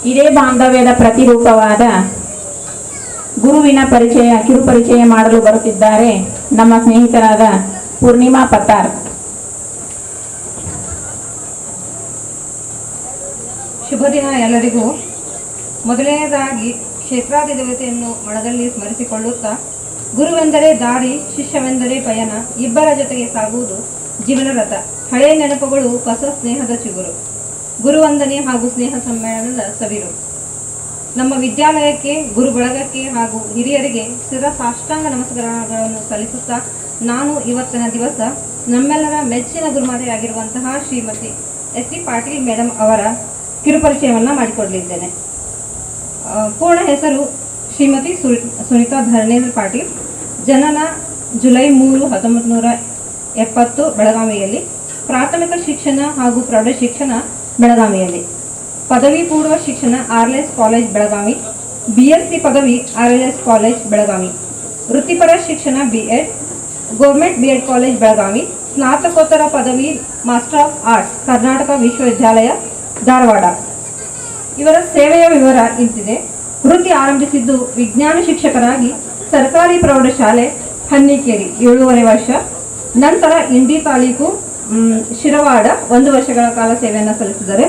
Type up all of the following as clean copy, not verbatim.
ಇದೇ ಬಾಂಧವ್ಯದ ಪ್ರತಿರೂಪವಾದ ಗುರುವಿನ ಕಿರುಪರಿಚಯ ಮಾಡಲು ಬರುತ್ತಿದ್ದಾರೆ ನಮ್ಮ ಸ್ನೇಹಿತರಾದ ಪೂರ್ಣಿಮಾ ಪತ್ತಾರ್. ಶುಭ ದಿನ ಎಲ್ಲರಿಗೂ. ಮೊದಲನೆಯದಾಗಿ ಕ್ಷೇತ್ರಾಧಿದೇವತೆಯನ್ನು ಮನದಲ್ಲಿ ಸ್ಮರಿಸಿಕೊಳ್ಳುತ್ತಾ, ಗುರುವೆಂದರೆ ದಾರಿ, ಶಿಷ್ಯವೆಂದರೆ ಪಯಣ, ಇಬ್ಬರ ಜೊತೆಗೆ ಸಾಗುವುದು ಜೀವನ ರಥ, ಹಳೆಯ ನೆನಪುಗಳು ಹೊಸ ಸ್ನೇಹದ ಚಿಗುರು, ಗುರುವಂದನೆ ಹಾಗೂ ಸ್ನೇಹ ಸಮ್ಮೇಳನದ ಸವಿರು. ನಮ್ಮ ವಿದ್ಯಾಲಯಕ್ಕೆ, ಗುರು ಬಳಗಕ್ಕೆ ಹಾಗೂ ಹಿರಿಯರಿಗೆ ಸಾಷ್ಟಾಂಗ ನಮಸ್ಕಾರಗಳನ್ನು ಸಲ್ಲಿಸುತ್ತಾ, ನಾನು ಇವತ್ತಿನ ದಿವಸ ನಮ್ಮೆಲ್ಲರ ಮೆಚ್ಚಿನ ಗುರುಮಾತೆಯಾಗಿರುವಂತಹ Shrimati S T Patil madam ಅವರ ಕಿರುಪರಿಚಯವನ್ನು ಮಾಡಿಕೊಡಲಿದ್ದೇನೆ. ಪೂರ್ಣ ಹೆಸರು ಶ್ರೀಮತಿ ಸುನೀತಾ ಧರ್ಮೇಂದ್ರ ಪಾಟೀಲ್. ಜನನ ಜುಲೈ 3, 1970 ಬೆಳಗಾವಿಯಲ್ಲಿ. ಪ್ರಾಥಮಿಕ ಶಿಕ್ಷಣ ಹಾಗೂ ಪ್ರೌಢಶಿಕ್ಷಣ ಬೆಳಗಾವಿಯಲ್ಲಿ. ಪದವಿ ಪೂರ್ವ ಶಿಕ್ಷಣ RLS ಕಾಲೇಜ್ ಬೆಳಗಾವಿ. BSc ಪದವಿ RLS ಕಾಲೇಜ್ ಬೆಳಗಾವಿ. ವೃತ್ತಿಪರ ಶಿಕ್ಷಣ B.Ed government B.Ed college Belagavi. ಸ್ನಾತಕೋತ್ತರ ಪದವಿ ಮಾಸ್ಟರ್ ಆಫ್ ಆರ್ಟ್ಸ್ ಕರ್ನಾಟಕ ವಿಶ್ವವಿದ್ಯಾಲಯ ಧಾರವಾಡ. ಇವರ ಸೇವೆಯ ವಿವರ ಇಂತಿದೆ. ವೃತ್ತಿ ಆರಂಭಿಸಿದ್ದು ವಿಜ್ಞಾನ ಶಿಕ್ಷಕರಾಗಿ ಸರ್ಕಾರಿ ಪ್ರೌಢಶಾಲೆ ಹನ್ನಿಕೇರಿ 7.5 ವರ್ಷ. ನಂತರ ಇಂಡಿ ತಾಲೂಕು ಶಿರವಾಡ 1 ವರ್ಷಗಳ ಕಾಲ ಸೇವೆಯನ್ನು ಸಲ್ಲಿಸಿದ್ದಾರೆ.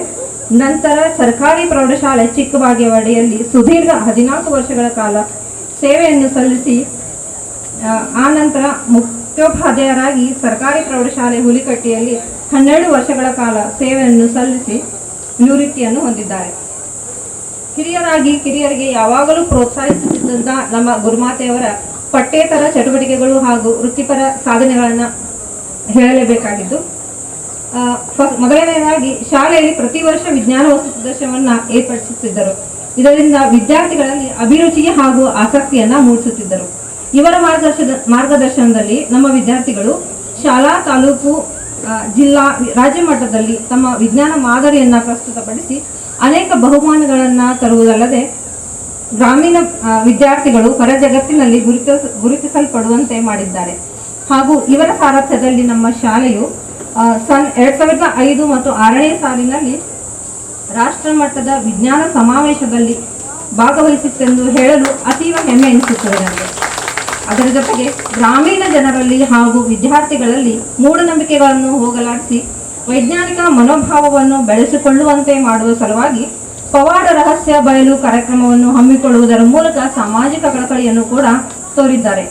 ನಂತರ ಸರ್ಕಾರಿ ಪ್ರೌಢಶಾಲೆ ಚಿಕ್ಕಬಾಗೇವಾಡಿಯಲ್ಲಿ ಸುದೀರ್ಘ 14 ವರ್ಷಗಳ ಕಾಲ ಸೇವೆಯನ್ನು ಸಲ್ಲಿಸಿ ಆ ನಂತರ ಮುಖ್ಯೋಪಾಧ್ಯಾಯರಾಗಿ ಸರ್ಕಾರಿ ಪ್ರೌಢಶಾಲೆ ಹುಲಿಕಟ್ಟಿಯಲ್ಲಿ 12 ವರ್ಷಗಳ ಕಾಲ ಸೇವೆಯನ್ನು ಸಲ್ಲಿಸಿ ನಿವೃತ್ತಿಯನ್ನು ಹೊಂದಿದ್ದಾರೆ. ಕಿರಿಯರಿಗೆ ಯಾವಾಗಲೂ ಪ್ರೋತ್ಸಾಹಿಸುತ್ತಿದ್ದಂಥ ನಮ್ಮ ಗುರುಮಾತೆಯವರ ಪಠ್ಯೇತರ ಚಟುವಟಿಕೆಗಳು ಹಾಗೂ ವೃತ್ತಿಪರ ಸಾಧನೆಗಳನ್ನು ಹೇಳಲೇಬೇಕಾಗಿದ್ದು, ಮೊದಲನೆಯದಾಗಿ ಶಾಲೆಯಲ್ಲಿ ಪ್ರತಿ ವರ್ಷ ವಿಜ್ಞಾನ ವಸ್ತು ಪ್ರದರ್ಶನವನ್ನು ಏರ್ಪಡಿಸುತ್ತಿದ್ದರು. ಇದರಿಂದ ವಿದ್ಯಾರ್ಥಿಗಳಲ್ಲಿ ಅಭಿರುಚಿ ಹಾಗೂ ಆಸಕ್ತಿಯನ್ನು ಮೂಡಿಸುತ್ತಿದ್ದರು. ಇವರ ಮಾರ್ಗದರ್ಶನದಲ್ಲಿ ನಮ್ಮ ವಿದ್ಯಾರ್ಥಿಗಳು ಶಾಲಾ, ತಾಲೂಕು, ಜಿಲ್ಲಾ, ರಾಜ್ಯ ಮಟ್ಟದಲ್ಲಿ ತಮ್ಮ ವಿಜ್ಞಾನ ಮಾದರಿಯನ್ನು ಪ್ರಸ್ತುತಪಡಿಸಿ ಅನೇಕ ಬಹುಮಾನಗಳನ್ನು ತರುವುದಲ್ಲದೆ ಗ್ರಾಮೀಣ ವಿದ್ಯಾರ್ಥಿಗಳು ಹೊರ ಜಗತ್ತಿನಲ್ಲಿ ಗುರುತಿಸಲ್ಪಡುವಂತೆ ಮಾಡಿದ್ದಾರೆ. ಹಾಗೂ ಇವರ ಸಾರಥ್ಯದಲ್ಲಿ ನಮ್ಮ ಶಾಲೆಯು 2005 ಮತ್ತು 6ನೇ ಸಾಲಿನಲ್ಲಿ ರಾಷ್ಟ್ರ ಮಟ್ಟದ ವಿಜ್ಞಾನ ಸಮಾವೇಶದಲ್ಲಿ ಭಾಗವಹಿಸಿತ್ತೆಂದು ಹೇಳಲು ಅತೀವ ಹೆಮ್ಮೆ ಎನಿಸುತ್ತದೆ ನನಗೆ. ಅದರ ಜೊತೆಗೆ ಗ್ರಾಮೀಣ ಜನರಲ್ಲಿ ಹಾಗೂ ವಿದ್ಯಾರ್ಥಿಗಳಲ್ಲಿ ಮೂಢನಂಬಿಕೆಗಳನ್ನು ಹೋಗಲಾಡಿಸಿ ವೈಜ್ಞಾನಿಕ ಮನೋಭಾವವನ್ನು ಬೆಳೆಸಿಕೊಳ್ಳುವಂತೆ ಮಾಡುವ ಸಲುವಾಗಿ ಪವಾಡ ರಹಸ್ಯ ಬಯಲು ಕಾರ್ಯಕ್ರಮವನ್ನು ಹಮ್ಮಿಕೊಳ್ಳುವುದರ ಮೂಲಕ ಸಾಮಾಜಿಕ ಕಳಕಳಿಯನ್ನು ಕೂಡ ತೋರಿದ್ದಾರೆ.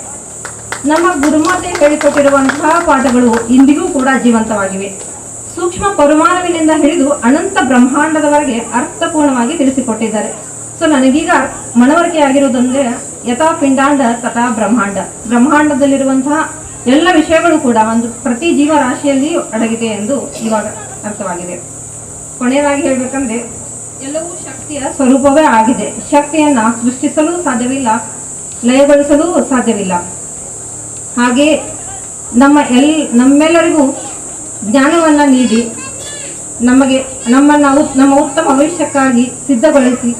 ನಮ್ಮ ಗುರುಮಾತೆ ಹೇಳಿಕೊಟ್ಟಿರುವಂತಹ ಪಾಠಗಳು ಇಂದಿಗೂ ಕೂಡ ಜೀವಂತವಾಗಿವೆ. ಸೂಕ್ಷ್ಮ ಪರಮಾಣುವಿನಿಂದ ಹಿಡಿದು ಅನಂತ ಬ್ರಹ್ಮಾಂಡದವರೆಗೆ ಅರ್ಥಪೂರ್ಣವಾಗಿ ತಿಳಿಸಿಕೊಟ್ಟಿದ್ದಾರೆ. ಸೊ ನನಗೀಗ ಮನವರಿಕೆ ಆಗಿರುವುದಂದ್ರೆ ಯಥಾ ಪಿಂಡಾಂಡ ತಥಾ ಬ್ರಹ್ಮಾಂಡ, ಬ್ರಹ್ಮಾಂಡದಲ್ಲಿರುವಂತಹ ಎಲ್ಲ ವಿಷಯಗಳು ಕೂಡ ಪ್ರತಿ ಜೀವರಾಶಿಯಲ್ಲಿಯೂ ಅಡಗಿದೆ ಎಂದು ಇವಾಗ ಅರ್ಥವಾಗಿದೆ. ಕೊನೆಯದಾಗಿ ಹೇಳ್ಬೇಕಂದ್ರೆ ಎಲ್ಲವೂ ಶಕ್ತಿಯ ಸ್ವರೂಪವೇ ಆಗಿದೆ. ಶಕ್ತಿಯನ್ನ ಸೃಷ್ಟಿಸಲು ಸಾಧ್ಯವಿಲ್ಲ, ಲಯಗೊಳಿಸಲು ಸಾಧ್ಯವಿಲ್ಲ. ಹಾಗೆ ನಮ್ಮೆಲ್ಲರಿಗೂ ಜ್ಞಾನವನ್ನ ನೀಡಿ ನಮ್ಮ ಉತ್ತಮ ಭವಿಷ್ಯಕ್ಕಾಗಿ ಸಿದ್ಧಗೊಳಿಸಿ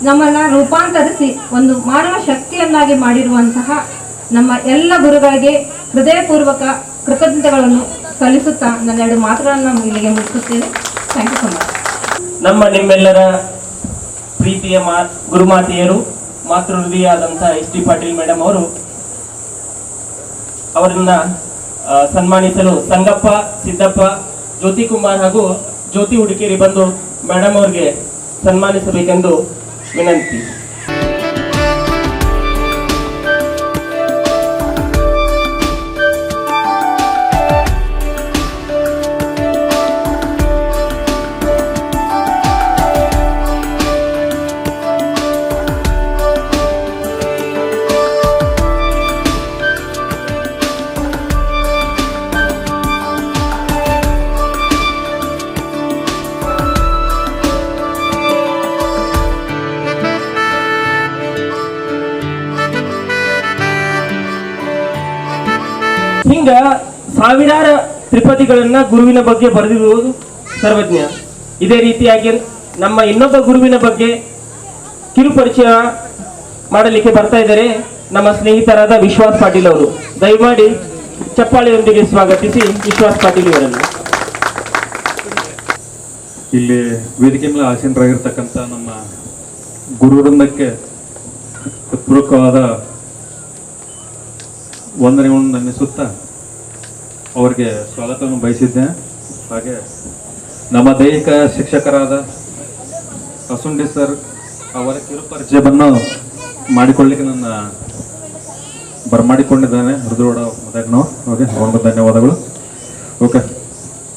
ನಮ್ಮನ್ನ ರೂಪಾಂತರಿಸಿ ಒಂದು ಮಾನವ ಶಕ್ತಿಯನ್ನಾಗಿ ಮಾಡಿರುವಂತಹ ನಮ್ಮ ಎಲ್ಲ ಗುರುಗಳಿಗೆ ಹೃದಯಪೂರ್ವಕ ಕೃತಜ್ಞತೆಗಳನ್ನು ಸಲ್ಲಿಸುತ್ತಾ ನನ್ನ 2 ಮಾತುಗಳನ್ನು ಇಲ್ಲಿಗೆ ಮುಗಿಸುತ್ತೇನೆ. Thank you so much. ನಿಮ್ಮೆಲ್ಲರ ಪ್ರೀತಿಯ ಗುರುಮಾತೆಯರು, ಮಾತೃ ಹೃದಯಾದಂತಹ ಎಸ್ ಟಿ ಪಾಟೀಲ್ ಮೇಡಮ್ ಅವರನ್ನ ಸನ್ಮಾನಿಸಲು ಸಂಗಪ್ಪ, ಸಿದ್ದಪ್ಪ, ಜ್ಯೋತಿ ಕುಮಾರ್ ಹಾಗೂ ಜ್ಯೋತಿ ಹುಡುಕೇರಿ ಬಂದು ಮೇಡಮ್ ಅವರಿಗೆ ಸನ್ಮಾನಿಸಬೇಕೆಂದು ವಿನಂತಿ. ಹಿಂಗ ಸಾವಿರಾರು ತ್ರಿಪದಿಗಳನ್ನ ಗುರುವಿನ ಬಗ್ಗೆ ಬರೆದಿರುವುದು ಸರ್ವಜ್ಞ. ಇದೇ ರೀತಿಯಾಗಿ ನಮ್ಮ ಇನ್ನೊಬ್ಬ ಗುರುವಿನ ಬಗ್ಗೆ ಕಿರುಪರಿಚಯ ಮಾಡಲಿಕ್ಕೆ ಬರ್ತಾ ಇದ್ದಾರೆ ನಮ್ಮ ಸ್ನೇಹಿತರಾದ ವಿಶ್ವಾಸ್ ಪಾಟೀಲ್ ಅವರು. ದಯಮಾಡಿ ಚಪ್ಪಾಳೆಯೊಂದಿಗೆ ಸ್ವಾಗತಿಸಿ ವಿಶ್ವಾಸ್ ಪಾಟೀಲ್ ಅವರನ್ನು. ಇಲ್ಲಿ ವೇದಿಕೆ ಮೇಲೆ ಆಸೀನರಾಗಿರ್ತಕ್ಕಂಥ ನಮ್ಮ ಗುರುವೃಂದಕ್ಕೆ ಪೂರ್ವಕವಾದ ವಂದನೆಗಳನ್ನು ನಮಿಸುತ್ತಾ ಅವರಿಗೆ ಸ್ವಾಗತವನ್ನು ಬಯಸಿದ್ದೇನೆ. ಹಾಗೆ ನಮ್ಮ ದೈಹಿಕ ಶಿಕ್ಷಕರಾದ ಅಸುಂಡಿ ಸರ್ ಅವರ ಕಿರುಪರಿಚಯವನ್ನು ಮಾಡಿಕೊಳ್ಳಿಕ್ಕೆ ನನ್ನ ಬರಮಾಡಿಕೊಂಡಿದ್ದಾನೆ ಹೃದಯೋಡ ಮೊದಲನವರು. ಓಕೆ, ಅವನಿಗೆ ಧನ್ಯವಾದಗಳು. ಓಕೆ,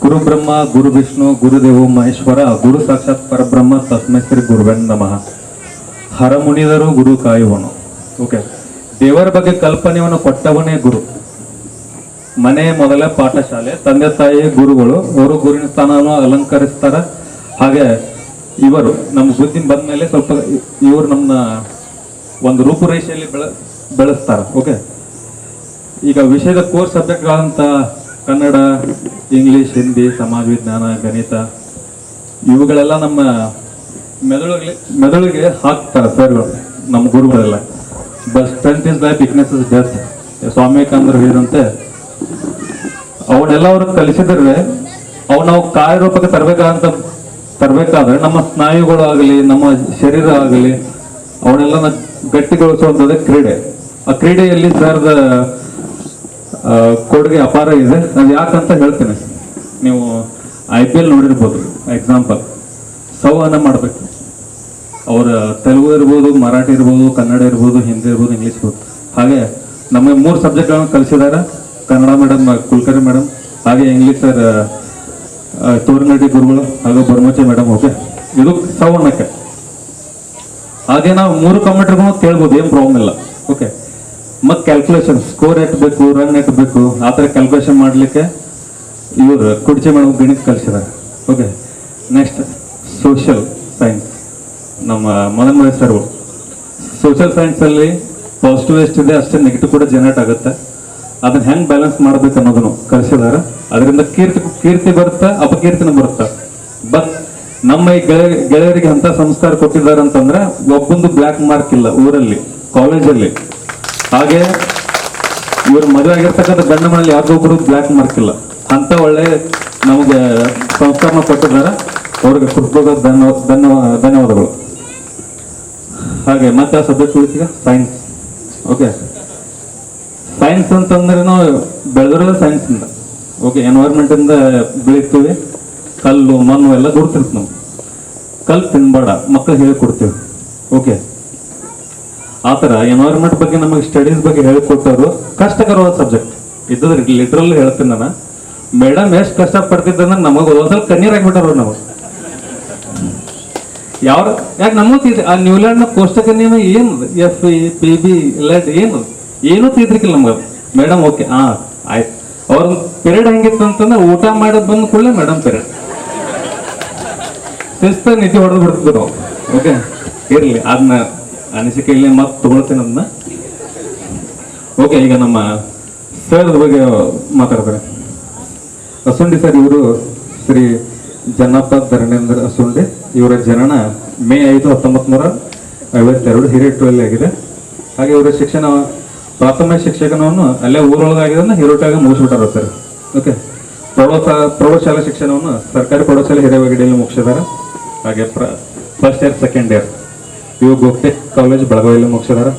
ಗುರು ಬ್ರಹ್ಮ ಗುರು ವಿಷ್ಣು ಗುರುದೇವ ಮಹೇಶ್ವರ ಗುರು ಸಾಕ್ಷಾತ್ ಪರಬ್ರಹ್ಮ ತಸ್ಮೈ ಶ್ರೀ ಗುರುವೇ ನಮಃ. ಹರ ಮುನಿದರು ಗುರು ಕಾಯುವನು. ಓಕೆ, ದೇವರ ಬಗ್ಗೆ ಕಲ್ಪನೆಯನ್ನು ಕೊಟ್ಟವನೇ ಗುರು. ಮನೆ ಮೊದಲ ಪಾಠಶಾಲೆ, ತಂದೆ ತಾಯಿ ಗುರುಗಳು, ಅವರು ಗುರುವಿನ ಸ್ಥಾನವನ್ನು ಅಲಂಕರಿಸ್ತಾರ. ಹಾಗೆ ಇವರು ನಮ್ಮ ಬುದ್ಧಿ ಬಂದ ಮೇಲೆ ಸ್ವಲ್ಪ ಇವರು ನಮ್ಮ ಒಂದು ರೂಪುರೇಷೆಯಲ್ಲಿ ಬೆಳೆಸ್ತಾರ. ಓಕೆ, ಈಗ ವಿಷಯದ ಕೋರ್ಸ್ ಸಬ್ಜೆಕ್ಟ್ಗಳಂತ ಕನ್ನಡ, ಇಂಗ್ಲಿಷ್, ಹಿಂದಿ, ಸಮಾಜ ವಿಜ್ಞಾನ, ಗಣಿತ ಇವುಗಳೆಲ್ಲ ನಮ್ಮ ಮೆದುಳಿಗೆ ಹಾಕ್ತಾರೆ ಸರ್ಗಳು, ನಮ್ಮ ಗುರುಗಳೆಲ್ಲ. But strength is life, weakness is death. Swami ವಿವೇಕಾನಂದರು ಹೇಳಿದಂತೆ ಅವನ್ನೆಲ್ಲ ಅವ್ರು ಕಲಿಸಿದ್ರೆ ಅವು ನಾವು ಕಾರ್ಯರೂಪಕ್ಕೆ ತರಬೇಕಾದ್ರೆ ನಮ್ಮ ಸ್ನಾಯುಗಳು ಆಗಲಿ, ನಮ್ಮ ಶರೀರ ಆಗಲಿ, ಅವನ್ನೆಲ್ಲ ಗಟ್ಟಿಗೊಳಿಸುವಂಥದ್ದೇ ಕ್ರೀಡೆ. ಆ ಕ್ರೀಡೆಯಲ್ಲಿ ಸರ್ದ ಕೊಡುಗೆ ಅಪಾರ ಇದೆ. ಅದು ಯಾಕಂತ ಹೇಳ್ತೇನೆ. ನೀವು IPL ನೋಡಿರ್ಬೋದು. ಎಕ್ಸಾಂಪಲ್, ಸಂವಹನ ಮಾಡಬೇಕು. ಅವರ ತೆಲುಗು ಇರ್ಬೋದು, ಮರಾಠಿ ಇರ್ಬೋದು, ಕನ್ನಡ ಇರ್ಬೋದು, ಹಿಂದಿ ಇರ್ಬೋದು, ಇಂಗ್ಲೀಷ್ ಇರ್ಬೋದು. ಹಾಗೆ ನಮಗೆ 3 ಸಬ್ಜೆಕ್ಟ್ಗಳನ್ನು ಕಲಿಸಿದ್ದಾರೆ. ಕನ್ನಡ ಮೇಡಮ್ ಕುಲಕರ್ಣಿ ಮೇಡಮ್, ಹಾಗೆ ಇಂಗ್ಲೀಷ್ ಸರ್ ತೋರನಡಿ ಗುರುಗಳು, ಹಾಗೂ ಬರ್ಮಚೆ ಮೇಡಮ್. ಓಕೆ, ಇದು ಸಂವಹನಕ್ಕೆ. ಹಾಗೆ ನಾವು 3 ಕಂಪ್ಯೂಟರ್ಗೂ ಕೇಳ್ಬೋದು, ಏನು ಪ್ರಾಬ್ಲಮ್ ಇಲ್ಲ. ಓಕೆ, ಮತ್ತು ಕ್ಯಾಲ್ಕುಲೇಷನ್, ಸ್ಕೋರ್ ಎಟ್ಟಬೇಕು, ರನ್ ಎಟ್ಟಬೇಕು, ಆ ಥರ ಕ್ಯಾಲ್ಕುಲೇಷನ್ ಮಾಡಲಿಕ್ಕೆ ಇವರು ಕುಡ್ಚಿ ಮೇಡಮ್ ಗಣಿತ ಕಲಿಸಿದ್ದಾರೆ. ಓಕೆ, ನೆಕ್ಸ್ಟ್ ಸೋಷಿಯಲ್ ಸೈನ್ಸ್, ನಮ್ಮ ಮದನ್ ಸರ್ಗಳು. ಸೋಷಿಯಲ್ ಸೈನ್ಸಲ್ಲಿ ಪಾಸಿಟಿವ್ ಎಷ್ಟಿದೆ ಅಷ್ಟೇ ನೆಗೆಟಿವ್ ಕೂಡ ಜನರೇಟ್ ಆಗುತ್ತೆ. ಅದನ್ನ ಹೆಂಗೆ ಬ್ಯಾಲೆನ್ಸ್ ಮಾಡ್ಬೇಕು ಅನ್ನೋದನ್ನು ಕಲಿಸಿದ್ದಾರೆ. ಅದರಿಂದ ಕೀರ್ತಿ ಬರುತ್ತೆ, ಅಪಕೀರ್ತಿನೂ ಬರುತ್ತೆ. ಬಟ್ ನಮ್ಮ ಈ ಗೆಳೆಯರಿಗೆ ಅಂತ ಸಂಸ್ಕಾರ ಕೊಟ್ಟಿದ್ದಾರೆ ಅಂತಂದ್ರೆ ಒಬ್ಬೊಂದು ಬ್ಲ್ಯಾಕ್ ಮಾರ್ಕ್ ಇಲ್ಲ ಊರಲ್ಲಿ, ಕಾಲೇಜಲ್ಲಿ. ಹಾಗೆ ಇವರು ಮದುವೆ ಆಗಿರ್ತಕ್ಕಂಥ ಗಂಡ ಮನೆಯಲ್ಲಿ ಯಾವ್ದೊಬ್ಬರು ಬ್ಲ್ಯಾಕ್ ಮಾರ್ಕ್ ಇಲ್ಲ. ಅಂತ ಒಳ್ಳೆ ನಮಗೆ ಸಂಸ್ಕಾರನ ಕೊಟ್ಟಿದ್ದಾರೆ. ಅವ್ರಿಗೆ ಕೊಟ್ಕೋದ ಧನ್ಯವಾದಗಳು. ಹಾಗೆ ಮತ್ತೆ ಆ ಸಬ್ಜೆಕ್ಟ್ ಉಳಿತೀಗ ಸೈನ್ಸ್. ಓಕೆ, ಸೈನ್ಸ್ ಅಂತಂದ್ರೆ ನಾವು ಬೆಳೆದಿರೋದು ಸೈನ್ಸ್ ಇಂದ. ಓಕೆ, ಎನ್ವೈರ್ಮೆಂಟ್ ಇಂದ ಬೆಳಿತೀವಿ. ಕಲ್ಲು ಮಣ್ಣು ಎಲ್ಲ ಗುರ್ತಿರ್ತೀವಿ ನಾವು. ಕಲ್ಲು ತಿನ್ಬೇಡ ಮಕ್ಕಳಿಗೆ ಹೇಳಿಕೊಡ್ತೀವಿ. ಓಕೆ, ಆ ಥರ ಎನ್ವೈರ್ಮೆಂಟ್ ಬಗ್ಗೆ ನಮಗೆ ಸ್ಟಡೀಸ್ ಬಗ್ಗೆ ಹೇಳಿಕೊಟ್ಟವರು ಕಷ್ಟಕರವಾದ ಸಬ್ಜೆಕ್ಟ್ ಇದ್ದದ್ರೆ ಲಿಟ್ರಲ್ ಹೇಳ್ತೀನಿ ನಾನು. ಮೇಡಮ್ ಎಷ್ಟು ಕಷ್ಟಪಡ್ತಿದ್ದಂದ್ರೆ ನಮಗೆ ಒಂದ್ಸಲ ಕಣ್ಣೀರ್ ಹಾಕ್ಬಿಟ್ಟಾರ ನಮಗೆ. ಯಾಕೆ ನಮಗೂ ಆ ನ್ಯೂಲ್ಯಾಂಡ್ ಕೋಷ್ಟಕ ನಿಯಮ ಏನು FE PB ಲೆಟ್ ಏನೂ ತೀದ್ರಿಕಿಲ್ಲ ನಮ್ಗೆ ಮೇಡಮ್. ಓಕೆ, ಆಯ್ತು. ಅವ್ರ ಪೀರಿಯಡ್ ಹೆಂಗಿತ್ತು ಅಂತಂದ್ರೆ ಊಟ ಮಾಡೋದು ಬಂದ ಕೂಡಲೇ ಮೇಡಮ್ ಪೀರಿಯಡ್ ಶಿಸ್ತ ನಿಧಿ ಹೊಡೆದು ಬಿಡ್ತಿದ್ರು ನಾವು. ಓಕೆ, ಇರ್ಲಿ, ಅದನ್ನ ಅನಿಸಿಕೆ ಇಲ್ಲಿ ಮತ್ತೆ ತಗೊಳ್ತೀನಿ ಅದನ್ನ. ಓಕೆ, ಈಗ ನಮ್ಮ ಸರ್ ಬಗ್ಗೆ ಮಾತಾಡ್ತಾರೆ. ಅಸುಂಡಿ ಸರ್, ಇವರು ಶ್ರೀ ಜನಪ್ಪ ಧರಣೇಂದ್ರ ಅಸುಂಡಿ. ಇವರ ಜನನ ಮೇ 5, 1952 ಹಿರೇಟೂರಲ್ಲಿ ಆಗಿದೆ. ಹಾಗೆ ಇವರ ಶಿಕ್ಷಣ ಪ್ರಾಥಮಿಕ ಶಿಕ್ಷಣವನ್ನು ಅಲ್ಲೇ ಊರೊಳಗಾಗಿದೆ, ಹಿರೋಟಾಗ ಮುಗಿಸ್ಬಿಟ್ಟಾರ ಸರ್. ಓಕೆ, ಪ್ರೌಢಶಾಲಾ ಶಿಕ್ಷಣವನ್ನು ಸರ್ಕಾರಿ ಪ್ರೌಢಶಾಲೆ ಹಿರೇವಗಡಿಯಲ್ಲಿ ಮುಗಿಸಿದ್ದಾರೆ. ಹಾಗೆ ಫಸ್ಟ್ ಇಯರ್ ಸೆಕೆಂಡ್ ಇಯರ್ ಇವು ಗೋಪ್ಟೆ ಕಾಲೇಜ್ ಬೆಳಗಾವಿಯಲ್ಲಿ ಮುಗಿಸಿದ್ದಾರೆ.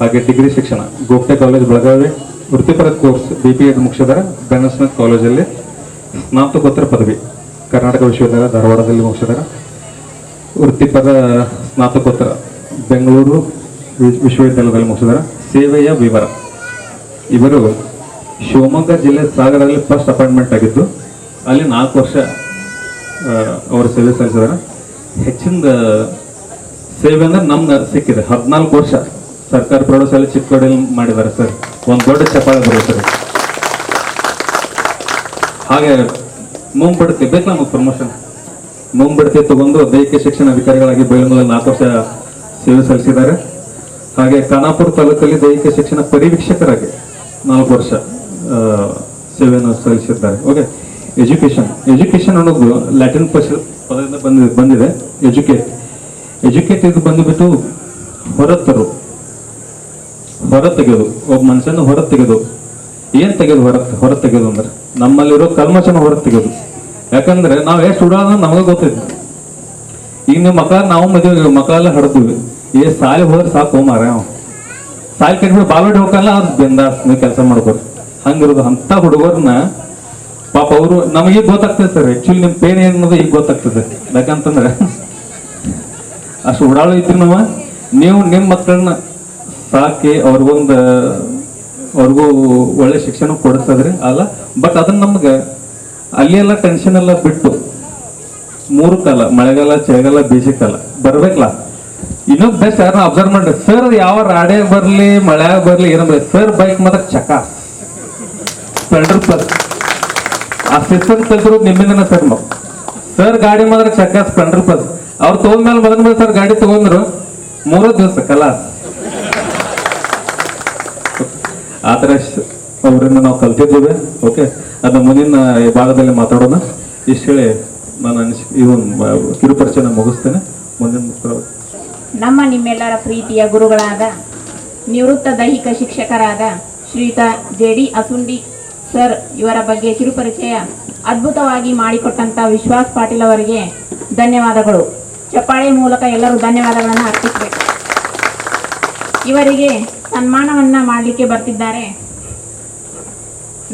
ಹಾಗೆ ಡಿಗ್ರಿ ಶಿಕ್ಷಣ ಗೋಪ್ಟೆ ಕಾಲೇಜ್ ಬೆಳಗಾವಿ. ವೃತ್ತಿಪರ ಕೋರ್ಸ್ BPEd ಮುಗಿಸಿದ್ದಾರೆ ಬೆನಸ್ಮಿತ್ ಕಾಲೇಜಲ್ಲಿ. ಸ್ನಾತಕೋತ್ತರ ಪದವಿ ಕರ್ನಾಟಕ ವಿಶ್ವವಿದ್ಯಾಲಯ ಧಾರವಾಡದಲ್ಲಿ ಮುಗಿಸಿದ್ದಾರೆ. ವೃತ್ತಿಪರ ಸ್ನಾತಕೋತ್ತರ ಬೆಂಗಳೂರು ವಿಶ್ವವಿದ್ಯಾಲಯದಲ್ಲಿ ಮುಗಿಸಿದ್ದಾರೆ. ಸೇವೆಯ ವಿವರ, ಇವರು ಶಿವಮೊಗ್ಗ ಜಿಲ್ಲೆ ಸಾಗರದಲ್ಲಿ ಫಸ್ಟ್ ಅಪಾಯಿಂಟ್ಮೆಂಟ್ ಆಗಿದ್ದು ಅಲ್ಲಿ 4 ವರ್ಷ ಅವರು ಸೇವೆ ಸಲ್ಲಿಸಿದ್ದಾರೆ. ಹೆಚ್ಚಿನ ಸೇವೆ ಅಂದ್ರೆ ನಮ್ಗೆ ಸಿಕ್ಕಿದೆ 14 ವರ್ಷ ಸರ್ಕಾರಿ ಪ್ರೌಢಶಾಲೆ ಚಿಕ್ಕೋಡಿಯಲ್ಲಿ ಮಾಡಿದ್ದಾರೆ ಸರ್. ಒಂದು ದೊಡ್ಡ ಚಪ್ಪಾಳೆ ಬರುತ್ತೆ. ಹಾಗೆ ಮುಂಬಡ್ತಿ ಬೇಕು ನಮಗೆ ಪ್ರಮೋಷನ್. ಮುಂಬಡ್ತಿ ತಗೊಂಡು ದೈಹಿಕ ಶಿಕ್ಷಣ ಅಧಿಕಾರಿಗಳಾಗಿ ಬೈಲಮೂಲ 4 ವರ್ಷ ಸೇವೆ ಸಲ್ಲಿಸಿದ್ದಾರೆ. ಹಾಗೆ ಖಾನಾಪುರ ತಾಲೂಕಲ್ಲಿ ದೈಹಿಕ ಶಿಕ್ಷಣ ಪರಿವೀಕ್ಷಕರಾಗಿ 4 ವರ್ಷ ಸೇವೆಯನ್ನು ಸಲ್ಲಿಸಿದ್ದಾರೆ. ಓಕೆ, ಎಜುಕೇಶನ್ ಅನ್ನೋದು ಲ್ಯಾಟಿನ್ ಪದದಿಂದ ಬಂದಿದೆ. ಎಜುಕೇಟ್ ಇದು ಬಂದುಬಿಟ್ಟು ಹೊರ ತೆಗೆಯೋದು, ಒಬ್ಬ ಮನುಷ್ಯನ ಹೊರ ತೆಗೆಯೋದು. ಏನ್ ತೆಗೆಯೋದು ಹೊರ ತೆಗೆಯೋದು ಅಂದ್ರೆ ನಮ್ಮಲ್ಲಿರೋ ಕಲ್ಮಶನ ಹೊರ ತೆಗೆಯೋದು. ಯಾಕಂದ್ರೆ ನಾವು ಎಷ್ಟು ಉಡೋದು ನಮಗೆ ಗೊತ್ತಿತ್ತು. ಈಗ ನಿಮ್ಮ ಮಕ್ಕಳ ನಾವು ಮದುವೆ ಮಕ್ಕಳೆಲ್ಲ ಹಡ್ತೀವಿ ಏ ಸಾಲಿ ಹೋದ್ರೆ ಸಾಕು ಮಾರ ಸಾಲಿ ಕಟ್ಬಿಟ್ಟು ಬಾಲ್ವಾಡಿ ಹೋಗಲ್ಲ ಅವ್ರು ಬೆಂದಾಸ್ ನೀವು ಕೆಲಸ ಮಾಡ್ಬೋದು ಹಂಗಿರೋದು ಅಂತ ಹುಡುಗರನ್ನ ಪಾಪ ಅವರು ನಮಗೆ ಈಗ ಗೊತ್ತಾಗ್ತದೆ ಸರ್ ಆಕ್ಚುಲಿ ನಿಮ್ ಪೇನ್ ಏನನ್ನೋದು ಈಗ ಗೊತ್ತಾಗ್ತದೆ ಯಾಕಂತಂದ್ರೆ ಅಷ್ಟು ಉಡಾಳು ಇದ್ರಿ ನೀವು ನಿಮ್ಮ ಮಕ್ಕಳನ್ನ ಸಾಕಿ ಅವ್ರಿಗೂ ಒಳ್ಳೆ ಶಿಕ್ಷಣ ಕೊಡಿಸ್ತದ್ರಿ ಅಲ್ಲ ಬಟ್ ಅದನ್ನ ನಮ್ಗೆ ಅಲ್ಲಿ ಎಲ್ಲ ಟೆನ್ಷನ್ ಎಲ್ಲ ಬಿಟ್ಟು 3 ಕಾಲ ಮಳೆಗಾಲ ಚಳಿಗಾಲ ಬೇಸಿಗೆಕಾಲ ಬರ್ಬೇಕಲ್ಲ ಇನ್ನೊಂದು ಬೆಸ್ಟ್ ಯಾರನ್ನ ಅಬ್ಸರ್ವ್ ಮಾಡ್ರಿ ಸರ್ ಯಾವ ರಾಡ್ಯಾಗ ಬರ್ಲಿ ಮಳೆಯಾಗ ಬರ್ಲಿ ಏನ ಬರ್ಲಿ ಸರ್ ಬೈಕ್ ಮಾತ್ರ ಚಕ ಸ್ಪ್ಲೆಂಡರ್ ಪ್ಲಸ್ ಆ ಸಿಸ್ಟಮ್ ಕಲ್ತಿರೋದು ನಿಮ್ಮಿಂದನ ಸರ್ ಗಾಡಿ ಮಾತ್ರ ಚಕ ಸ್ಪ್ಲೆಂಡರ್ ಪ್ಲಸ್ ಅವ್ರು ತಗೊಂಡ್ಮೇಲೆ ಮೊದಲ ಸರ್ ಗಾಡಿ ತಗೊಂಡ್ರು 3 ದಿವಸ ಕಲಾಸ್ ಆತರ ಅವರಿಂದ ನಾವು ಕಲ್ತಿದ್ದೇವೆ ಓಕೆ ಅದನ್ನ ಮುಂದಿನ ಭಾಗದಲ್ಲಿ ಮಾತಾಡೋಣ ಇಷ್ಟು ಹೇಳಿ ನಾನು ಕಿರುಪರಿಚಯನ ಮುಗಿಸ್ತೇನೆ ಮುಂದಿನ ನಮ್ಮ ನಿಮ್ಮೆಲ್ಲರ ಪ್ರೀತಿಯ ಗುರುಗಳಾದ ನಿವೃತ್ತ ದೈಹಿಕ ಶಿಕ್ಷಕರಾದ ಶ್ರೀಯುತ ಜೆ.ಡಿ. ಅಸುಂಡಿ ಸರ್ ಇವರ ಬಗ್ಗೆ ಕಿರುಪರಿಚಯ ಅದ್ಭುತವಾಗಿ ಮಾಡಿಕೊಟ್ಟಂತ ವಿಶ್ವಾಸ್ ಪಾಟೀಲ್ ಅವರಿಗೆ ಧನ್ಯವಾದಗಳು. ಚಪ್ಪಾಳೆ ಮೂಲಕ ಎಲ್ಲರೂ ಧನ್ಯವಾದಗಳನ್ನು ಅರ್ಪಿಸಬೇಕು. ಇವರಿಗೆ ಸನ್ಮಾನವನ್ನ ಮಾಡಲಿಕ್ಕೆ ಬರ್ತಿದ್ದಾರೆ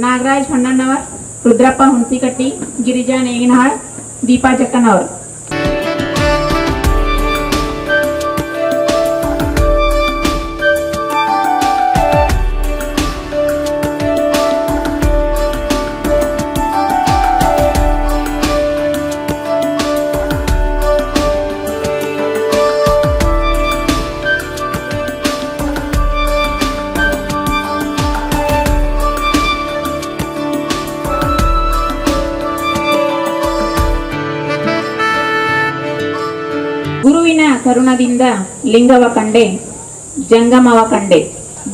ನಾಗರಾಜ್ ಹೊನ್ನಣ್ಣವರ್, ರುದ್ರಪ್ಪ ಹುಣಸಿಕಟ್ಟಿ, ಗಿರಿಜಾ ನೇಗಿನಹಾಳ್, ದೀಪಾ ಜಕ್ಕನವರ್. ಗುರುವಿನ ಕರುಣದಿಂದ ಲಿಂಗವ ಕಂಡೆ, ಜಂಗಮವ ಕಂಡೆ.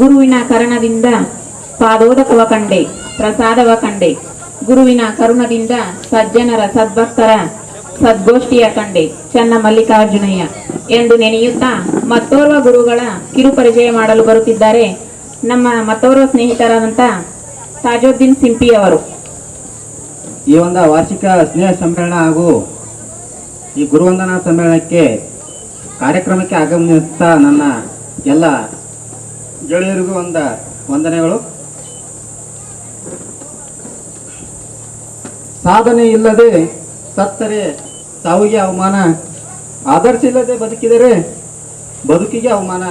ಗುರುವಿನ ಕರುಣದಿಂದ ಪಾದೋದಕವ ಕಂಡೆ, ಪ್ರಸಾದವ ಕಂಡೆ. ಗುರುವಿನ ಕರುಣದಿಂದ ಸಜ್ಜನರ ಸದ್ಭಕ್ತರ ಸದ್ಗೋಷ್ಠಿಯ ಕಂಡೆ, ಚನ್ನ ಮಲ್ಲಿಕಾರ್ಜುನಯ್ಯ ಎಂದು ನೆನೆಯುತ್ತಾ ಮತ್ತೋರ್ವ ಗುರುಗಳ ಕಿರುಪರಿಚಯ ಮಾಡಲು ಬರುತ್ತಿದ್ದಾರೆ ನಮ್ಮ ಮತ್ತೋರ್ವ ಸ್ನೇಹಿತರಾದಂಥ ತಾಜುದ್ದೀನ್ ಸಿಂಪಿ ಅವರು. ಈ ಒಂದು ವಾರ್ಷಿಕ ಸ್ನೇಹ ಸಮ್ಮೇಳನ ಹಾಗೂ ಈ ಗುರುವಂದನಾ ಸಮ್ಮೇಳನಕ್ಕೆ ಕಾರ್ಯಕ್ರಮಕ್ಕೆ ಆಗಮಿಸುತ್ತಾ ನನ್ನ ಎಲ್ಲ ಗೆಳೆಯರಿಗೂ ವಂದನೆಗಳು. ಸಾಧನೆ ಇಲ್ಲದೆ ಸತ್ತರೆ ಸಾವಿಗೆ ಅವಮಾನ, ಆದರ್ಶ ಇಲ್ಲದೆ ಬದುಕಿದರೆ ಬದುಕಿಗೆ ಅವಮಾನ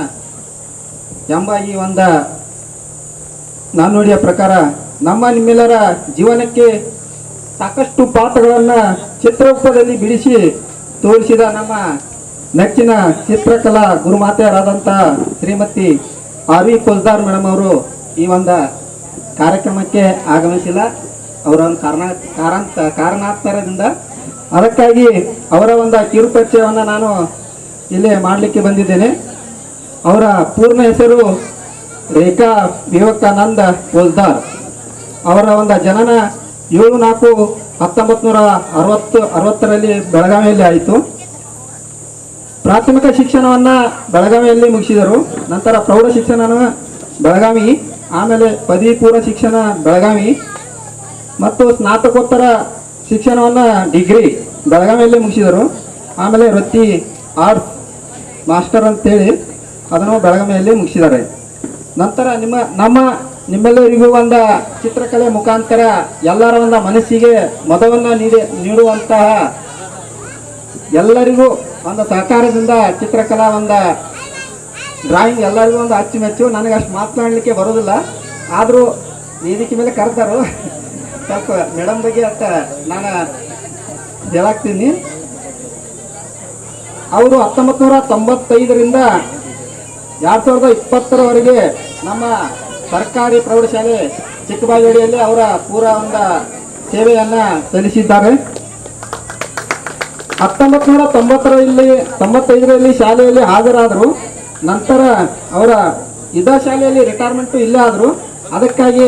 ಎಂಬ ಈ ನಾನುಡಿಯ ಪ್ರಕಾರ ನಮ್ಮ ನಿಮ್ಮೆಲ್ಲರ ಜೀವನಕ್ಕೆ ಸಾಕಷ್ಟು ಪಾತ್ರಗಳನ್ನು ಚಿತ್ರರೂಪದಲ್ಲಿ ಬಿಡಿಸಿ ತೋರಿಸಿದ ನಮ್ಮ ನೆಚ್ಚಿನ ಚಿತ್ರಕಲಾ ಗುರುಮಾತೆಯರಾದಂಥ ಶ್ರೀಮತಿ ಆರ್.ವಿ. ಪೋಲ್ದಾರ್ ಮೇಡಮ್ ಅವರು ಈ ಕಾರ್ಯಕ್ರಮಕ್ಕೆ ಆಗಮಿಸಿಲ್ಲ. ಅವರ ಕಾರಣಾಂತರದಿಂದ ಅದಕ್ಕಾಗಿ ಅವರ ಕಿರುಪರಿಚಯವನ್ನು ನಾನು ಇಲ್ಲಿ ಮಾಡಲಿಕ್ಕೆ ಬಂದಿದ್ದೇನೆ. ಅವರ ಪೂರ್ಣ ಹೆಸರು ರೇಖಾ ವಿವೇಕಾನಂದ ಪೋಲ್ದಾರ್. ಅವರ ಜನನ 7/4/1960 ಬೆಳಗಾವಿಯಲ್ಲಿ ಆಯಿತು. ಪ್ರಾಥಮಿಕ ಶಿಕ್ಷಣವನ್ನು ಬೆಳಗಾವಿಯಲ್ಲಿ ಮುಗಿಸಿದರು. ನಂತರ ಪ್ರೌಢ ಶಿಕ್ಷಣ ಬೆಳಗಾವಿ, ಆಮೇಲೆ ಪದವಿ ಪೂರ್ವ ಶಿಕ್ಷಣ ಬೆಳಗಾವಿ ಮತ್ತು ಸ್ನಾತಕೋತ್ತರ ಶಿಕ್ಷಣವನ್ನು ಡಿಗ್ರಿ ಬೆಳಗಾವಿಯಲ್ಲಿ ಮುಗಿಸಿದರು. ಆಮೇಲೆ ವೃತ್ತಿ ಆರ್ಟ್ಸ್ ಮಾಸ್ಟರ್ ಅಂತೇಳಿ ಅದನ್ನು ಬೆಳಗಾವಿಯಲ್ಲಿ ಮುಗಿಸಿದ್ದಾರೆ. ನಂತರ ನಿಮ್ಮೆಲ್ಲರಿಗೂ ಚಿತ್ರಕಲೆ ಮುಖಾಂತರ ಎಲ್ಲರ ಮನಸ್ಸಿಗೆ ಮದವನ್ನು ನೀಡುವಂತಹ ಎಲ್ಲರಿಗೂ ಸಹಕಾರದಿಂದ ಚಿತ್ರಕಲಾ ಡ್ರಾಯಿಂಗ್ ಎಲ್ಲರಿಗೂ ಅಚ್ಚುಮೆಚ್ಚು. ನನಗೆ ಅಷ್ಟು ಮಾತನಾಡಲಿಕ್ಕೆ ಬರೋದಿಲ್ಲ, ಆದರೂ ವೇದಿಕೆ ಮೇಲೆ ಕರೆದರು. ಸ್ವಲ್ಪ ಮೇಡಮ್ ಬಗ್ಗೆ ಅಂತ ನಾನು ಹೇಳಾಕ್ತೀನಿ. ಅವರು 1995ರಿಂದ 2020ರವರೆಗೆ ನಮ್ಮ ಸರ್ಕಾರಿ ಪ್ರೌಢಶಾಲೆ ಚಿಕ್ಕಬಾಗೇಡಿಯಲ್ಲಿ ಅವರ ಪೂರ ಸೇವೆಯನ್ನು ಸಲ್ಲಿಸಿದ್ದಾರೆ. 1995ರಲ್ಲಿ ಶಾಲೆಯಲ್ಲಿ ಹಾಜರಾದರು. ನಂತರ ಅವರ ಶಾಲೆಯಲ್ಲಿ ರಿಟೈರ್ಮೆಂಟು ಇಲ್ಲೇ ಆದರು. ಅದಕ್ಕಾಗಿ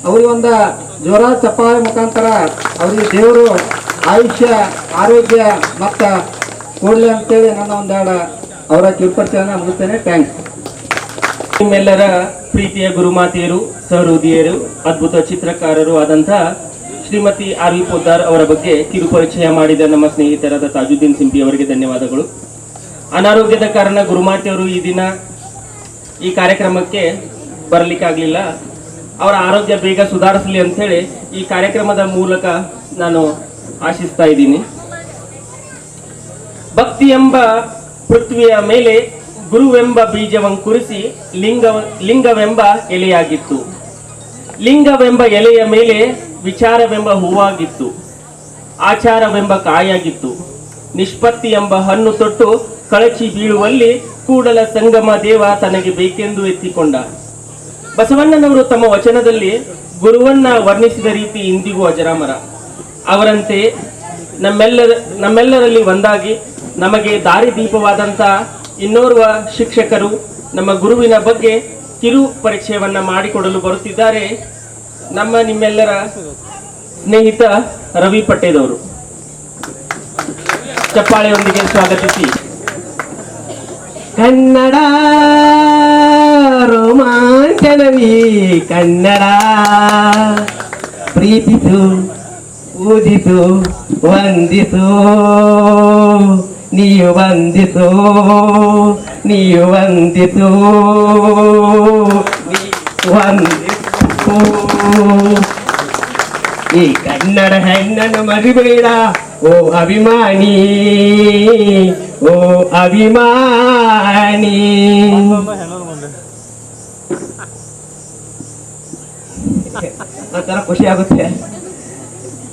ಅವರಿಗೆ ಜೋರ ಚಪ್ಪಾಳೆ ಮುಖಾಂತರ ಅವರಿಗೆ ದೇವರು ಆಯುಷ್ಯ ಆರೋಗ್ಯ ಮತ್ತು ಕೊಡಲಿ ಅಂತೇಳಿ ನಾನು ಅವರ ಕಿರುಪರಿಚಯನ ಮುಗಿಸ್ತೇನೆ. ಥ್ಯಾಂಕ್ಸ್. ನಿಮ್ಮೆಲ್ಲರ ಪ್ರೀತಿಯ ಗುರುಮಾತೆಯರು, ಸಹೃದಯರು, ಅದ್ಭುತ ಚಿತ್ರಕಾರರು ಆದಂಥ ಶ್ರೀಮತಿ ಆರ್ ವಿ ಪೋದ್ದಾರ್ ಅವರ ಬಗ್ಗೆ ಕಿರುಪರಿಚಯ ಮಾಡಿದ ನಮ್ಮ ಸ್ನೇಹಿತರಾದ ತಾಜುದ್ದೀನ್ ಸಿಂಪಿ ಅವರಿಗೆ ಧನ್ಯವಾದಗಳು. ಅನಾರೋಗ್ಯದ ಕಾರಣ ಗುರುಮಾತೆಯವರು ಈ ದಿನ ಈ ಕಾರ್ಯಕ್ರಮಕ್ಕೆ ಬರಲಿಕ್ಕಾಗಲಿಲ್ಲ. ಅವರ ಆರೋಗ್ಯ ಬೇಗ ಸುಧಾರಿಸಲಿ ಅಂತ ಹೇಳಿ ಈ ಕಾರ್ಯಕ್ರಮದ ಮೂಲಕ ನಾನು ಆಶಿಸ್ತಾ ಇದ್ದೀನಿ. ಭಕ್ತಿ ಎಂಬ ಪೃಥ್ವಿಯ ಮೇಲೆ ಗುರುವೆಂಬ ಬೀಜವಂಕುರಿಸಿ ಲಿಂಗವೆಂಬ ಎಲೆಯಾಗಿತ್ತು. ಲಿಂಗವೆಂಬ ಎಲೆಯ ಮೇಲೆ ವಿಚಾರವೆಂಬ ಹೂವಾಗಿತ್ತು. ಆಚಾರವೆಂಬ ಕಾಯಾಗಿತ್ತು. ನಿಷ್ಪತ್ತಿ ಎಂಬ ಹಣ್ಣು ತೊಟ್ಟು ಕಳಚಿ ಬೀಳುವಲ್ಲಿ ಕೂಡಲ ಸಂಗಮ ದೇವ ತನಗೆ ಬೇಕೆಂದು ಎತ್ತಿಕೊಂಡ. ಬಸವಣ್ಣನವರು ತಮ್ಮ ವಚನದಲ್ಲಿ ಗುರುವನ್ನ ವರ್ಣಿಸಿದ ರೀತಿ ಇಂದಿಗೂ ಅಜರಾಮರ. ಅವರಂತೆ ನಮ್ಮೆಲ್ಲರಲ್ಲಿ ಒಂದಾಗಿ ನಮಗೆ ದಾರಿದೀಪವಾದಂಥ ಇನ್ನೋರ್ವ ಶಿಕ್ಷಕರು ನಮ್ಮ ಗುರುವಿನ ಬಗ್ಗೆ ಕಿರು ಪರಿಚಯವನ್ನ ಮಾಡಿಕೊಡಲು ಬರುತ್ತಿದ್ದಾರೆ. ನಿಮ್ಮೆಲ್ಲರ ಸ್ನೇಹಿತ ರವಿ ಪಟ್ಟೇದವರು. ಚಪ್ಪಾಳೆಯೊಂದಿಗೆ ಸ್ವಾಗತಿಸಿ. ಕನ್ನಡ ರೋಮಾಂಚನವಿ ಕನ್ನಡ, ಪ್ರೀತಿಸು ಪೂಜಿಸು ವಂದಿಸು, ನೀವು ವಂದಿಸು ನೀವು ವಂದಿಸು ವಂದಿಸು. ಈ ಕನ್ನಡ ಹೆಣ್ಣನ್ನು ಮರಿಬೇಡ ಓ ಅಭಿಮಾನಿ, ಓ ಅಭಿಮಾನಿ. ಒಂಥರ ಖುಷಿ ಆಗುತ್ತೆ.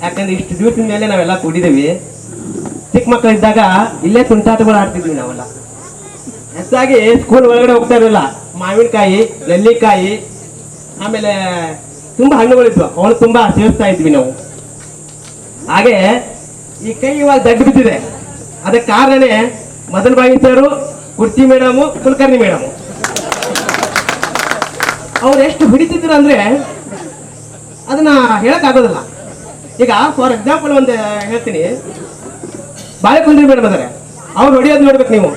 ಯಾಕಂದ್ರೆ ಇಷ್ಟು ದಿವಸದ ಮೇಲೆ ನಾವೆಲ್ಲ ಕೂಡಿದ್ದೀವಿ. ಚಿಕ್ಕ ಮಕ್ಕಳಿದ್ದಾಗ ಇಲ್ಲೇ ತುಂಟಾಟಗಳು ಆಡ್ತಿದ್ವಿ ನಾವೆಲ್ಲ. ಹೆಚ್ಚಾಗಿ ಸ್ಕೂಲ್ ಒಳಗಡೆ ಹೋಗ್ತಾ ಇರಲಿಲ್ಲ. ಮಾವಿನಕಾಯಿ, ನೆಲ್ಲಿಕಾಯಿ, ಆಮೇಲೆ ತುಂಬಾ ಹಣ್ಣುಗಳಿದ್ವು, ಅವಳು ತುಂಬಾ ಸೇವಿಸ್ತಾ ಇದ್ವಿ ನಾವು. ಹಾಗೆ ಈ ಕೈ ಇವಾಗ ದಡ್ಡ ಬಿದ್ದಿದೆ. ಅದಕ್ಕೆ ಕಾರಣನೇ ಮದನ್ ಬಾಯಿ ಸರು, ಕುರ್ಚಿ ಮೇಡಮು, ಕುಲಕರ್ಣಿ ಮೇಡಮು. ಅವ್ರು ಎಷ್ಟು ಹಿಡಿತಿದ್ರು ಅಂದ್ರೆ ಅದನ್ನ ಹೇಳಕ್ ಆಗೋದಿಲ್ಲ. ಈಗ ಫಾರ್ ಎಕ್ಸಾಂಪಲ್ ಒಂದು ಹೇಳ್ತೀನಿ. ಬಾಳೆಕುಂದ್ರಿ ಮೇಡಮ್ ಅದಾರೆ, ಅವ್ರು ಹೊಡಿಯೋದು ನೋಡ್ಬೇಕು ನೀವು.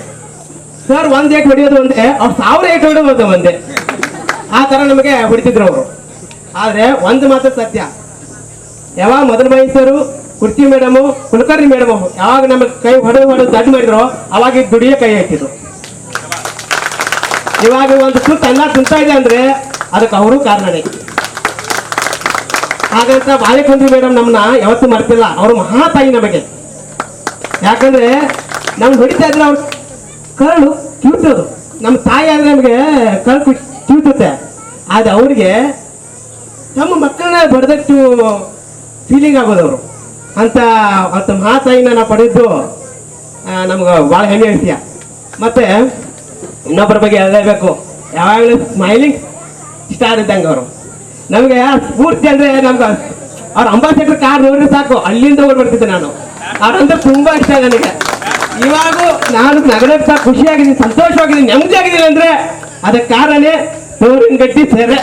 ಸರ್ ಒಂದ್ ಏಟ್ ಹೊಡಿಯೋದು ಒಂದೇ, ಅವ್ರು 1000 ಏಟ್ ಹೊಡಿಯೋದು ಒಂದೇ. ಆ ತರ ನಮಗೆ ಹೊಡಿತಿದ್ರು ಅವರು. ಆದ್ರೆ ಒಂದು ಮಾತ್ರ ಸತ್ಯ, ಯಾವಾಗ ಮದನ್ ಬಾಯಿ ಸರು, ಕುರ್ಚಿ ಮೇಡಮು, ಕುಲಕರ್ಣಿ ಮೇಡಮು ಯಾವಾಗ ನಮಗೆ ಕೈ ಹೊಡೆದು ದಡ್ಡ ಮಾಡಿದ್ರು ಅವಾಗ ದುಡಿಯೋ ಕೈ ಹಾಕಿದ್ರು. ಇವಾಗ ಒಂದು ಸುತ್ತ ಅನ್ನ ತಿಂತಾ ಇದೆ ಅಂದ್ರೆ ಅದಕ್ಕೆ ಅವರು ಕಾರಣನೇ. ಹಾಗಂತ ಬಾಳೆಕುಂದ್ರಿ ಮೇಡಮ್ ನಮ್ಮನ್ನ ಯಾವತ್ತೂ ಮರ್ತಿಲ್ಲ. ಅವರು ಮಹಾ ತಾಯಿ ನಮಗೆ. ಯಾಕಂದ್ರೆ ನಮ್ಗೆ ಹೊಡಿತಾ ಇದ್ರೆ ಅವ್ರ ಕರಳು ಕಿವುಟೋದು. ನಮ್ಮ ತಾಯಿ ಆದ್ರೆ ನಮಗೆ ಕರಳು ಕಿವುಟುತ್ತೆ. ಆದ್ರೆ ಅವ್ರಿಗೆ ನಮ್ಮ ಮಕ್ಕಳನ್ನ ಬಡದಟ್ಟು ಫೀಲಿಂಗ್ ಆಗೋದು ಅವರು ಅಂತ ಮಹಾ ತಾಯಿನ ನಾವು ಪಡೆದಿದ್ದು ನಮ್ಗೆ ಭಾಳ ಹೆಮ್ಮೆ ವಿಷಯ. ಮತ್ತೆ ಇನ್ನೊಬ್ಬರ ಬಗ್ಗೆ ಹೇಳಲೇಬೇಕು, ಯಾವಾಗಲೂ ಸ್ಮೈಲಿಂಗ್ ಸ್ಟಾರ್ ಇದ್ದಂಗೆ ಅವರು. ನಮಗೆ ಸ್ಫೂರ್ತಿ ಅಂದ್ರೆ ನಮ್ಗೆ ಅವ್ರ ಅಂಬಾಸಿಡರ್ ಕಾರ್ ನೋಡ್ರಿ ಸಾಕು, ಅಲ್ಲಿಂದ ಓಡ್ಬಿಡ್ತಿದ್ದೆ ನಾನು. ಅವ್ರಂದ್ರೆ ತುಂಬಾ ಇಷ್ಟ ನನಗೆ. ಇವಾಗೂ ನಾನು ನಗರಕ್ಕೆ ಖುಷಿಯಾಗಿದ್ದೀನಿ, ಸಂತೋಷವಾಗಿದ್ದೀನಿ, ನೆಮ್ಮದಿ ಆಗಿದ್ದೀನಿ ಅಂದ್ರೆ ಅದಕ್ಕೆ ಕಾರಣನೇ ತೋರಿನ ಗಟ್ಟಿ ಸೇರೆ.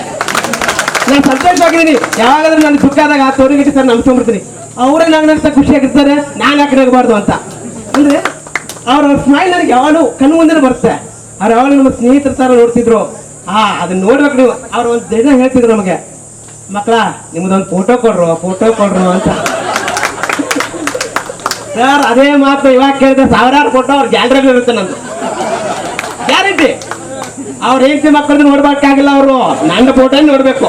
ನಾನು ಸಂತೋಷವಾಗಿದ್ದೀನಿ. ಯಾವಾಗಾದ್ರೂ ನಾನು ದುಃಖ ಆದಾಗ ಆ ತೋರಿನ ಗಟ್ಟಿ ಸರ್ ನಮ್ಸ್ಕೊಂಡ್ಬಿಡ್ತೀನಿ. ಅವರೇ ನಗ್ನಗ್ತಾ ಖುಷಿಯಾಗಿರ್ತಾರೆ, ನಾನು ಯಾಕೆ ನಗಬಾರ್ದು ಅಂತ. ಅಂದ್ರೆ ಅವ್ರ ಸ್ಮೈಲ್ ನನಗೆ ಯಾವಾಗಲೂ ಕಣ್ಣು ಮುಂದೆ ಬರುತ್ತೆ. ಅವ್ರು ಯಾವಾಗಲೂ ನಮ್ಮ ಸ್ನೇಹಿತರ ತರ ನೋಡ್ತಿದ್ರು. ಅದನ್ನ ನೋಡ್ಬೇಕು ನೀವು. ಅವ್ರು ಒಂದು ದಿನ ಹೇಳ್ತಿದ್ರು ನಮಗೆ, ಮಕ್ಕಳ ನಿಮ್ದೊಂದು ಫೋಟೋ ಕೊಡ್ರು ಅಂತ. ಸರ್ ಅದೇ ಮಾತು ಇವಾಗ ಕೇಳಿದ್ರೆ 1000 ಫೋಟೋ ಅವ್ರ ಗ್ಯಾಲರಿಯಲ್ಲಿ ಇರುತ್ತೆ ನಂದು ಗ್ಯಾರಂಟಿ. ಅವ್ರ ಹೆಂಡತಿ ಮಕ್ಕಳದ್ದು ನೋಡ್ಬೇಕಾಗಿಲ್ಲ, ಅವರು ನನ್ನ ಫೋಟೋ ನೋಡ್ಬೇಕು.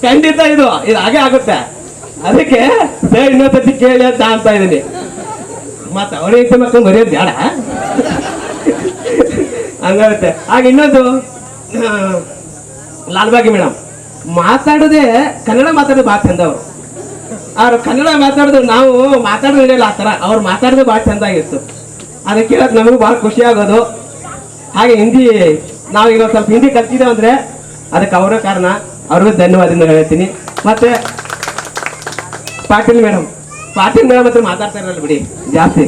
ಖಂಡಿತ ಇದು ಹಾಗೆ ಆಗುತ್ತೆ. ಅದಕ್ಕೆ ಸರ್ ಇನ್ನೊಂದ್ಸತಿ ಕೇಳಿ ಅಂತ ಇದ್ದೀನಿ. ಮತ್ತೆ ಅವ್ರ ಹೆಂಡತಿ ಮಕ್ಕಳು ಬರೆಯೋದು ಬೇಡ ಹಂಗಾಗುತ್ತೆ. ಹಾಗೆ ಇನ್ನೊಂದು ಲಾಲ್ಬಾಗಿ ಮೇಡಮ್ ಮಾತಾಡೋದೇ ಕನ್ನಡ ಮಾತಾಡೋದು ಭಾಳ ಚಂದ. ಅವ್ರು ಕನ್ನಡ ಮಾತಾಡೋದು ನಾವು ಮಾತಾಡೋದು ಇರಲಿಲ್ಲ ಆ ಥರ. ಅವ್ರು ಮಾತಾಡೋದು ಭಾಳ ಚಂದ ಆಗಿತ್ತು. ಅದಕ್ಕೆ ಕೇಳೋದು ನಮಗೂ ಭಾಳ ಖುಷಿ ಆಗೋದು. ಹಾಗೆ ಹಿಂದಿ ನಾವೀಗ ಸ್ವಲ್ಪ ಹಿಂದಿ ಕಲ್ತಿದ್ದೇವೆ ಅಂದರೆ ಅದಕ್ಕೆ ಅವರ ಕಾರಣ. ಅವ್ರಿಗೂ ಧನ್ಯವಾದದಿಂದ ಹೇಳ್ತೀನಿ. ಮತ್ತೆ ಪಾಟೀಲ್ ಮೇಡಮ್ ಹತ್ರ ಮಾತಾಡ್ತಾ ಇರಲ್ಲ ಬಿಡಿ ಜಾಸ್ತಿ.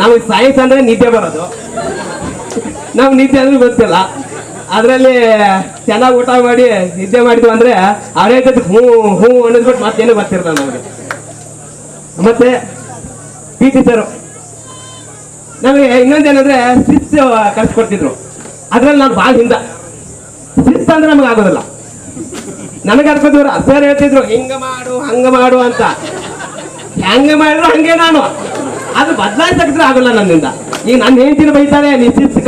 ನಮಗೆ ಸೈನ್ಸ್ ಅಂದರೆ ನಿದ್ದೆ ಬರೋದು. ನಮ್ಗೆ ನಿದ್ದೆ ಅಂದ್ರೆ ಗೊತ್ತಿಲ್ಲ. ಅದರಲ್ಲಿ ಚೆನ್ನಾಗಿ ಊಟ ಮಾಡಿ ನಿದ್ದೆ ಮಾಡಿದ್ವು ಅಂದರೆ ಅವರೇ ಹ್ಞೂ ಅನ್ನಿಸ್ಬಿಟ್ಟು ಮತ್ತೇನು ಗೊತ್ತಿರಲ್ಲ ನಮಗೆ. ಮತ್ತೆ ಪಿ ಟಿ ಸರು ನಮಗೆ ಇನ್ನೊಂದೇನಂದ್ರೆ ಶಿಸ್ತು ಕಲಿಸ್ಕೊಡ್ತಿದ್ರು. ಅದ್ರಲ್ಲಿ ನಾನು ಭಾಳ ಹಿಂದ ಶಿಸ್ತು ಅಂದ್ರೆ ನಮಗೆ ಆಗೋದಿಲ್ಲ. ನನಗೆ ಅನ್ಕೋತಿದ್ರು ಸರ್ ಹೇಳ್ತಿದ್ರು ಹಿಂಗ ಮಾಡು ಹಂಗ ಮಾಡು ಅಂತ. ಹೆಂಗ ಮಾಡಿದ್ರು ಹಂಗೆ ನಾನು ಅದು ಬದಲಾಯಿಸಕ್ಕಿದ್ರೆ ಆಗಲ್ಲ ನನ್ನಿಂದ. ಈಗ ನನ್ನ ಹೆಂಡತಿನ ಬೈತಾಳೆ ನೀ ಶಿಸ್ತು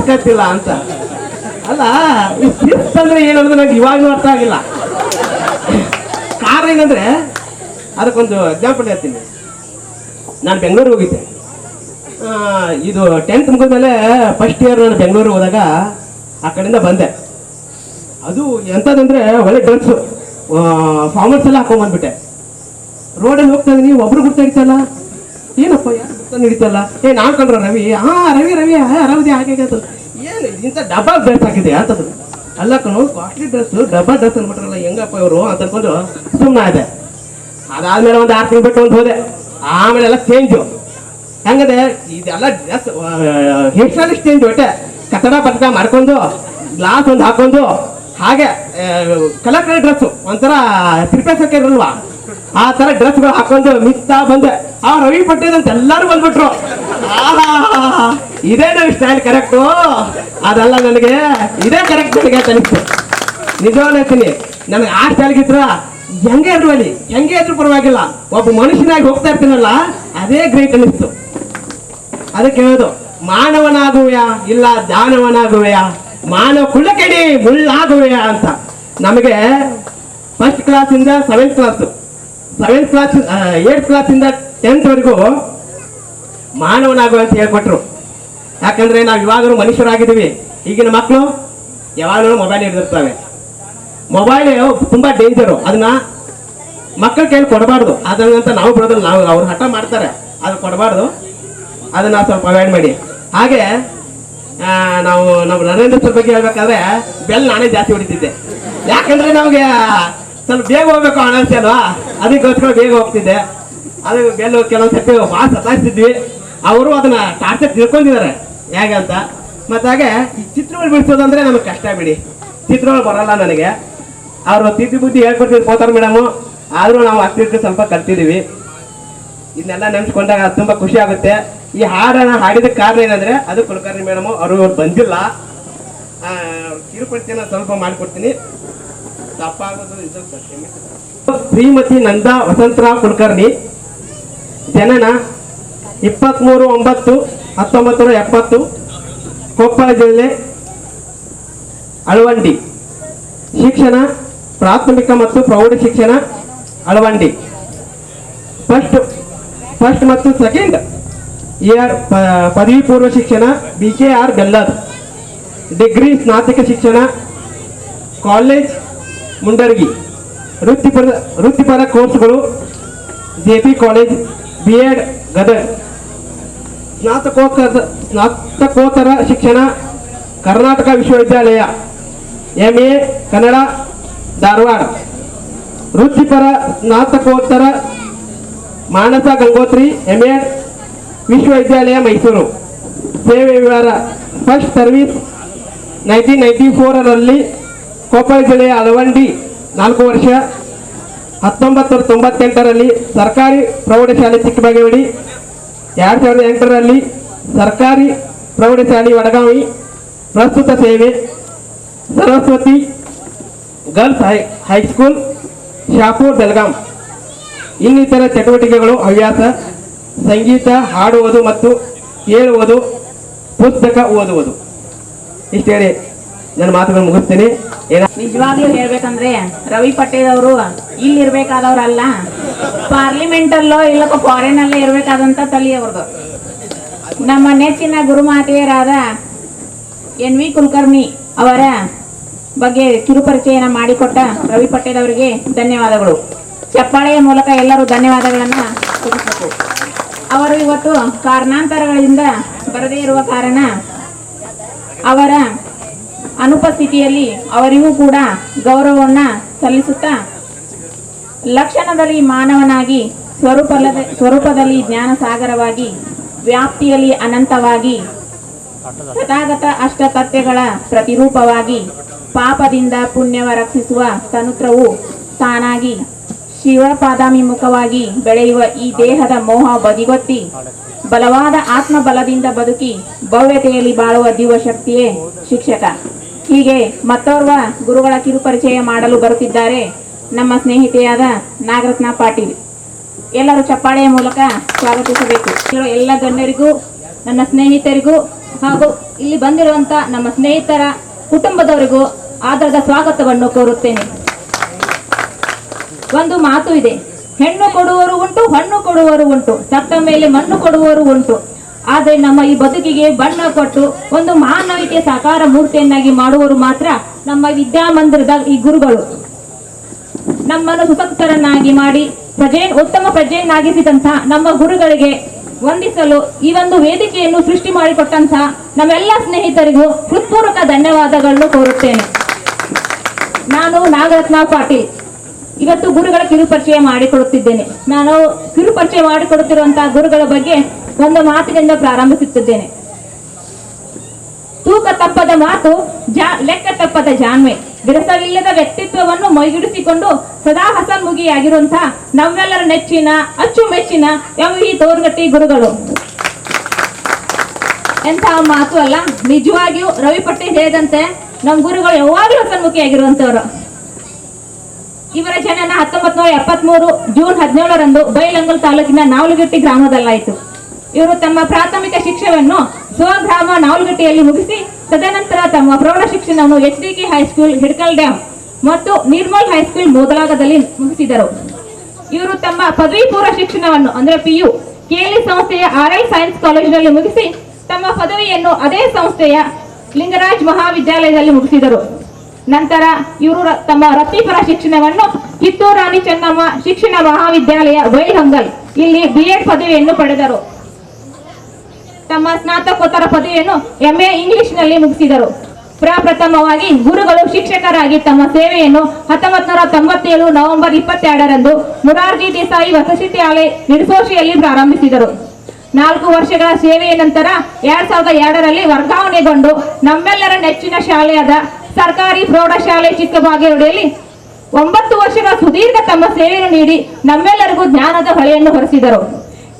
ಕಲ್ತಿಲ್ಲ ಅಂತ. ಅಲ್ಲ ಈ ಶಿಸ್ತು ಅಂದ್ರೆ ಏನಂದ್ರೆ ನಂಗೆ ಇವಾಗಲೂ ಅರ್ಥ ಆಗಿಲ್ಲ. ಕಾರಣ ಏನಂದ್ರೆ ಅದಕ್ಕೊಂದು ಎಕ್ಸಾಂಪಲ್ ಹೇಳ್ತೀನಿ. ನಾನು ಬೆಂಗಳೂರಿಗೆ ಹೋಗಿದ್ದೆ. ಇದು 10th ಮುಗಿದ್ಮೇಲೆ ಫಸ್ಟ್ ಇಯರ್ ನಾನು ಬೆಂಗಳೂರಿಗೆ ಹೋದಾಗ ಆ ಕಡೆಯಿಂದ ಬಂದೆ. ಅದು ಎಂಥದಂದ್ರೆ ಒಳ್ಳೆ ಡ್ರೆಸ್ಸು ಫಾರ್ಮಲ್ಸ್ ಎಲ್ಲ ಹಾಕೊಂಡ್ಬಂದ್ಬಿಟ್ಟೆ. ರೋಡಲ್ಲಿ ಹೋಗ್ತಾ ಇದೀನಿ, ಒಬ್ರು ಗುರ್ತ ಹಿಡಿತಲ್ಲ, ಏನಪ್ಪ ಯಾರು ಗುರ್ತ ಹಿಡಿತಲ್ಲ, ನಾನ್ ಕಂಡ್ರ ರವಿ, ರವಿ ಆರಾಮದಿ ಹಾಗೆ ಏನು ಇಂಥ ಡಬ್ಬಾ ಡ್ರೆಸ್ ಹಾಕಿದೆ ಅಂತದ್ದು. ಅಲ್ಲ ಕಣು ಕಾಸ್ಟ್ಲಿ ಡ್ರೆಸ್ ಡಬ್ಬಾ ಡ್ರೆಸ್ ಅನ್ಬಿಟ್ರಲ್ಲ ಹೆಂಗಪ್ಪ ಇವರು ಅಂತ ಅನ್ಕೊಂಡು ಸುಮ್ಮನೆ ಇದೆ. ಅದಾದ್ಮೇಲೆ ಒಂದು 6 ತಿಂಗಳು ಬಿಟ್ಟು ಒಂದು ಹೋದೆ. ಆಮೇಲೆ ಎಲ್ಲ ಚೇಂಜು. ಹೆಂಗದೆ ಇದೆಲ್ಲ ಡ್ರೆಸ್ ಹೇರ್ ಸ್ಟೈಲ್ ಚೇಂಜ್ ಒಟ್ಟೆ ಕಟ್ಟಡ ಪಟ್ಟಕ ಮಾಡ್ಕೊಂಡು ಗ್ಲಾಸ್ ಒಂದು ಹಾಕೊಂಡು ಹಾಗೆ ಕಲರ್ ಕಲರ್ ಡ್ರೆಸ್ ಒಂಥರ ತಿರುಪೇಸಕ್ಕೆ ಇರಲ್ವಾ ಆ ತರ ಡ್ರೆಸ್ಗಳು ಹಾಕೊಂಡು ಮಿಕ್ತಾ ಬಂದೆ. ಆ ರವಿ ಪಟೇಲ್ ಅಂತ ಎಲ್ಲರೂ ಬಂದ್ಬಿಟ್ರು. ಇದೇ ನನ್ನ ಸ್ಟೈಲ್ ಕರೆಕ್ಟು, ಅದಲ್ಲ ನನಗೆ ಇದೇ ಕರೆಕ್ಟ್ ನನಗೆ ಅಂತ ಅನಿಸ್ತು. ನಿಜವಾಗ್ಲೂ ಹೇಳ್ತೀನಿ, ನನಗೆ ಆ ಸ್ಟೈಲ್ಗಿದ್ರ ಹೆಂಗೆ ಇರ್ಲಿ ಹೆಂಗೆ ಇದ್ರು ಪರವಾಗಿಲ್ಲ, ಒಬ್ಬ ಮನುಷ್ಯನಾಗಿ ಹೋಗ್ತಾ ಇರ್ತೀನಲ್ಲ ಅದೇ ಗ್ರೇಟ್ ಅನಿಸ್ತು. ಅದಕ್ಕೆ ಹೇಳೋದು ಮಾನವನಾಗುವೆಯಾ ಇಲ್ಲ ದಾನವನಾಗುವೆಯಾ, ಮಾನವ ಕುಳ್ಳಕೆಡಿ ಮುಳ್ಳಾಗುವೆಯಾ ಅಂತ. ನಮಗೆ ಫಸ್ಟ್ ಕ್ಲಾಸಿಂದ 7th ಕ್ಲಾಸ್ 8th ಕ್ಲಾಸಿಂದ 10th ವರೆಗೂ ಮಾನವನಾಗುವ ಅಂತ ಹೇಳ್ಕೊಟ್ರು. ಯಾಕಂದ್ರೆ ನಾವು ಇವಾಗಲೂ ಮನುಷ್ಯರಾಗಿದ್ದೀವಿ. ಈಗಿನ ಮಕ್ಕಳು ಯಾವಾಗಲೂ ಮೊಬೈಲ್ ಹಿಡಿದಿರ್ತವೆ. ಮೊಬೈಲ್ ತುಂಬಾ ಡೇಂಜರು, ಅದನ್ನ ಮಕ್ಕಳ ಕೈಲಿ ಕೊಡಬಾರ್ದು. ಅದನ್ನಂತ ನಾವು ಬಿಡೋದಿಲ್ಲ, ನಾವು ಅವ್ರು ಹಠ ಮಾಡ್ತಾರೆ, ಅದು ಕೊಡಬಾರ್ದು. ಅದನ್ನ ಸ್ವಲ್ಪ ಅವಾಯ್ಡ್ ಮಾಡಿ. ಹಾಗೆ ನಾವು ನಮ್ಮ ನರೇಂದ್ರ ಸರ್ ಬಗ್ಗೆ ಹೇಳ್ಬೇಕಾದ್ರೆ ಬೆಲ್ ನಾನೇ ಜಾಸ್ತಿ ಹೊಡಿತಿದ್ದೆ. ಯಾಕಂದ್ರೆ ನಮಗೆ ಸ್ವಲ್ಪ ಬೇಗ ಹೋಗ್ಬೇಕು ಅನಂತೆ ಅಲ್ವಾ, ಅದಕ್ಕೋಸ್ಕರ ಬೇಗ ಹೋಗ್ತಿದ್ದೆ. ಅದು ಬೆಲ್ಲು ಕೆಲವೊಂದ್ಸತಿ ಭಾಳ ಸತಾಯಿಸ್ತಿದ್ವಿ. ಅವರು ಅದನ್ನ ಟಾರ್ಚರ್ ತಿಳ್ಕೊಂಡಿದ್ದಾರೆ ಹೇಗಂತ. ಮತ್ತೆ ಹಾಗೆ ಈ ಚಿತ್ರಗಳು ಬಿಡಿಸೋದಂದ್ರೆ ನಮಗೆ ಕಷ್ಟ ಬಿಡಿ, ಚಿತ್ರಗಳು ಬರಲ್ಲ ನನಗೆ. ಅವರು ತಿದ್ದಿ ಬುದ್ಧಿ ಹೇಳ್ಕೊಡ್ತಿದ್ರು ಹೋಗ್ತಾರೆ ಮೇಡಮು, ಆದರೂ ನಾವು ಅಷ್ಟಿಟ್ಟು ಸ್ವಲ್ಪ ಕಲ್ತಿದ್ದೀವಿ. ಇದನ್ನೆಲ್ಲ ನೆನೆಸ್ಕೊಂಡಾಗ ತುಂಬಾ ಖುಷಿ ಆಗುತ್ತೆ. ಈ ಹಾಡನ್ನ ಹಾಡಿದ ಕಾರಣ ಏನಂದ್ರೆ ಅದು ಕುಲಕರ್ಣಿ ಮೇಡಮು ಅವರು ಬಂದಿಲ್ಲ. ಕಿರುಪರಿಚಯನ ಸ್ವಲ್ಪ ಮಾಡಿಕೊಡ್ತೀನಿ, ತಪ್ಪಾಗೋದು. ಶ್ರೀಮತಿ ನಂದಾ ವಸಂತರಾವ್ ಕುಲಕರ್ಣಿ, ಜನನ 23/9/1970, ಕೊಪ್ಪಳ ಜಿಲ್ಲೆ ಅಳವಂಡಿ. ಶಿಕ್ಷಣ ಪ್ರಾಥಮಿಕ ಮತ್ತು ಪ್ರೌಢ ಶಿಕ್ಷಣ ಅಳವಂಡಿ. ಫಸ್ಟ್ ಮತ್ತು ಸೆಕೆಂಡ್ ಇಯರ್ ಪದವಿ ಪೂರ್ವ ಶಿಕ್ಷಣ BKR ಬೆಲ್ಲದ್. ಡಿಗ್ರಿ ಸ್ನಾತಕ ಶಿಕ್ಷಣ ಕಾಲೇಜ್ ಮುಂಡರ್ಗಿ. ವೃತ್ತಿಪರ ಕೋರ್ಸ್ಗಳು JP ಕಾಲೇಜ್, B.Ed ಗದಗ. ಸ್ನಾತಕೋತ್ತರ ಶಿಕ್ಷಣ ಕರ್ನಾಟಕ ವಿಶ್ವವಿದ್ಯಾಲಯ, MA ಕನ್ನಡ ಧಾರವಾಡ. ವೃತ್ತಿಪರ ಸ್ನಾತಕೋತ್ತರ ಮಾನಸ ಗಂಗೋತ್ರಿ, MA ವಿಶ್ವವಿದ್ಯಾಲಯ ಮೈಸೂರು. ಸೇವೆ ವಿವರ ಫಸ್ಟ್ ಸರ್ವಿಸ್ 1994ರಲ್ಲಿ ಕೊಪ್ಪಳ ಜಿಲ್ಲೆಯ ಅಳವಂಡಿ 4 ವರ್ಷ. 1998ರಲ್ಲಿ ಸರ್ಕಾರಿ ಪ್ರೌಢಶಾಲೆ ಚಿಕ್ಕಬಾಗೇವಾಡಿ. 2008ರಲ್ಲಿ ಸರ್ಕಾರಿ ಪ್ರೌಢಶಾಲೆ ವಡಗಾವಿ. ಪ್ರಸ್ತುತ ಸೇವೆ ಸರಸ್ವತಿ ಗರ್ಲ್ಸ್ ಹೈಸ್ಕೂಲ್ ಶಾಪೂರ್ ಬೆಳಗಾಂ. ಇನ್ನಿತರ ಚಟುವಟಿಕೆಗಳು ಹವ್ಯಾಸ ಸಂಗೀತ, ಹಾಡುವುದು ಮತ್ತು ಕೇಳುವುದು, ಪುಸ್ತಕ ಓದುವುದು. ಇಷ್ಟು ಹೇಳಿ ನನ್ನ ಮಾತುಗಳನ್ನು ಮುಗಿಸ್ತೀನಿ. ನಿಜವಾಗ್ಲೂ ಹೇಳ್ಬೇಕಂದ್ರೆ ರವಿ ಪಟೇಲ್ ಅವರು ಇಲ್ಲಿ ಇರ್ಬೇಕಾದವ್ರಲ್ಲ, ಪಾರ್ಲಿಮೆಂಟ್ ಅಲ್ಲೋ ಇಲ್ಲಪ್ಪ ಫಾರಿನ್ ಅಲ್ಲೇ ಇರ್ಬೇಕಾದಂತ ತಳಿ ಅವ್ರದ್ದು. ನಮ್ಮ ನೆಚ್ಚಿನ ಗುರುಮಾತೆಯರಾದ NV ಕುಲಕರ್ಣಿ ಅವರ ಬಗ್ಗೆ ಕಿರುಪರಿಚಯನ ಮಾಡಿಕೊಟ್ಟ ರವಿ ಪಟೇಲ್ ಅವರಿಗೆ ಧನ್ಯವಾದಗಳು. ಚಪ್ಪಾಳೆಯ ಮೂಲಕ ಎಲ್ಲರೂ ಧನ್ಯವಾದಗಳನ್ನ ತಿಳಿಸಬೇಕು. ಅವರು ಇವತ್ತು ಕಾರಣಾಂತರಗಳಿಂದ ಬರದೇ ಇರುವ ಕಾರಣ ಅವರ ಅನುಪಸ್ಥಿತಿಯಲ್ಲಿ ಅವರಿಗೂ ಕೂಡ ಗೌರವವನ್ನ ಸಲ್ಲಿಸುತ್ತಾ, ಲಕ್ಷಣದಲ್ಲಿ ಮಾನವನಾಗಿ, ಸ್ವರೂಪದಲ್ಲಿ ಜ್ಞಾನ ಸಾಗರವಾಗಿ, ವ್ಯಾಪ್ತಿಯಲ್ಲಿ ಅನಂತವಾಗಿ, ತಥಾಗತ ಅಷ್ಟತತ್ವಗಳ ಪ್ರತಿರೂಪವಾಗಿ, ಪಾಪದಿಂದ ಪುಣ್ಯವ ರಕ್ಷಿಸುವ ತನುತ್ರವು ತಾನಾಗಿ, ಶಿವಪಾದಾಭಿಮುಖವಾಗಿ ಬೆಳೆಯುವ ಈ ದೇಹದ ಮೋಹ ಬದಿಗೊತ್ತಿ ಬಲವಾದ ಆತ್ಮಬಲದಿಂದ ಬದುಕಿ ಭವ್ಯತೆಯಲ್ಲಿ ಬಾಳುವ ದಿವ್ಯ ಶಕ್ತಿಯೇ ಶಿಕ್ಷಕ. ಹೀಗೆ ಮತ್ತೋರ್ವ ಗುರುಗಳ ಕಿರುಪರಿಚಯ ಮಾಡಲು ಬರುತ್ತಿದ್ದಾರೆ ನಮ್ಮ ಸ್ನೇಹಿತೆಯಾದ ನಾಗರತ್ನ ಪಾಟೀಲ್. ಎಲ್ಲರೂ ಚಪ್ಪಾಳೆಯ ಮೂಲಕ ಸ್ವಾಗತಿಸಬೇಕು. ಎಲ್ಲ ಗಣ್ಯರಿಗೂ, ನನ್ನ ಸ್ನೇಹಿತರಿಗೂ ಹಾಗೂ ಇಲ್ಲಿ ಬಂದಿರುವಂತ ನಮ್ಮ ಸ್ನೇಹಿತರ ಕುಟುಂಬದವರಿಗೂ ಆದರದ ಸ್ವಾಗತವನ್ನು ಕೋರುತ್ತೇನೆ. ಒಂದು ಮಾತು ಇದೆ, ಹೆಣ್ಣು ಕೊಡುವವರು ಉಂಟು, ಹಣ್ಣು ಕೊಡುವವರು ಉಂಟು, ಸತ್ತ ಮೇಲೆ ಮಣ್ಣು ಕೊಡುವವರು ಉಂಟು. ಆದರೆ ನಮ್ಮ ಈ ಬದುಕಿಗೆ ಬಣ್ಣ ಕೊಟ್ಟು ಒಂದು ಮಾನವೀಯ ಸಾಕಾರ ಮೂರ್ತಿಯನ್ನಾಗಿ ಮಾಡುವವರು ಮಾತ್ರ ನಮ್ಮ ವಿದ್ಯಾಮಂದಿರದ ಈ ಗುರುಗಳು. ನಮ್ಮನ್ನು ಸುಸಕ್ತರನ್ನಾಗಿ ಮಾಡಿ ಉತ್ತಮ ಪ್ರಜೆಯನ್ನಾಗಿಸಿದಂತ ನಮ್ಮ ಗುರುಗಳಿಗೆ ವಂದಿಸಲು ಈ ಒಂದು ವೇದಿಕೆಯನ್ನು ಸೃಷ್ಟಿ ಮಾಡಿಕೊಟ್ಟಂತ ನಮ್ಮೆಲ್ಲ ಸ್ನೇಹಿತರಿಗೂ ಹೃತ್ಪೂರ್ವಕ ಧನ್ಯವಾದಗಳನ್ನು ಕೋರುತ್ತೇನೆ. ನಾನು ನಾಗರತ್ನ ಪಾಟೀಲ್ ಇವತ್ತು ಗುರುಗಳ ಕಿರುಪರಿಚಯ ಮಾಡಿಕೊಡುತ್ತಿದ್ದೇನೆ. ನಾನು ಕಿರುಪರಿಚಯ ಮಾಡಿಕೊಡುತ್ತಿರುವಂತಹ ಗುರುಗಳ ಬಗ್ಗೆ ಒಂದು ಮಾತಿನಿಂದ ಪ್ರಾರಂಭಿಸುತ್ತಿದ್ದೇನೆ. ತೂಕ ತಪ್ಪದ ಮಾತು, ಲೆಕ್ಕ ತಪ್ಪದ ಜಾಣ್ಮೆ, ವಿರಸವಿಲ್ಲದ ವ್ಯಕ್ತಿತ್ವವನ್ನು ಮೈಗೂಡಿಸಿಕೊಂಡು ಸದಾ ಹಸನ್ಮುಖಿಯಾಗಿರುವಂತಹ ನಮ್ಮೆಲ್ಲರ ನೆಚ್ಚಿನ ಅಚ್ಚುಮೆಚ್ಚಿನ MV ತೋರ್ಗಟ್ಟಿ ಗುರುಗಳು. ಎಂತಹ ಮಾತು ಅಲ್ಲ, ನಿಜವಾಗಿಯೂ ರವಿ ಪಟ್ಟೇಲ್ ಹೇಳಿದಂತೆ ನಮ್ಮ ಗುರುಗಳು ಯಾವಾಗಲೂ ಹಸನ್ಮುಖಿಯಾಗಿರುವಂತವರು. ಇವರ ಜನನ 1973 ಜೂನ್ 17ರಂದು ಬೈಲಂಗಲ್ ತಾಲೂಕಿನ ನಾವಲಗಟ್ಟಿ ಗ್ರಾಮದಲ್ಲಾಯಿತು. ಇವರು ತಮ್ಮ ಪ್ರಾಥಮಿಕ ಶಿಕ್ಷಣವನ್ನು ಸ್ವಗ್ರಾಮ ನಾವಲಗಟ್ಟಿಯಲ್ಲಿ ಮುಗಿಸಿ ತದನಂತರ ತಮ್ಮ ಪ್ರೌಢ ಶಿಕ್ಷಣವನ್ನು HDK ಹೈಸ್ಕೂಲ್ ಹಿಡ್ಕಲ್ ಡ್ಯಾಮ್ ಮತ್ತು ನಿರ್ಮಲ್ ಹೈಸ್ಕೂಲ್ ಮೊದಲಾಗದಲ್ಲಿ ಮುಗಿಸಿದರು. ಇವರು ತಮ್ಮ ಪದವಿ ಪೂರ್ವ ಶಿಕ್ಷಣವನ್ನು ಅಂದ್ರೆ PU KLE ಸಂಸ್ಥೆಯ RL ಸೈನ್ಸ್ ಕಾಲೇಜಿನಲ್ಲಿ ಮುಗಿಸಿ ತಮ್ಮ ಪದವಿಯನ್ನು ಅದೇ ಸಂಸ್ಥೆಯ ಲಿಂಗರಾಜ್ ಮಹಾವಿದ್ಯಾಲಯದಲ್ಲಿ ಮುಗಿಸಿದರು. ನಂತರ ಇವರು ತಮ್ಮ ವೃತ್ತಿಪರ ಶಿಕ್ಷಣವನ್ನು ಕಿತ್ತೂರು ರಾಣಿ ಚೆನ್ನಮ್ಮ ಶಿಕ್ಷಣ ಮಹಾವಿದ್ಯಾಲಯ ಬೈಲಹೊಂಗಲ್ ಇಲ್ಲಿ BEd ಪದವಿಯನ್ನು ಪಡೆದರು. ತಮ್ಮ ಸ್ನಾತಕೋತ್ತರ ಪದವಿಯನ್ನು MA ಇಂಗ್ಲಿಷ್ನಲ್ಲಿ ಮುಗಿಸಿದರು. ಪ್ರಪ್ರಥಮವಾಗಿ ಗುರುಗಳು ಶಿಕ್ಷಕರಾಗಿ ತಮ್ಮ ಸೇವೆಯನ್ನು 1997 ನವೆಂಬರ್ 22ರಂದು ಮುರಾರ್ಜಿ ದೇಸಾಯಿ ವಸತಿ ಶಾಲೆ ನಿಡಸೋಶಿಯಲ್ಲಿ ಪ್ರಾರಂಭಿಸಿದರು. 4 ವರ್ಷಗಳ ಸೇವೆಯ ನಂತರ 2002ರಲ್ಲಿ ವರ್ಗಾವಣೆಗೊಂಡು ನಮ್ಮೆಲ್ಲರ ನೆಚ್ಚಿನ ಶಾಲೆಯಾದ ಸರ್ಕಾರಿ ಪ್ರೌಢಶಾಲೆ ಚಿಕ್ಕಬಾಗೇವಾಡಿಯಲ್ಲಿ 9 ವರ್ಷಗಳ ಸುದೀರ್ಘ ತಮ್ಮ ಸೇವೆಯನ್ನು ನೀಡಿ ನಮ್ಮೆಲ್ಲರಿಗೂ ಜ್ಞಾನದ ಹೊಳೆಯನ್ನು ಹೊರಿಸಿದರು.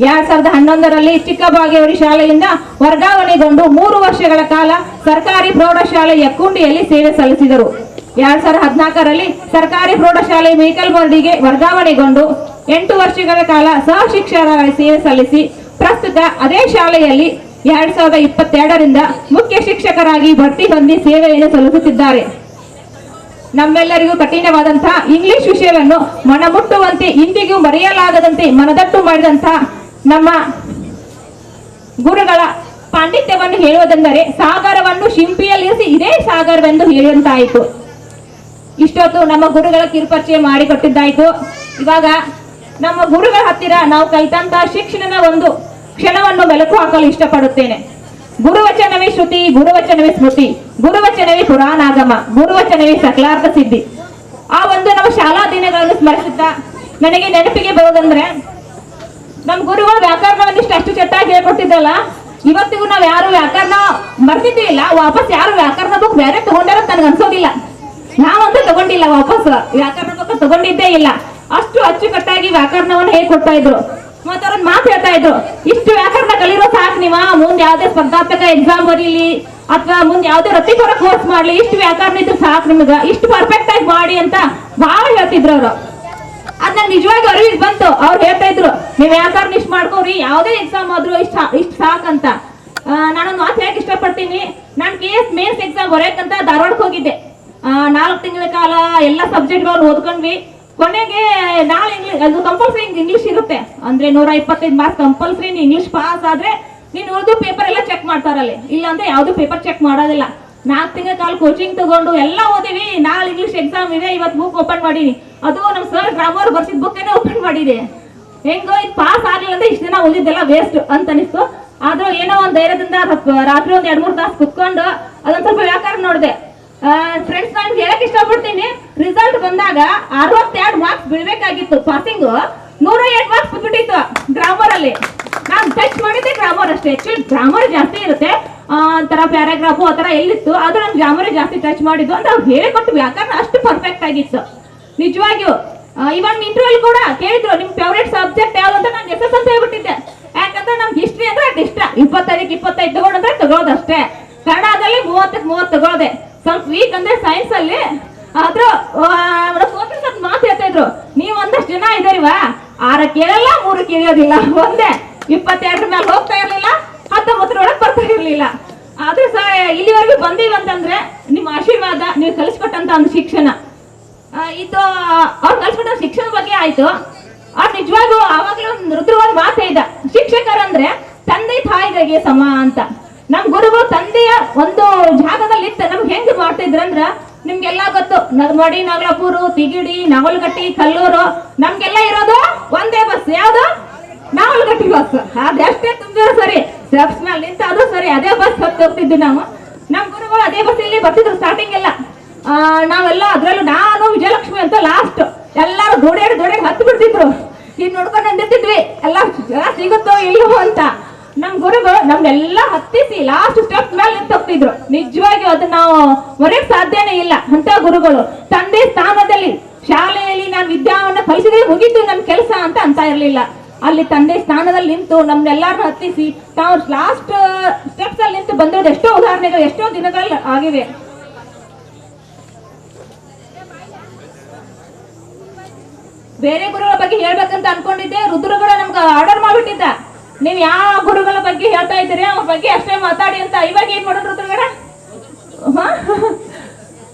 2011ರಲ್ಲಿ ಚಿಕ್ಕಬಾಗೇವಾಡಿ ಶಾಲೆಯಿಂದ ವರ್ಗಾವಣೆಗೊಂಡು 3 ವರ್ಷಗಳ ಕಾಲ ಸರ್ಕಾರಿ ಪ್ರೌಢಶಾಲೆ ಯಕ್ಕುಂಡಿಯಲ್ಲಿ ಸೇವೆ ಸಲ್ಲಿಸಿದರು. 2014ರಲ್ಲಿ ಸರ್ಕಾರಿ ಪ್ರೌಢಶಾಲೆ ಮೇಕಲ್ಮರಡಿಗೆ ವರ್ಗಾವಣೆಗೊಂಡು 8 ವರ್ಷಗಳ ಕಾಲ ಸಹ ಶಿಕ್ಷಕರಾಗಿ ಸೇವೆ ಸಲ್ಲಿಸಿ ಪ್ರಸ್ತುತ ಅದೇ ಶಾಲೆಯಲ್ಲಿ 2022ರಿಂದ ಮುಖ್ಯ ಶಿಕ್ಷಕರಾಗಿ ಭರ್ತಿ ಹೊಂದಿ ಸೇವೆಯನ್ನು ಸಲ್ಲಿಸುತ್ತಿದ್ದಾರೆ. ನಮ್ಮೆಲ್ಲರಿಗೂ ಕಠಿಣವಾದಂತಹ ಇಂಗ್ಲಿಷ್ ವಿಷಯವನ್ನು ಮನಮುಟ್ಟುವಂತೆ ಇಂದಿಗೂ ಮರೆಯಲಾಗದಂತೆ ಮನದಟ್ಟು ಮಾಡಿದಂತ ನಮ್ಮ ಗುರುಗಳ ಪಾಂಡಿತ್ಯವನ್ನು ಹೇಳುವುದೆಂದರೆ ಸಾಗರವನ್ನು ಶಿಂಪಿಯಲ್ಲಿರಿಸಿ ಇದೇ ಸಾಗರವೆಂದು ಹೇಳುವಂತಾಯಿತು. ಇಷ್ಟೊತ್ತು ನಮ್ಮ ಗುರುಗಳ ಕಿರುಪರಿಚಯ ಮಾಡಿಕೊಟ್ಟಿದ್ದಾಯಿತು. ಇವಾಗ ನಮ್ಮ ಗುರುಗಳ ಹತ್ತಿರ ನಾವು ಕಲಿತಂತಹ ಶಿಕ್ಷಣದ ಒಂದು ಕ್ಷಣವನ್ನು ಮೆಲುಕು ಹಾಕಲು ಇಷ್ಟಪಡುತ್ತೇನೆ. ಗುರುವಚನವೇ ಶ್ರುತಿ, ಗುರುವಚನವೇ ಸ್ಮೃತಿ, ಗುರುವಚನವೇ ಪುರಾಣಾಗಮ, ಗುರುವಚನವೇ ಸಕಲಾರ್ಥ ಸಿದ್ಧಿ. ಆ ಒಂದು ನಮ್ಮ ಶಾಲಾ ದಿನಗಳನ್ನು ಸ್ಮರಿಸುತ್ತಾ ನನಗೆ ನೆನಪಿಗೆ ಬರೋದಂದ್ರೆ ನಮ್ಮ ಗುರುಗಳು ವ್ಯಾಕರಣವನ್ನು ಅಷ್ಟು ಚಟ್ಟಾಗಿ ಹೇಳ್ಕೊಟ್ಟಿದ್ದಲ್ಲ, ಇವತ್ತಿಗೂ ನಾವು ಯಾರು ವ್ಯಾಕರಣ ಬರ್ತಿದ್ದೇ ಇಲ್ಲ. ವಾಪಸ್ ಯಾರು ವ್ಯಾಕರಣ ಬುಕ್ ಬೇರೆ ತಗೊಂಡಾರ ನನಗೆ ಅನ್ಸೋದಿಲ್ಲ. ನಾವಂತೂ ತಗೊಂಡಿಲ್ಲ, ವಾಪಸ್ ವ್ಯಾಕರಣ ಬುಕ್ ತಗೊಂಡಿದ್ದೇ ಇಲ್ಲ. ಅಷ್ಟು ಅಚ್ಚುಕಟ್ಟಾಗಿ ವ್ಯಾಕರಣವನ್ನು ಹೇಗೆ ಕೊಡ್ತಾ ಇದ್ರು. ಮತ್ತೆ ಅವ್ರನ್ನ ಮಾತು ಹೇಳ್ತಾ ಇದ್ರು, ಇಷ್ಟು ವ್ಯಾಕರಣ ಕಲಿರೋ ಸಾಕು, ನೀವ ಮುಂದೆ ಯಾವ್ದೇ ಸ್ಪರ್ಧಾತ್ಮಕ ಎಕ್ಸಾಮ್ ಬರೀಲಿ ಅಥವಾ ಮುಂದೆ ಯಾವ್ದೇ ವೃತ್ತಿಪರ ಕೋರ್ಸ್ ಮಾಡ್ಲಿ, ಇಷ್ಟು ವ್ಯಾಕರಣ ಇದ್ರು ಸಾಕು ನಿಮ್ಗ, ಇಷ್ಟು ಪರ್ಫೆಕ್ಟ್ ಆಗಿ ಮಾಡಿ ಅಂತ ಬಹಳ ಹೇಳ್ತಿದ್ರು ಅವರು. ಅದ್ ನಂಗೆ ನಿಜವಾಗಿ ಅರಿವಿಗೆ ಬಂತು. ಅವ್ರು ಹೇಳ್ತಾ ಇದ್ರು, ನೀವು ವ್ಯಾಕರಣ ಇಷ್ಟು ಮಾಡ್ಕೋರಿ, ಯಾವ್ದೇ ಎಕ್ಸಾಮ್ ಆದ್ರೂ ಇಷ್ಟು ಸಾಕಂತ. ನಾನೊಂದು ಮಾತು ಹೇಳಕ್ ಇಷ್ಟಪಡ್ತೀನಿ. ನಾನು KS ಮೇನ್ಸ್ ಎಕ್ಸಾಮ್ ಬರೆಯಕ್ಕಂತ ಧಾರವಾಡಕ್ಕೆ ಹೋಗಿದ್ದೆ. 4 ತಿಂಗಳ ಕಾಲ ಎಲ್ಲ ಸಬ್ಜೆಕ್ಟ್ಗಳನ್ನು ಓದ್ಕೊಂಡ್ವಿ. ಕೊನೆಗೆ ನಾಳೆ ಅದು ಕಂಪಲ್ಸರಿ ಇಂಗ್ಲಿಷ್ ಇರುತ್ತೆ, ಅಂದ್ರೆ 125 ಮಾರ್ಕ್ಸ್ ಕಂಪಲ್ಸರಿ. ಇಂಗ್ಲಿಷ್ ಪಾಸ್ ಆದ್ರೆ ನೀನು ಉಳಿದು ಪೇಪರ್ ಎಲ್ಲ ಚೆಕ್ ಮಾಡ್ತಾರಲ್ಲಿ, ಇಲ್ಲ ಅಂದ್ರೆ ಯಾವ್ದು ಪೇಪರ್ ಚೆಕ್ ಮಾಡೋದಿಲ್ಲ. 4 ತಿಂಗಳ ಕಾಲ ಕೋಚಿಂಗ್ ತಗೊಂಡು ಎಲ್ಲ ಓದಿವಿ. ನಾಳೆ ಇಂಗ್ಲಿಷ್ ಎಕ್ಸಾಮ್ ಇದೆ, ಇವತ್ತು ಬುಕ್ ಓಪನ್ ಮಾಡೀನಿ. ಅದು ನಮ್ಮ ಸರ್ ಗ್ರಾಮರ್ ಬರ್ಸಿದ ಬುಕ್ ಓಪನ್ ಮಾಡಿದೆ. ಹೆಂಗೋ ಇದು ಪಾಸ್ ಆಗ್ಲಿಲ್ಲ ಅಂದ್ರೆ ಇಷ್ಟು ದಿನ ಓದಿದ್ದೆಲ್ಲ ವೇಸ್ಟ್ ಅಂತ ಅನಿಸ್ತು. ಆದ್ರೂ ಏನೋ ಒಂದು ಧೈರ್ಯದಿಂದ ರಾತ್ರಿ ಒಂದು 2-3 ತಾಸು ಕುತ್ಕೊಂಡು ಅದೊಂದು ಸ್ವಲ್ಪ ವ್ಯಾಕರಣ ನೋಡಿದೆ. ಫ್ರೆಂಡ್ಸ್, ನಾನು ಹೇಳಕ್ ಇಷ್ಟಪಡ್ತೀನಿ, ರಿಸಲ್ಟ್ ಬಂದಾಗ 62 ಮಾರ್ಕ್ಸ್ ಬೀಳ್ಬೇಕಾಗಿತ್ತು ಪಾಸಿಂಗ್, 108 ಮಾರ್ಕ್ಸ್ ಬಿಟ್ಟಿತ್ತು ಗ್ರಾಮರ್ ಅಲ್ಲಿ. ನಾನು ಟಚ್ ಮಾಡಿದ್ದೆ ಗ್ರಾಮರ್ ಅಷ್ಟೇ. ಆಕ್ಚುಲಿ ಗ್ರಾಮರ್ ಜಾಸ್ತಿ ಇರುತ್ತೆ, ತರ ಪ್ಯಾರಾಗ್ರಾಫು ಆ ತರ ಎಲ್ಲಿತ್ತು, ಆದ್ರೆ ನಾನು ಗ್ರಾಮರ್ ಜಾಸ್ತಿ ಟಚ್ ಮಾಡಿದ್ದು ಅಂತ ಅವ್ರು ಹೇಳಿಕೊಟ್ಟು ವ್ಯಾಕರಣ ಅಷ್ಟು ಪರ್ಫೆಕ್ಟ್ ಆಗಿತ್ತು ನಿಜವಾಗಿಯೂ. ಇವನ್ ಇಂಟರ್ವ್ಯೂ ಕೂಡ ಕೇಳಿದ್ರು, ನಿಮ್ ಫೇವ್ರೇಟ್ ಸಬ್ಜೆಕ್ಟ್ ಯಾವ್ದು ಅಂತ. ನಾನು SS ಅಂತ ಹೇಳ್ಬಿಟ್ಟಿದ್ದೆ. ಯಾಕಂದ್ರೆ ನಮ್ಗೆ ಹಿಸ್ಟ್ರಿ ಅಂದ್ರೆ ಅದು ಇಷ್ಟ. 25 ತಗೊಂಡ್ರೆ ತಗೊಳ್ಳೋದಷ್ಟೇ. ಕನ್ನಡದಲ್ಲಿ 30 ತಗೊಳ್ಳೋದೆ. ಸ್ವಲ್ಪ ವೀಕ್ ಅಂದ್ರೆ ಸೈನ್ಸ್ ಅಲ್ಲಿ ಆದ್ರೂ ಸ್ವಲ್ಪ ಮಾತು ಹೇಳ್ತಾ ಇದ್ರು. ನೀವು ಒಂದಷ್ಟು ಜನ ಇದಾರಿವಾ 6 ಕೇಳಲ್ಲ 3 ಕೇಳೋದಿಲ್ಲ, ಒಂದೇ 22 ಮೇಲೆ ಹೋಗ್ತಾ ಇರ್ಲಿಲ್ಲ, 19 ಬರ್ತಾ ಇರ್ಲಿಲ್ಲ. ಆದ್ರೂ ಸಹ ಇಲ್ಲಿವರೆಗೂ ಬಂದೀವಿ ಅಂತಂದ್ರೆ ನಿಮ್ಮ ಆಶೀರ್ವಾದ, ನೀವು ಕಲಿಸ್ಕೊಟ್ಟಂತ ಒಂದು ಶಿಕ್ಷಣ ಇದು. ಅವ್ರು ಕಲಿಸ್ಕೊಟ್ಟ ಶಿಕ್ಷಣ ಬಗ್ಗೆ ಆಯ್ತು. ಅವ್ರು ನಿಜವಾಗ್ಲೂ ಆವಾಗ್ಲೂ ರುದ್ರವಾದ ಮಾತೇ ಇದ್ದ, ಶಿಕ್ಷಕರಂದ್ರೆ ತಂದೆ ತಾಯಿಗಳಿಗೆ ಸಮ ಅಂತ. ನಮ್ ಗುರುಗಳು ತಂದೆಯ ಒಂದು ಜಾಗದಲ್ಲಿ ಇತ್ತು ನಮ್ಗೆ ಹೆಂಗ್ ಮಾಡ್ತಾ ಇದ್ರಂದ್ರ, ನಿಮ್ಗೆಲ್ಲ ಗೊತ್ತು, ನಗಮಡಿ, ನಾಗಲಾಪುರ, ತಿಗಿಡಿ, ನಾವಲ್ಗಟ್ಟಿ, ಕಲ್ಲೂರು, ನಮ್ಗೆಲ್ಲ ಇರೋದು ಒಂದೇ ಬಸ್. ಯಾವ್ದು? ನಾವಲ್ಗಟ್ಟಿ ಬಸ್. ಅದೆಷ್ಟೇ ತುಂಬಿದ್ರು ಸರಿ, ಸ್ಟೆಪ್ಸ್ ಮೇಲೆ ನಿಂತ ಅದು ಸರಿ, ಅದೇ ಬಸ್ ಹತ್ತಿ ಹೋಗ್ತಿದ್ವಿ ನಾವು. ನಮ್ ಗುರುಗಳು ಅದೇ ಬಸ್ ಇಲ್ಲಿ ಬರ್ತಿದ್ರು ಸ್ಟಾರ್ಟಿಂಗ್ ಎಲ್ಲ. ನಾವೆಲ್ಲ ಅದ್ರಲ್ಲೂ ನಾನು ವಿಜಯಲಕ್ಷ್ಮಿ ಅಂತ ಲಾಸ್ಟ್ ಎಲ್ಲಾರು ದೊಡ್ಡ ಹತ್ತು ಬಿಡ್ತಿದ್ರು. ಹಿಂಗ್ ನೋಡ್ಕೊಂಡು ನಿಂತಿದ್ವಿ ಎಲ್ಲ ಸಿಗುತ್ತೋ ಇಲ್ಲೋ ಅಂತ. ನಮ್ ಗುರುಗಳು ನಮ್ನೆಲ್ಲ ಹತ್ತಿಸಿ ಲಾಸ್ಟ್ ಸ್ಟೆಪ್ ಮೇಲೆ ನಿಂತು ಹೋಗ್ತಿದ್ರು. ನಿಜವಾಗಿ ಅದನ್ನ ನಾವು ಹೊರಗೆ ಸಾಧ್ಯನೇ ಇಲ್ಲ. ಅಂತ ಗುರುಗಳು ತಂದೆ ಸ್ಥಾನದಲ್ಲಿ ಶಾಲೆಯಲ್ಲಿ ನಾನು ವಿದ್ಯಾವನ್ನ ಕಲಿಸಿದ್ರೆ ಮುಗಿತು ನನ್ ಕೆಲಸ ಅಂತ ಇರ್ಲಿಲ್ಲ. ಅಲ್ಲಿ ತಂದೆ ಸ್ಥಾನದಲ್ಲಿ ನಿಂತು ನಮ್ನೆಲ್ಲಾರನ್ನ ಹತ್ತಿಸಿ ತಾವು ಲಾಸ್ಟ್ ಸ್ಟೆಪ್ಸ್ ಅಲ್ಲಿ ನಿಂತು ಬಂದಿರೋದು ಎಷ್ಟೋ ಉದಾಹರಣೆಗಳು, ಎಷ್ಟೋ ದಿನಗಳು ಆಗಿವೆ. ಬೇರೆ ಗುರುಗಳ ಬಗ್ಗೆ ಹೇಳ್ಬೇಕಂತ ಅನ್ಕೊಂಡಿದ್ದೆ. ರುದ್ರಗಡ ನಮ್ಗೆ ಆರ್ಡರ್ ಮಾಡ್ಬಿಟ್ಟಿದ್ದ, ನೀವ್ ಯಾವ ಗುರುಗಳ ಬಗ್ಗೆ ಹೇಳ್ತಾ ಇದ್ದೀರಿ ಅವ್ರ ಬಗ್ಗೆ ಅಷ್ಟೇ ಮಾತಾಡಿ ಅಂತ. ಇವಾಗ ಏನ್ ಮಾಡೋದು ರುದ್ರಗಡ?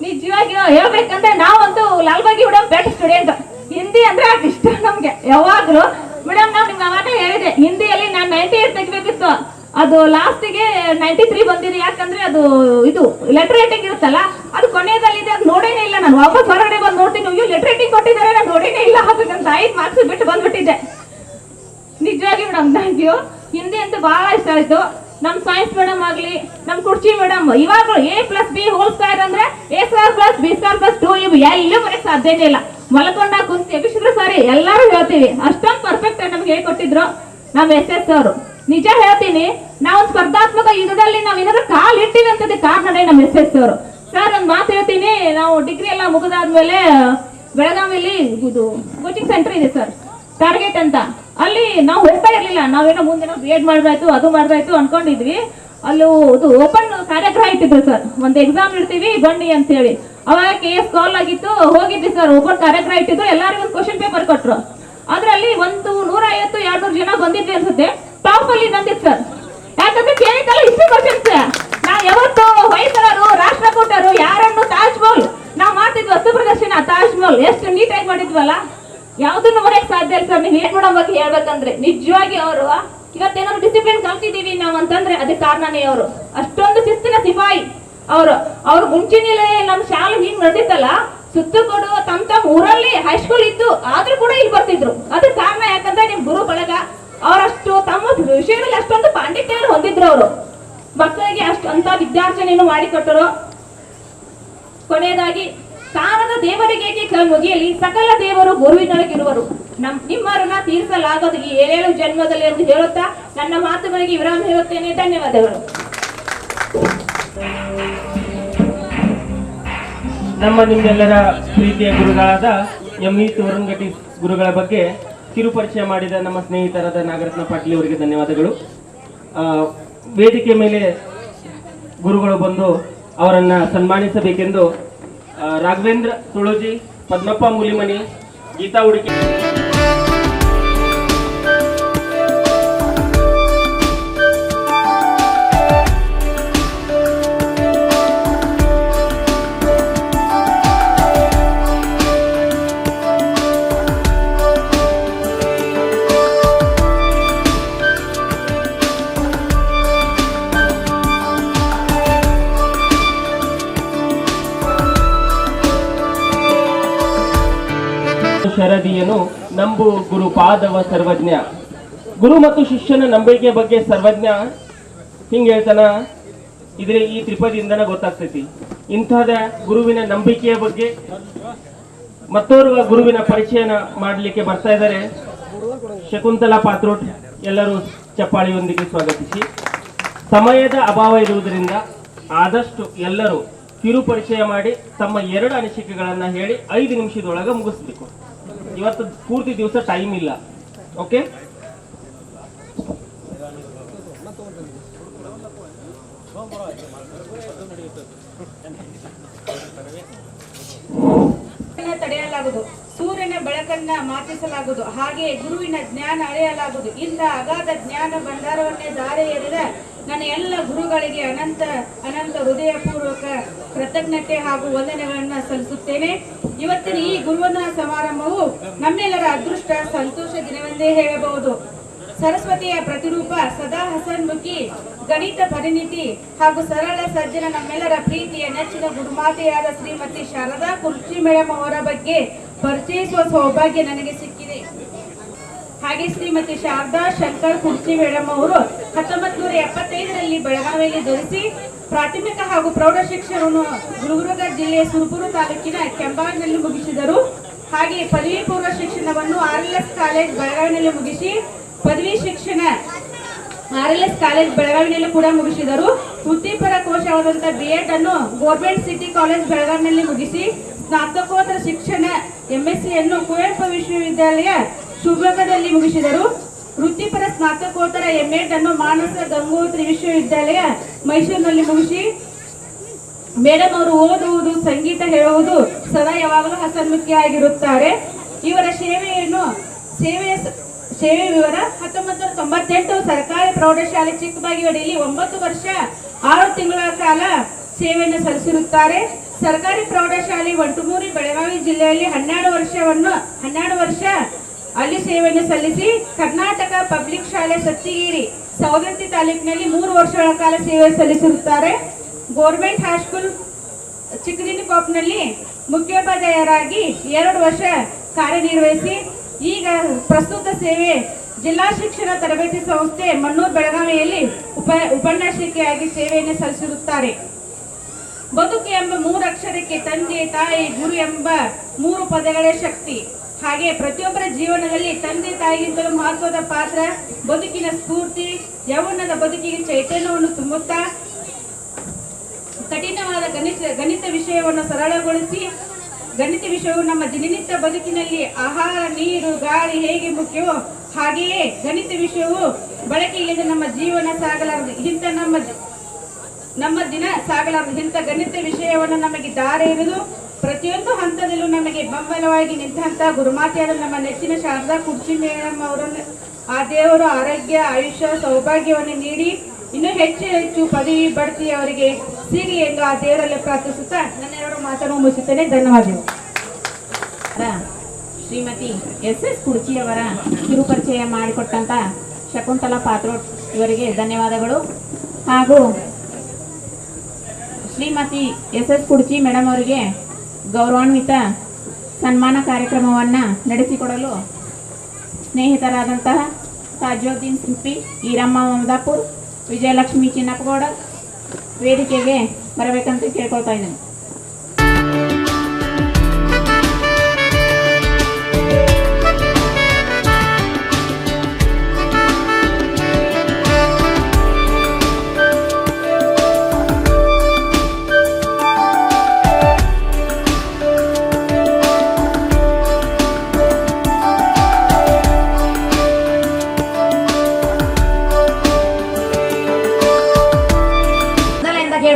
ನಿಜವಾಗಿ ಹೇಳ್ಬೇಕಂದ್ರೆ ನಾವಂತೂ ಲಾಲ್ಬಾಗಿ ಮೇಡಮ್ ಬೆಸ್ಟ್ ಸ್ಟೂಡೆಂಟ್. ಹಿಂದಿ ಅಂದ್ರೆ ಅಷ್ಟು ಇಷ್ಟ ನಮ್ಗೆ ಯಾವಾಗ್ಲೂ. ಮೇಡಮ್ ನಾವು ನಿಮ್ಗೆ ಅವಾಗ ಹೇಳಿದೆ, ಹಿಂದಿಯಲ್ಲಿ ನಾನು 98 ತೆಗಿಬೇಕಿತ್ತು, ಅದು ಲಾಸ್ಟಿಗೆ 93 ಬಂದಿದೆ. ಯಾಕಂದ್ರೆ ಅದು ಇದು ಲೆಟರ್ ರೈಟಿಂಗ್ ಇರುತ್ತಲ್ಲ, ಅದು ಕೊನೆಯದಲ್ಲಿದೆ, ಅದು ನೋಡೇನೇ ಇಲ್ಲ. ನಾನು ವಾಪಸ್ ಹೊರಗಡೆ ಬಂದು ನೋಡ್ತೀನಿ, ಅಯ್ಯೋ ಲೆಟರ್ ರೈಟಿಂಗ್ ಕೊಟ್ಟಿದ್ದಾರೆ, ನಾನು ನೋಡೇನೇ ಇಲ್ಲ ಹಾಕಂತ 5 ಮಾರ್ಕ್ಸ್ ಬಿಟ್ಟು ಬಂದ್ಬಿಟ್ಟಿದ್ದೆ. ನಿಜವಾಗಿ ಮೇಡಮ್ ಥ್ಯಾಂಕ್ ಯು. ಹಿಂದಿ ಅಂತೂ ಬಹಳ ಇಷ್ಟ ಆಯ್ತು. ನಮ್ ಸೈನ್ಸ್ ಮೇಡಮ್ ಆಗ್ಲಿ, ನಮ್ ಕುರ್ಚಿ ಮೇಡಮ್ ಇವಾಗಲೂ A+B² ಅಂದ್ರೆ A²+B²+2 ಇವು ಎಲ್ಲೂ ಬರಕ್ ಸಾಧ್ಯನೇ ಇಲ್ಲ. ಮಲ್ಕೊಂಡ ಕುಂತಿ ಎಬ್ಬಿಸಿದ್ರು ಸರಿ ಎಲ್ಲಾರು ಹೇಳ್ತೀವಿ, ಅಷ್ಟೊಂದು ಪರ್ಫೆಕ್ಟ್ ನಮ್ಗೆ ಹೇಳ್ಕೊಟ್ಟಿದ್ರು ನಮ್ SS ಅವರು. ನಿಜ ಹೇಳ್ತೀನಿ, ನಾವು ಸ್ಪರ್ಧಾತ್ಮಕ ಯುಗದಲ್ಲಿ ನಾವ್ ಏನಾದ್ರು ಕಾಲ್ ಇಟ್ಟಿವಿ ಅಂತದ ಕಾರಣ ನಮ್ SS ಅವರು. ಸರ್ ಒಂದ್ ಮಾತು ಹೇಳ್ತೀನಿ, ನಾವು ಡಿಗ್ರಿ ಎಲ್ಲ ಮುಗಿದಾದ್ಮೇಲೆ ಬೆಳಗಾವಿಲಿ ಇದು ಕೋಚಿಂಗ್ ಸೆಂಟರ್ ಇದೆ ಸರ್, ಟಾರ್ಗೆಟ್ ಅಂತ. ಅಲ್ಲಿ ನಾವು ಹೋಗ್ತಾ ಇರ್ಲಿಲ್ಲ, ನಾವೇನೋ ಮುಂದೆ B.Ed ಮಾಡಿದ್ರಾಯ್ತು ಅದು ಮಾಡಿದ್ರಾಯ್ತು ಅನ್ಕೊಂಡಿದ್ವಿ. ಅಲ್ಲೂ ಇದು ಓಪನ್ ಕಾರ್ಯಕ್ರಮ ಇಟ್ಟಿದ್ರು ಸರ್, ಒಂದು ಎಕ್ಸಾಮ್ ಇಡ್ತೀವಿ ಬನ್ನಿ ಅಂತ ಹೇಳಿ. ಅವಾಗ KS ಕಾಲ್ ಆಗಿತ್ತು, ಹೋಗಿದ್ವಿ ಸರ್. ಓಪನ್ ಕಾರ್ಯಕ್ರಮ ಇಟ್ಟಿದ್ರು, ಎಲ್ಲರಿಗೂ ಒಂದು ಕ್ವಶನ್ ಪೇಪರ್ ಕೊಟ್ರು. ಅದ್ರಲ್ಲಿ 150-200 ಜನ ಬಂದಿದ್ವಿ ಅನ್ಸುತ್ತೆ. ಟಾಪ್ ಅಲ್ಲಿ ಬಂದಿತ್ತು ಸರ್. ಯಾಕಂದ್ರೆ ಕೇಳಿದ್ದಲ್ಲ ಇಷ್ಟು ಕ್ವಶನ್ಸ್. ನಾವ್ ಯಾವತ್ತು ಹೊಯ್ಸಳರು, ರಾಷ್ಟ್ರಕೂಟರು, ಯಾರನ್ನು ತಾಜ್ ಮಹಲ್ ನಾವ್ ಮಾಡ್ತಿದ್ವಿ, ವಸ್ತು ಪ್ರದರ್ಶನ, ತಾಜ್ ಮಹಲ್ ಎಷ್ಟು ನೀಟಾಗಿ ಮಾಡಿದ್ವಲ್ಲ, ಯಾವ್ದನ್ನು ಮರೆಯಕ್ ಸಾಧ್ಯ ಇಲ್ಲ ಸರ್. ನೀವು ಏನ್ ಮಾಡೋ ಬಗ್ಗೆ ಹೇಳ್ಬೇಕಂದ್ರೆ ನಿಜವಾಗಿ ಅವರು ಇವತ್ತೇನಾದ್ರು ಡಿಸಿಪ್ಲಿನ್ ಕಲ್ತಿದೀವಿ ನಾವ್ ಅಂತಂದ್ರೆ ಅದಕ್ಕೆ ಕಾರಣನೇ ಅವರು. ಅಷ್ಟೊಂದು ಶಿಸ್ತಿನ ಸಿಪಾಯಿ ಅವ್ರು ಮುಂಚಿನ ನಮ್ ಶಾಲೆ ಹಿಂಗ್ ನಡೆದಿತ್ತಲ್ಲ, ಸುತ್ತುಕೊಡು ತಮ್ಮ ಊರಲ್ಲಿ ಹೈಸ್ಕೂಲ್ ಇದ್ದು ಆದ್ರೂ ಕೂಡ ಇಲ್ಲಿ ಬರ್ತಿದ್ರು. ಅದಕ್ಕೆ ಕಾರಣ ಯಾಕಂದ್ರೆ ನಿಮ್ ಗುರು ಬಳಗ ಅವರಷ್ಟು ತಮ್ಮ ವಿಷಯದಲ್ಲಿ ಅಷ್ಟೊಂದು ಪಾಂಡಿತ್ಯವನ್ನು ಹೊಂದಿದ್ರು. ಅವರು ಮಕ್ಕಳಿಗೆ ಅಂತ ವಿದ್ಯಾರ್ಜನೆಯನ್ನು ಮಾಡಿಕೊಟ್ಟರು. ಕೊನೆಯದಾಗಿ ಸ್ಥಾನದ ದೇವರಿಗೆ ಮುಗಿಯಲಿ, ಸಕಲ ದೇವರು ಗುರುವಿನೊಳಗಿರುವರು, ನಿಮ್ಮ ಋಣ ತೀರಿಸಲಾಗದು ಈ 7 ಜನ್ಮದಲ್ಲಿ ಎಂದು ಹೇಳುತ್ತಾ ನನ್ನ ಮಾತುಗಳಿಗೆ ವಿರಾಮ ಹೇಳುತ್ತೇನೆ. ಧನ್ಯವಾದಗಳು. ನಮ್ಮ ನಿಮ್ಮೆಲ್ಲರ ಪ್ರೀತಿಯ ಗುರುಗಳಾದ ME ತೋರಂಗಟ್ಟಿ ಗುರುಗಳ ಬಗ್ಗೆ ಕಿರು ಪರಿಚಯ ಮಾಡಿದ ನಮ್ಮ ಸ್ನೇಹಿತರಾದ ನಾಗರತ್ನ ಪಾಟೀಲ್ ಅವರಿಗೆ ಧನ್ಯವಾದಗಳು. ವೇದಿಕೆ ಮೇಲೆ ಗುರುಗಳು ಬಂದು ಅವರನ್ನ ಸನ್ಮಾನಿಸಬೇಕೆಂದು ರಾಘವೇಂದ್ರ ತುಳಜಿ, ಪದ್ಮಪ್ಪ ಮೂಲಿಮನಿ, ಗೀತಾ ಹುಡುಕಿ ಶರದಿಯನು ನಂಬು ಗುರು ಪಾದವ ಸರ್ವಜ್ಞ. ಗುರು ಮತ್ತು ಶಿಷ್ಯನ ನಂಬಿಕೆ ಬಗ್ಗೆ ಸರ್ವಜ್ಞ ಹಿಂಗೆ ಹೇಳ್ತಾನ. ಇದ್ರೆ ಈ ತ್ರಿಪದಿಯಿಂದನ ಗೊತ್ತಾಗ್ತೈತಿ. ಇಂಥದ ಗುರುವಿನ ನಂಬಿಕೆಯ ಬಗ್ಗೆ ಮತ್ತೋರ್ವ ಗುರುವಿನ ಪರಿಚಯನ ಮಾಡಲಿಕ್ಕೆ ಬರ್ತಾ ಇದ್ದಾರೆ ಶಕುಂತಲಾ ಪಾತ್ರೋಟ್. ಎಲ್ಲರೂ ಚಪ್ಪಾಳಿಯೊಂದಿಗೆ ಸ್ವಾಗತಿಸಿ. ಸಮಯದ ಅಭಾವ ಇರುವುದರಿಂದ ಆದಷ್ಟು ಎಲ್ಲರೂ ಕಿರು ಪರಿಚಯ ಮಾಡಿ ತಮ್ಮ 2 ಅನಿಸಿಕೆಗಳನ್ನ ಹೇಳಿ 5 ನಿಮಿಷದೊಳಗೆ ಮುಗಿಸ್ಬೇಕು. ಇವತ್ತು ಪೂರ್ತಿ ದಿವಸ ಟೈಮ್ ಇಲ್ಲ. ಓಕೆ, ತಡೆಯಲಾಗುವುದು, ಸೂರ್ಯನ ಬೆಳಕನ್ನ ಮಾತಿಸಲಾಗುವುದು, ಹಾಗೆ ಗುರುವಿನ ಜ್ಞಾನ ಅಳೆಯಲಾಗುವುದು. ಇಂಥ ಅಗಾಧ ಜ್ಞಾನ ಭಂಡಾರವನ್ನೇ ಧಾರೆ ಎರೆದ ನನ್ನ ಎಲ್ಲ ಗುರುಗಳಿಗೆ ಅನಂತ ಅನಂತ ಹೃದಯಪೂರ್ವಕ ಕೃತಜ್ಞತೆ ಹಾಗೂ ವಂದನೆಗಳನ್ನ ಸಲ್ಲಿಸುತ್ತೇನೆ. ಇವತ್ತಿನ ಈ ಗುರುವಂದನಾ ಸಮಾರಂಭವು ನಮ್ಮೆಲ್ಲರ ಅದೃಷ್ಟ ಸಂತೋಷ ದಿನವೆಂದೇ ಹೇಳಬಹುದು. ಸರಸ್ವತಿಯ ಪ್ರತಿರೂಪ, ಸದಾ ಹಸನ್ಮುಖಿ, ಗಣಿತ ಪರಿಣಿತಿ ಹಾಗೂ ಸರಳ ಸಜ್ಜನ ನಮ್ಮೆಲ್ಲರ ಪ್ರೀತಿಯ ನೆಚ್ಚಿನ ಗುರುಮಾತೆಯಾದ ಶ್ರೀಮತಿ ಶಾರದಾ ಕುರ್ಚಿ ಮೇಡಮ್ ಅವರ ಬಗ್ಗೆ ಪರಿಚಯಿಸುವ ಸೌಭಾಗ್ಯ ನನಗೆ ಸಿಕ್ಕಿದೆ. ಹಾಗೆ ಶ್ರೀಮತಿ ಶಾರದಾ ಶಂಕರ್ ಕುರ್ಚಿ ಮೇಡಮ್ ಅವರು 1975ರಲ್ಲಿ ಬೆಳಗಾವಿಯಲ್ಲಿ ಧರಿಸಿ ಪ್ರಾಥಮಿಕ ಹಾಗೂ ಪ್ರೌಢ ಶಿಕ್ಷಣವನ್ನು ಗುಲ್ಬರ್ಗ ಜಿಲ್ಲೆಯ ಸುರಪುರ ತಾಲೂಕಿನ ಕೆಂಬಾಗಿನಲ್ಲಿ ಮುಗಿಸಿದರು. ಹಾಗೆ ಪದವಿ ಪೂರ್ವ ಶಿಕ್ಷಣವನ್ನು RLS ಕಾಲೇಜ್ ಬೆಳಗಾವಿನಲ್ಲಿ ಮುಗಿಸಿ ಪದವಿ ಶಿಕ್ಷಣ RLS ಕಾಲೇಜ್ ಬೆಳಗಾವಿನಲ್ಲಿ ಕೂಡ ಮುಗಿಸಿದರು. ವೃತ್ತಿಪರ ಕೋಶವಾದಂಥ B.Ed ಅನ್ನು ಗೌರ್ಮೆಂಟ್ ಸಿಟಿ ಕಾಲೇಜ್ ಬೆಳಗಾವಿನಲ್ಲಿ ಮುಗಿಸಿ ಸ್ನಾತಕೋತ್ತರ ಶಿಕ್ಷಣ MSc ಅನ್ನು ಕುವೆಂಪು ವಿಶ್ವವಿದ್ಯಾಲಯ ಶಿವಮೊಗ್ಗದಲ್ಲಿ ಮುಗಿಸಿದರು. ವೃತ್ತಿಪರ ಸ್ನಾತಕೋತ್ತರ M.Ed ಅನ್ನು ಮಾನಸ ಗಂಗೋತ್ರಿ ವಿಶ್ವವಿದ್ಯಾಲಯ ಮೈಸೂರಿನಲ್ಲಿ ಮುಗಿಸಿ ಮೇಡಮ್ ಅವರು ಓದುವುದು, ಸಂಗೀತ ಹೇಳುವುದು, ಸದಾ ಯಾವಾಗಲೂ ಹಸನ್ಮುಖಿಯಾಗಿರುತ್ತಾರೆ. ಇವರ ಸೇವೆ ವಿವರ 1998 ಸರ್ಕಾರಿ ಪ್ರೌಢಶಾಲೆ ಚಿಕ್ಕಬಾಗೇವಾಡಿಯಲ್ಲಿ 9 ವರ್ಷ 6 ತಿಂಗಳ ಕಾಲ ಸೇವೆಯನ್ನು ಸಲ್ಲಿಸಿರುತ್ತಾರೆ. ಸರ್ಕಾರಿ ಪ್ರೌಢಶಾಲೆ ಒಂಟುಮೂರಿ ಬೆಳಗಾವಿ ಜಿಲ್ಲೆಯಲ್ಲಿ 12 ವರ್ಷ ಅಲ್ಲಿ ಸೇವೆಯನ್ನು ಸಲ್ಲಿಸಿ ಕರ್ನಾಟಕ ಪಬ್ಲಿಕ್ ಶಾಲೆ ಸತ್ತಿಗೇರಿ ಸವದತ್ತಿ ತಾಲೂಕಿನಲ್ಲಿ 3 ವರ್ಷಗಳ ಕಾಲ ಸೇವೆ ಸಲ್ಲಿಸಿರುತ್ತಾರೆ. ಗೌರ್ಮೆಂಟ್ ಹೈಸ್ಕೂಲ್ ಚಿಕ್ಕದಿನಕೊಪ್ಪನಲ್ಲಿ ಮುಖ್ಯೋಪಾಧ್ಯಾಯರಾಗಿ 2 ವರ್ಷ ಕಾರ್ಯನಿರ್ವಹಿಸಿ ಈಗ ಪ್ರಸ್ತುತ ಸೇವೆ ಜಿಲ್ಲಾ ಶಿಕ್ಷಣ ತರಬೇತಿ ಸಂಸ್ಥೆ ಮಣ್ಣೂರು ಬೆಳಗಾವಿಯಲ್ಲಿ ಉಪನ್ಯಾಸಕಿಯಾಗಿ ಸೇವೆಯನ್ನು ಸಲ್ಲಿಸಿರುತ್ತಾರೆ. ಬದುಕು ಎಂಬ 3 ಅಕ್ಷರಕ್ಕೆ ತಂದೆ, ತಾಯಿ, ಗುರು ಎಂಬ 3 ಪದಗಳೇ ಶಕ್ತಿ. ಹಾಗೆ ಪ್ರತಿಯೊಬ್ಬರ ಜೀವನದಲ್ಲಿ ತಂದೆ ತಾಯಿಗಿಂತಲೂ ಮಹತ್ವದ ಪಾತ್ರ. ಬದುಕಿನ ಸ್ಫೂರ್ತಿ, ಯೌವನದ ಬದುಕಿಗೆ ಚೈತನ್ಯವನ್ನು ತುಂಬುತ್ತಾ ಕಠಿಣವಾದ ಗಣಿತ ವಿಷಯವನ್ನು ಸರಳಗೊಳಿಸಿ, ಗಣಿತ ವಿಷಯವು ನಮ್ಮ ದಿನನಿತ್ಯ ಬದುಕಿನಲ್ಲಿ ಆಹಾರ, ನೀರು, ಗಾಳಿ ಹೇಗೆ ಮುಖ್ಯವೋ ಹಾಗೆಯೇ ಗಣಿತ ವಿಷಯವು ಬಳಕೆಯಿಲ್ಲದೆ ನಮ್ಮ ಜೀವನ ಸಾಗಲಾರದು. ನಮ್ಮ ದಿನ ಸಾಗಲಾರದು. ಇಂಥ ಗಣಿತ ವಿಷಯವನ್ನು ನಮಗೆ ದಾರಿ ಇರುವುದು ಪ್ರತಿಯೊಂದು ಹಂತದಲ್ಲೂ ನಮಗೆ ಬೆಂಬಲವಾಗಿ ನಿಂತಹ ಗುರುಮಾತೆಯಾದ ನಮ್ಮ ನೆಚ್ಚಿನ ಶಾರದಾ ಕುರ್ಚಿ ಮೇಡಮ್ ಅವರನ್ನು ಆ ದೇವರು ಆರೋಗ್ಯ, ಆಯುಷ್ಯ, ಸೌಭಾಗ್ಯವನ್ನು ನೀಡಿ ಇನ್ನೂ ಹೆಚ್ಚು ಪದವಿ ಬಡ್ತಿ ಅವರಿಗೆ ಸಿಗಲಿ ಎಂದು ಆ ದೇವರಲ್ಲಿ ಪ್ರಾರ್ಥಿಸುತ್ತಾ ನನ್ನ 2 ಮಾತನ್ನು ಮುಗಿಸುತ್ತೇನೆ. ಧನ್ಯವಾದಗಳು. ಶ್ರೀಮತಿ SS ಕುರ್ಚಿಯವರ ಕಿರುಪರಿಚಯ ಮಾಡಿಕೊಟ್ಟಂತ ಶಕುಂತಲಾ ಪಾತ್ರೋಟ್ ಇವರಿಗೆ ಧನ್ಯವಾದಗಳು. ಹಾಗೂ ಶ್ರೀಮತಿ SS ಕುರ್ಚಿ ಮೇಡಮ್ ಅವರಿಗೆ ಗೌರವಾನ್ವಿತ ಸನ್ಮಾನ ಕಾರ್ಯಕ್ರಮವನ್ನು ನಡೆಸಿಕೊಡಲು ಸ್ನೇಹಿತರಾದಂತಹ ತಾಜುದ್ದೀನ್ ಸಿಂಪಿ, ಈರಮ್ಮ ಮಮದಾಪುರ್, ವಿಜಯಲಕ್ಷ್ಮಿ ಚಿನ್ನಪ್ಪಗೌಡ ವೇದಿಕೆಗೆ ಬರಬೇಕಂತ ಕೇಳ್ಕೊಳ್ತಾ ಇದ್ದೇನೆ.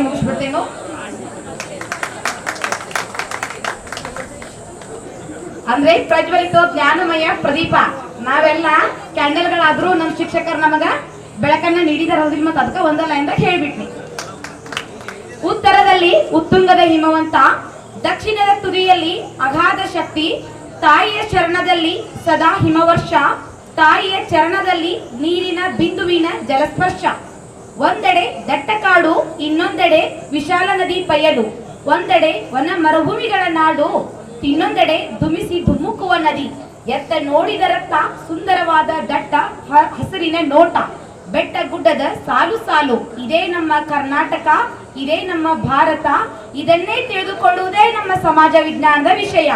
ಮುಗಿಸ್ಬಿಡ್ತೇನು. ಅಂದ್ರೆ ಪ್ರಜ್ವಲಿತ ಜ್ಞಾನಮಯ ಪ್ರದೀಪ. ನಾವೆಲ್ಲ ಕ್ಯಾಂಡಲ್ಗಳಾದ್ರೂ ನಮ್ಮ ಶಿಕ್ಷಕರು ನಮಗ ಬೆಳಕನ್ನ ನೀಡಿದಾರಲ್ರಿ, ಮತ್ತೆ ಅದಕ್ಕೆ ಒಂದಲ್ಲ ಎಂದ ಹೇಳ್ಬಿಟ್ನಿ. ಉತ್ತರದಲ್ಲಿ ಉತ್ತುಂಗದ ಹಿಮವಂತ, ದಕ್ಷಿಣದ ತುದಿಯಲ್ಲಿ ಅಗಾಧ ಶಕ್ತಿ, ತಾಯಿಯ ಚರಣದಲ್ಲಿ ಸದಾ ಹಿಮವರ್ಷ, ತಾಯಿಯ ಚರಣದಲ್ಲಿ ನೀರಿನ ಬಿಂದುವಿನ ಜಲಸ್ಪರ್ಶ. ಒಂದೆಡೆ ದಟ್ಟ ಕಾಡು, ಇನ್ನೊಂದೆಡೆ ವಿಶಾಲ ನದಿ ಬಯಲು, ಒಂದೆಡೆ ವನ ಮರುಭೂಮಿಗಳ ನಾಡು, ಇನ್ನೊಂದೆಡೆ ಧುಮಿಸಿ ಧುಮುಕುವ ನದಿ. ಎತ್ತ ನೋಡಿದರತ್ತ ಸುಂದರವಾದ ದಟ್ಟ ಹಸಿರಿನ ನೋಟ, ಬೆಟ್ಟ ಗುಡ್ಡದ ಸಾಲು ಸಾಲು. ಇದೇ ನಮ್ಮ ಕರ್ನಾಟಕ, ಇದೇ ನಮ್ಮ ಭಾರತ. ಇದನ್ನೇ ತಿಳಿದುಕೊಳ್ಳುವುದೇ ನಮ್ಮ ಸಮಾಜ ವಿಜ್ಞಾನದ ವಿಷಯ.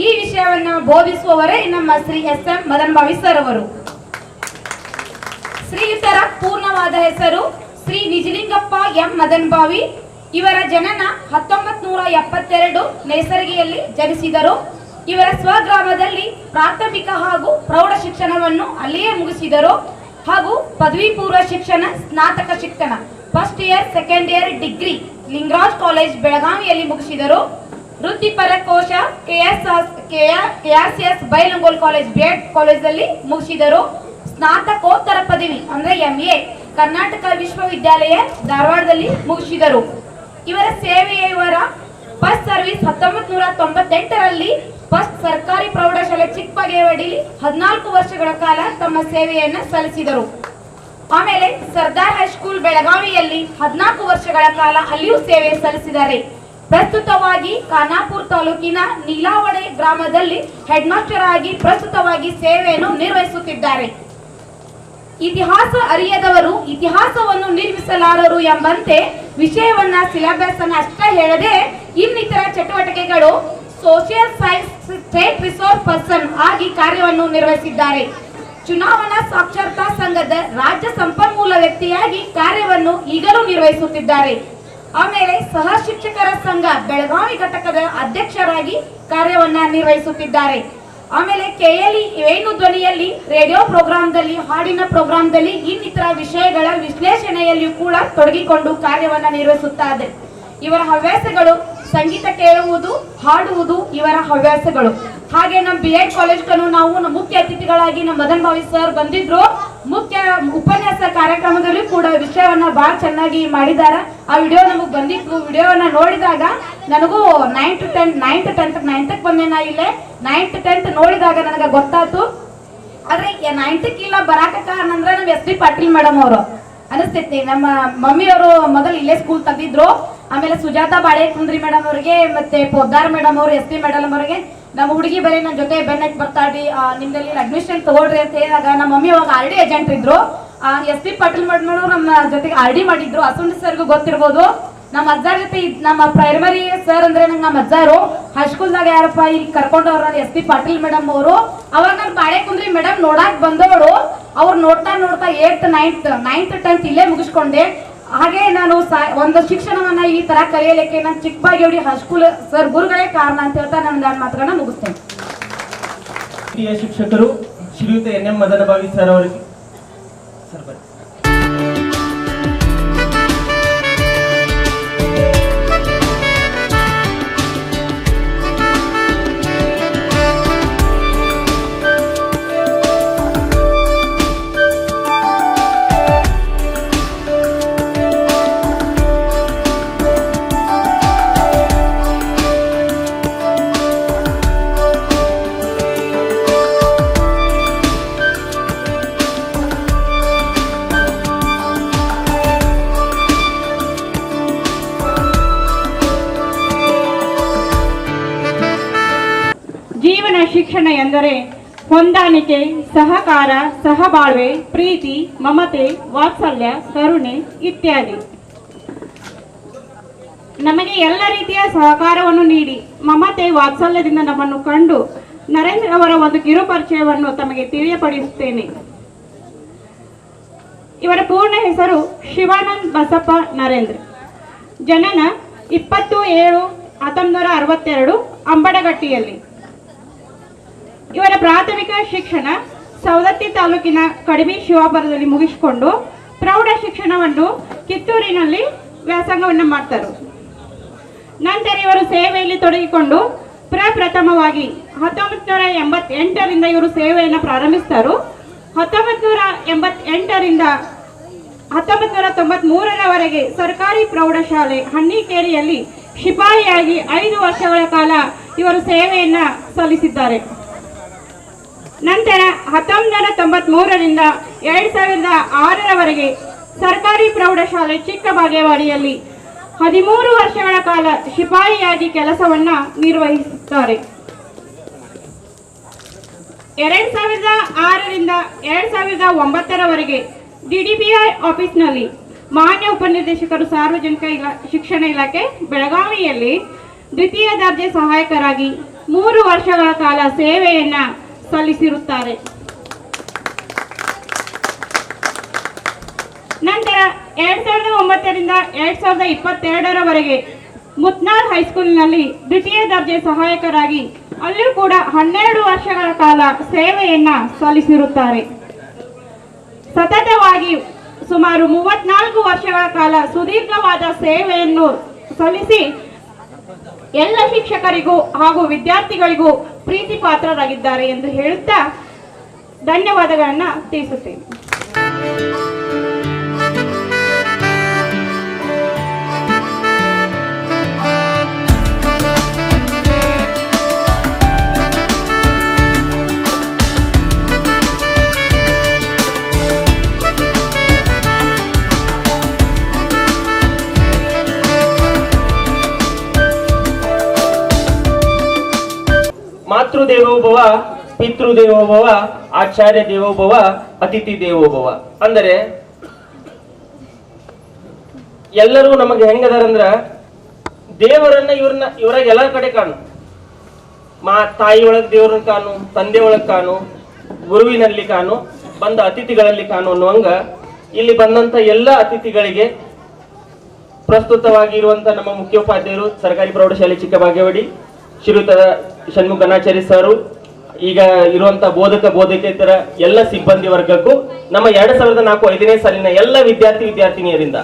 ಈ ವಿಷಯವನ್ನು ಬೋಧಿಸುವವರೇ ನಮ್ಮ ಶ್ರೀ SM ಮದನ್ ಭಾವಿ ಸರ್ ಅವರು. ಶ್ರೀಯುತರ ಪೂರ್ಣವಾದ ಹೆಸರು ಶ್ರೀ ನಿಜಲಿಂಗಪ್ಪ M ಮದನ್ ಭಾವಿ. ಇವರ ಜನನ 1972 ನೇಸರ್ಗಿಯಲ್ಲಿ ಜನಿಸಿದರು. ಇವರ ಸ್ವಗ್ರಾಮದಲ್ಲಿ ಪ್ರಾಥಮಿಕ ಹಾಗೂ ಪ್ರೌಢ ಶಿಕ್ಷಣವನ್ನು ಅಲ್ಲಿಯೇ ಮುಗಿಸಿದರು. ಹಾಗೂ ಪದವಿ ಪೂರ್ವ ಶಿಕ್ಷಣ ಸ್ನಾತಕ ಶಿಕ್ಷಣ first year second year degree Lingaraj college ಬೆಳಗಾವಿಯಲ್ಲಿ ಮುಗಿಸಿದರು. ವೃತ್ತಿಪರ ಕೋಶ ಕೆಆರ್ಸಿಎಸ್ ಬೈಲಂಗೋಲ್ ಕಾಲೇಜ್ ಬಿಎಡ್ ಕಾಲೇಜಲ್ಲಿ ಮುಗಿಸಿದರು. ಸ್ನಾತಕೋತ್ತರ ಪದವಿ ಅಂದ್ರೆ MA ಕರ್ನಾಟಕ ವಿಶ್ವವಿದ್ಯಾಲಯ ಧಾರವಾಡದಲ್ಲಿ ಮುಗಿಸಿದರು. ಇವರ ಇವರ ಫಸ್ಟ್ ಸರ್ವಿಸ್ 1998ರಲ್ಲಿ ಫಸ್ಟ್ ಸರ್ಕಾರಿ ಪ್ರೌಢಶಾಲೆ ಚಿಕ್ಕಬಾಗೇವಾಡಿಲಿ 14 ವರ್ಷಗಳ ಕಾಲ ತಮ್ಮ ಸೇವೆಯನ್ನು ಸಲ್ಲಿಸಿದರು. ಆಮೇಲೆ ಸರ್ದಾರ್ ಹೈಸ್ಕೂಲ್ ಬೆಳಗಾವಿಯಲ್ಲಿ 14 ವರ್ಷಗಳ ಕಾಲ ಅಲ್ಲಿಯೂ ಸೇವೆ ಸಲ್ಲಿಸಿದ್ದಾರೆ. ಪ್ರಸ್ತುತವಾಗಿ ಖಾನಾಪುರ ತಾಲೂಕಿನ ನೀಲಾವಡೆ ಗ್ರಾಮದಲ್ಲಿ ಹೆಡ್ ಮಾಸ್ಟರ್ ಆಗಿ ಪ್ರಸ್ತುತವಾಗಿ ಸೇವೆಯನ್ನು ನಿರ್ವಹಿಸುತ್ತಿದ್ದಾರೆ. ಇತಿಹಾಸ ಅರಿಯದವರು ಇತಿಹಾಸವನ್ನು ನಿರ್ಮಿಸಲಾರರು ಎಂಬಂತೆ ವಿಷಯವನ್ನ ಸಿಲೆಬಸ್ ಅನ್ನ ಅಷ್ಟೇ ಹೇಳದೆ ಇನ್ನಿತರ ಚಟುವಟಿಕೆಗಳು social science state resource person ಆಗಿ ಕಾರ್ಯವನ್ನು ನಿರ್ವಹಿಸಿದ್ದಾರೆ. ಚುನಾವಣಾ ಸಾಕ್ಷರತಾ ಸಂಘದ ರಾಜ್ಯ ಸಂಪನ್ಮೂಲ ವ್ಯಕ್ತಿಯಾಗಿ ಕಾರ್ಯವನ್ನು ಈಗಲೂ ನಿರ್ವಹಿಸುತ್ತಿದ್ದಾರೆ. ಆಮೇಲೆ ಸಹ ಶಿಕ್ಷಕರ ಸಂಘ ಬೆಳಗಾವಿ ಘಟಕದ ಅಧ್ಯಕ್ಷರಾಗಿ ಕಾರ್ಯವನ್ನ ನಿರ್ವಹಿಸುತ್ತಿದ್ದಾರೆ. ಆಮೇಲೆ KLE ವೇಣು ಧ್ವನಿಯಲ್ಲಿ ರೇಡಿಯೋ ಪ್ರೋಗ್ರಾಂದಲ್ಲಿ ಹಾಡಿನ ಪ್ರೋಗ್ರಾಂದಲ್ಲಿ ಇನ್ನಿತರ ವಿಷಯಗಳ ವಿಶ್ಲೇಷಣೆಯಲ್ಲಿಯೂ ಕೂಡ ತೊಡಗಿಕೊಂಡು ಕಾರ್ಯವನ್ನ ನಿರ್ವಹಿಸುತ್ತಾರೆ. ಇವರ ಹವ್ಯಾಸಗಳು ಸಂಗೀತ ಕೇಳುವುದು, ಹಾಡುವುದು ಇವರ ಹವ್ಯಾಸಗಳು. ಹಾಗೆ ನಮ್ಮ BEd ಕಾಲೇಜ್ಗೂ ನಾವು ಮುಖ್ಯ ಅತಿಥಿಗಳಾಗಿ ನಮ್ಮ ಮದನ್ ಭಾವಿ ಸರ್ ಬಂದಿದ್ರು. ಮುಖ್ಯ ಉಪನ್ಯಾಸ ಕಾರ್ಯಕ್ರಮದಲ್ಲೂ ಕೂಡ ವಿಷಯವನ್ನ ಬಹಳ ಚೆನ್ನಾಗಿ ಮಾಡಿದ್ದಾರೆ. ಆ ವಿಡಿಯೋ ನಮಗೆ ಬಂದಿತ್ತು. ವಿಡಿಯೋವನ್ನ ನೋಡಿದಾಗ ನನಗೂ 9th 10th ಬಂದೇನ ಇಲ್ಲೇ 9th 10th ನೋಡಿದಾಗ ನನಗೆ ಗೊತ್ತಾಯ್ತು. ಆದ್ರೆ 9th ಇಲ್ಲ ಬರಾಕ ಕಾರಣ ಅಂದ್ರೆ ನಮ್ಮ SD ಪಾಟೀಲ್ ಮೇಡಮ್ ಅವರು ಅನಿಸ್ತೈತಿ. ನಮ್ಮ ಮಮ್ಮಿಯವರು ಮೊದಲು ಇಲ್ಲೇ ಸ್ಕೂಲ್ ತೆಗೆದಿದ್ರು. ಆಮೇಲೆ ಸುಜಾತಾ ಬಾಳೆ ಕುಂದ್ರಿ ಮೇಡಮ್ ಅವರಿಗೆ ಮತ್ತೆ ಪೋದ್ದಾರ್ ಮೇಡಮ್ ಅವರು SD ಮೇಡಮ್ ಅವರಿಗೆ ನಮ್ಮ ಹುಡುಗಿ ಬರೀ ನನ್ನ ಜೊತೆ ಬೆನ್ನಕ್ಕೆ ಬರ್ತಾಡಿ ನಿಮ್ದಲ್ಲಿ ಅಡ್ಮಿಷನ್ ತಗೊಳ್ರಿ ಅಂತ ಹೇಳಿದಾಗ ನಮ್ಮ ಮಮ್ಮಿ ಅವಾಗ RD ಏಜೆಂಟ್ ಇದ್ರು. SD ಪಾಟೀಲ್ ಮೇಡಮ್ ಅವರು ನಮ್ಮ ಜೊತೆಗೆ RD ಮಾಡಿದ್ರು. ಅಸುಂಡಿ ಸರ್ಗೂ ಗೊತ್ತಿರ್ಬೋದು. ನಮ್ಮ ಅಜ್ಜಾರ್ ಜೊತೆ ನಮ್ಮ ಪ್ರೈಮರಿ ಸರ್ ಅಂದ್ರೆ ನಂಗೆ ನಮ್ಮ ಅಜ್ಜಾರು ಹೈಸ್ಕೂಲ್ದಾಗ ಯಾರಪ್ಪ ಇಲ್ಲಿ ಕರ್ಕೊಂಡವ್ರ SD ಪಾಟೀಲ್ ಮೇಡಮ್ ಅವರು. ಅವಾಗ ನಾನು ಬಾಳೆ ಕುಂದ್ರಿ ಮೇಡಮ್ ನೋಡಾಕ್ ಬಂದವಳು. ಅವ್ರು ನೋಡ್ತಾ 8th 9th 10th ಇಲ್ಲೇ ಮುಗಿಸ್ಕೊಂಡೆ. ಹಾಗೆ ನಾನು ಒಂದು ಶಿಕ್ಷಣವನ್ನ ಈ ತರ ಕಲಿಯಲಿಕ್ಕೆ ನಾನು ಚಿಕ್ಕಬಾಗೇವಾಡಿ ಹೈಸ್ಕೂಲ್ ಸರ್ ಗುರುಗಳೇ ಕಾರಣ ಅಂತ ಹೇಳ್ತಾ ನಾನು ಮಾತುಗಳನ್ನ ಮುಗಿಸ್ತೇನೆ. ಹಿರಿಯ ಶಿಕ್ಷಕರು ಶ್ರೀಯುತ NM ಮದನ ಭಾವಿ ಸರ್ ಅವರಿಗೆ ಸರ್ ಬನ್ನಿ. ಜೀವನ ಶಿಕ್ಷಣ ಎಂದರೆ ಹೊಂದಾಣಿಕೆ, ಸಹಕಾರ, ಸಹಬಾಳ್ವೆ, ಪ್ರೀತಿ, ಮಮತೆ, ವಾತ್ಸಲ್ಯ, ಕರುಣೆ ಇತ್ಯಾದಿ. ನಮಗೆ ಎಲ್ಲ ರೀತಿಯ ಸಹಕಾರವನ್ನು ನೀಡಿ ಮಮತೆ ವಾತ್ಸಲ್ಯದಿಂದ ನಮ್ಮನ್ನು ಕಂಡು ನರೇಂದ್ರ ಅವರ ಒಂದು ಕಿರುಪರಿಚಯವನ್ನು ತಮಗೆ ತಿಳಿಯಪಡಿಸುತ್ತೇನೆ. ಇವರ ಪೂರ್ಣ ಹೆಸರು ಶಿವಾನಂದ್ ಬಸಪ್ಪ ನರೇಂದ್ರ. ಜನನ 20/7/1962 ಅಂಬಡಗಟ್ಟಿಯಲ್ಲಿ. ಇವರ ಪ್ರಾಥಮಿಕ ಶಿಕ್ಷಣ ಸವದತ್ತಿ ತಾಲೂಕಿನ ಕಡಿಮೆ ಶಿವಾಪುರದಲ್ಲಿ ಮುಗಿಸಿಕೊಂಡು ಪ್ರೌಢ ಶಿಕ್ಷಣವನ್ನು ಕಿತ್ತೂರಿನಲ್ಲಿ ವ್ಯಾಸಂಗವನ್ನು ಮಾಡ್ತಾರೆ. ನಂತರ ಇವರು ಸೇವೆಯಲ್ಲಿ ತೊಡಗಿಕೊಂಡು ಪ್ರಪ್ರಥಮವಾಗಿ 1988ರಿಂದ ಇವರು ಸೇವೆಯನ್ನು ಪ್ರಾರಂಭಿಸಿದರು. 1988ರಿಂದ 1993ರವರೆಗೆ ಸರ್ಕಾರಿ ಪ್ರೌಢಶಾಲೆ ಹಣ್ಣಿಕೇರಿಯಲ್ಲಿ ಶಿಪಾಯಿಯಾಗಿ 5 ವರ್ಷಗಳ ಕಾಲ ಇವರು ಸೇವೆಯನ್ನು ಸಲ್ಲಿಸಿದ್ದಾರೆ. ನಂತರ 1993ರಿಂದ 2006ರವರೆಗೆ ಸರ್ಕಾರಿ ಪ್ರೌಢಶಾಲೆ ಚಿಕ್ಕಬಾಗೇವಾಡಿಯಲ್ಲಿ 13 ವರ್ಷಗಳ ಕಾಲ ಶಿಪಾಯಿಯಾಗಿ ಕೆಲಸವನ್ನ ನಿರ್ವಹಿಸುತ್ತಾರೆ. 2006ರಿಂದ 2009ರವರೆಗೆ DDPI ಆಫೀಸ್ನಲ್ಲಿ ಮಾನ್ಯ ಉಪನಿರ್ದೇಶಕರು ಸಾರ್ವಜನಿಕ ಶಿಕ್ಷಣ ಇಲಾಖೆ ಬೆಳಗಾವಿಯಲ್ಲಿ ದ್ವಿತೀಯ ದರ್ಜೆ ಸಹಾಯಕರಾಗಿ 3 ವರ್ಷಗಳ ಕಾಲ ಸೇವೆಯನ್ನ ಸಲ್ಲಿಸಿರುತ್ತಾರೆ. ನಂತರ 2009ರಿಂದ 2022ರವರೆಗೆ ಮುತ್ನಾಳ್ ಹೈಸ್ಕೂಲ್ನಲ್ಲಿ ದ್ವಿತೀಯ ದರ್ಜೆ ಸಹಾಯಕರಾಗಿ ಅಲ್ಲಿಯೂ ಕೂಡ 12 ವರ್ಷಗಳ ಕಾಲ ಸೇವೆಯನ್ನ ಸಲ್ಲಿಸಿರುತ್ತಾರೆ. ಸತತವಾಗಿ ಸುಮಾರು 34 ವರ್ಷಗಳ ಕಾಲ ಸುದೀರ್ಘವಾದ ಸೇವೆಯನ್ನು ಸಲ್ಲಿಸಿ ಎಲ್ಲ ಶಿಕ್ಷಕರಿಗೂ ಹಾಗೂ ವಿದ್ಯಾರ್ಥಿಗಳಿಗೂ ಪ್ರೀತಿ ಪಾತ್ರರಾಗಿದ್ದಾರೆ ಎಂದು ಹೇಳುತ್ತಾ ಧನ್ಯವಾದಗಳನ್ನು ತಿಳಿಸುತ್ತೇನೆ. ಮಾತೃದೇವೋಭವ, ಪಿತೃದೇವೋಭವ, ಆಚಾರ್ಯ ದೇವೋಭವ, ಅತಿಥಿ ದೇವೋಭವ. ಅಂದರೆ ಎಲ್ಲರೂ ನಮಗೆ ಹೆಂಗದಾರಂದ್ರ ದೇವರನ್ನ ಇವರಾಗ ಎಲ್ಲ ಕಡೆ ಕಾಣು. ತಾಯಿ ಒಳಗ್ ದೇವರನ್ನ ಕಾಣು, ತಂದೆ ಒಳಗ್ ಕಾಣು, ಗುರುವಿನಲ್ಲಿ ಕಾಣು, ಬಂದ ಅತಿಥಿಗಳಲ್ಲಿ ಕಾಣು ಅನ್ನುವಂಗ ಇಲ್ಲಿ ಬಂದಂತ ಎಲ್ಲ ಅತಿಥಿಗಳಿಗೆ ಪ್ರಸ್ತುತವಾಗಿರುವಂತ ನಮ್ಮ ಮುಖ್ಯೋಪಾಧ್ಯಾಯರು ಸರ್ಕಾರಿ ಪ್ರೌಢಶಾಲೆ ಚಿಕ್ಕಬಾಗೇವಾಡಿ ಶ್ರೀಯುತ ಷಣ್ಮುಖ ಗಣಾಚಾರ್ಯ ಸರ್, ಈಗ ಇರುವಂತ ಬೋಧಕೇತರ ಎಲ್ಲ ಸಿಬ್ಬಂದಿ ವರ್ಗಕ್ಕೂ ನಮ್ಮ 2004-5ನೇ ಸಾಲಿನ ಎಲ್ಲ ವಿದ್ಯಾರ್ಥಿನಿಯರಿಂದ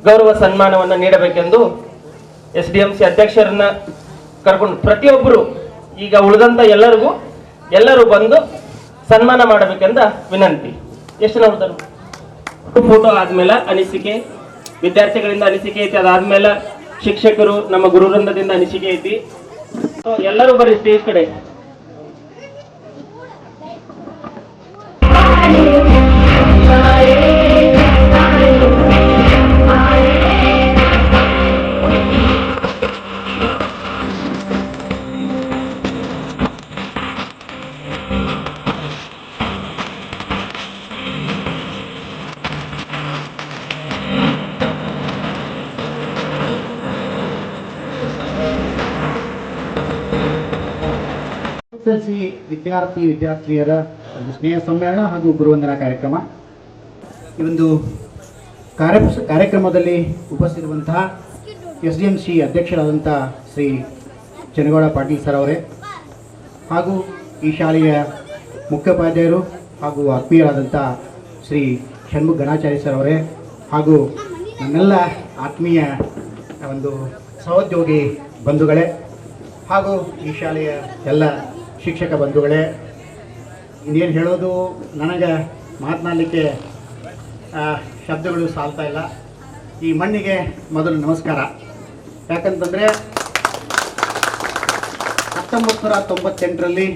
ಗೌರವ ಸನ್ಮಾನವನ್ನ ನೀಡಬೇಕೆಂದು SDMC ಅಧ್ಯಕ್ಷರನ್ನ ಕರ್ಕೊಂಡು ಪ್ರತಿಯೊಬ್ಬರು ಈಗ ಉಳಿದಂತ ಎಲ್ಲರೂ ಬಂದು ಸನ್ಮಾನ ಮಾಡಬೇಕೆಂದ ವಿನಂತಿ. ಎಷ್ಟು ನಾವು ಫೋಟೋ ಆದ್ಮೇಲೆ ಅನಿಸಿಕೆ, ವಿದ್ಯಾರ್ಥಿಗಳಿಂದ ಅನಿಸಿಕೆ ಐತಿ, ಅದಾದ್ಮೇಲೆ ಶಿಕ್ಷಕರು ನಮ್ಮ ಗುರುವೃಂದದಿಂದ ಅನಿಸಿಕೆ ಐತಿ. ಎಲ್ಲರೂ ಬರ್ರಿ ಸ್ಟೇಜ್ ಕಡೆ. SSLC ವಿದ್ಯಾರ್ಥಿನಿಯರ ಒಂದು ಸ್ನೇಹ ಸಮ್ಮೇಳನ ಹಾಗೂ ಗುರುವಂದನಾ ಕಾರ್ಯಕ್ರಮ. ಈ ಒಂದು ಕಾರ್ಯಕ್ರಮದಲ್ಲಿ ಉಪಸ್ಥಿತಿರುವಂತಹ SDMC ಅಧ್ಯಕ್ಷರಾದಂಥ ಶ್ರೀ ಚನ್ನಗೌಡ ಪಾಟೀಲ್ ಸರ್ ಅವರೇ, ಹಾಗೂ ಈ ಶಾಲೆಯ ಮುಖ್ಯೋಪಾಧ್ಯಾಯರು ಹಾಗೂ ಆತ್ಮೀಯರಾದಂಥ ಶ್ರೀ ಷಣ್ಮುಖ ಗಣಾಚಾರ್ಯ ಸರ್ ಅವರೇ, ಹಾಗೂ ನನ್ನೆಲ್ಲ ಆತ್ಮೀಯ ಒಂದು ಸಹೋದ್ಯೋಗಿ ಬಂಧುಗಳೇ, ಹಾಗೂ ಈ ಶಾಲೆಯ ಎಲ್ಲ ಶಿಕ್ಷಕ ಬಂಧುಗಳೇ, ಇನ್ನೇನು ಹೇಳೋದು, ನನಗೆ ಮಾತನಾಡಲಿಕ್ಕೆ ಶಬ್ದಗಳು ಸಾಲ್ತಾ ಇಲ್ಲ. ಈ ಮಣ್ಣಿಗೆ ಮೊದಲು ನಮಸ್ಕಾರ. ಯಾಕಂತಂದರೆ 1998ರಲ್ಲಿ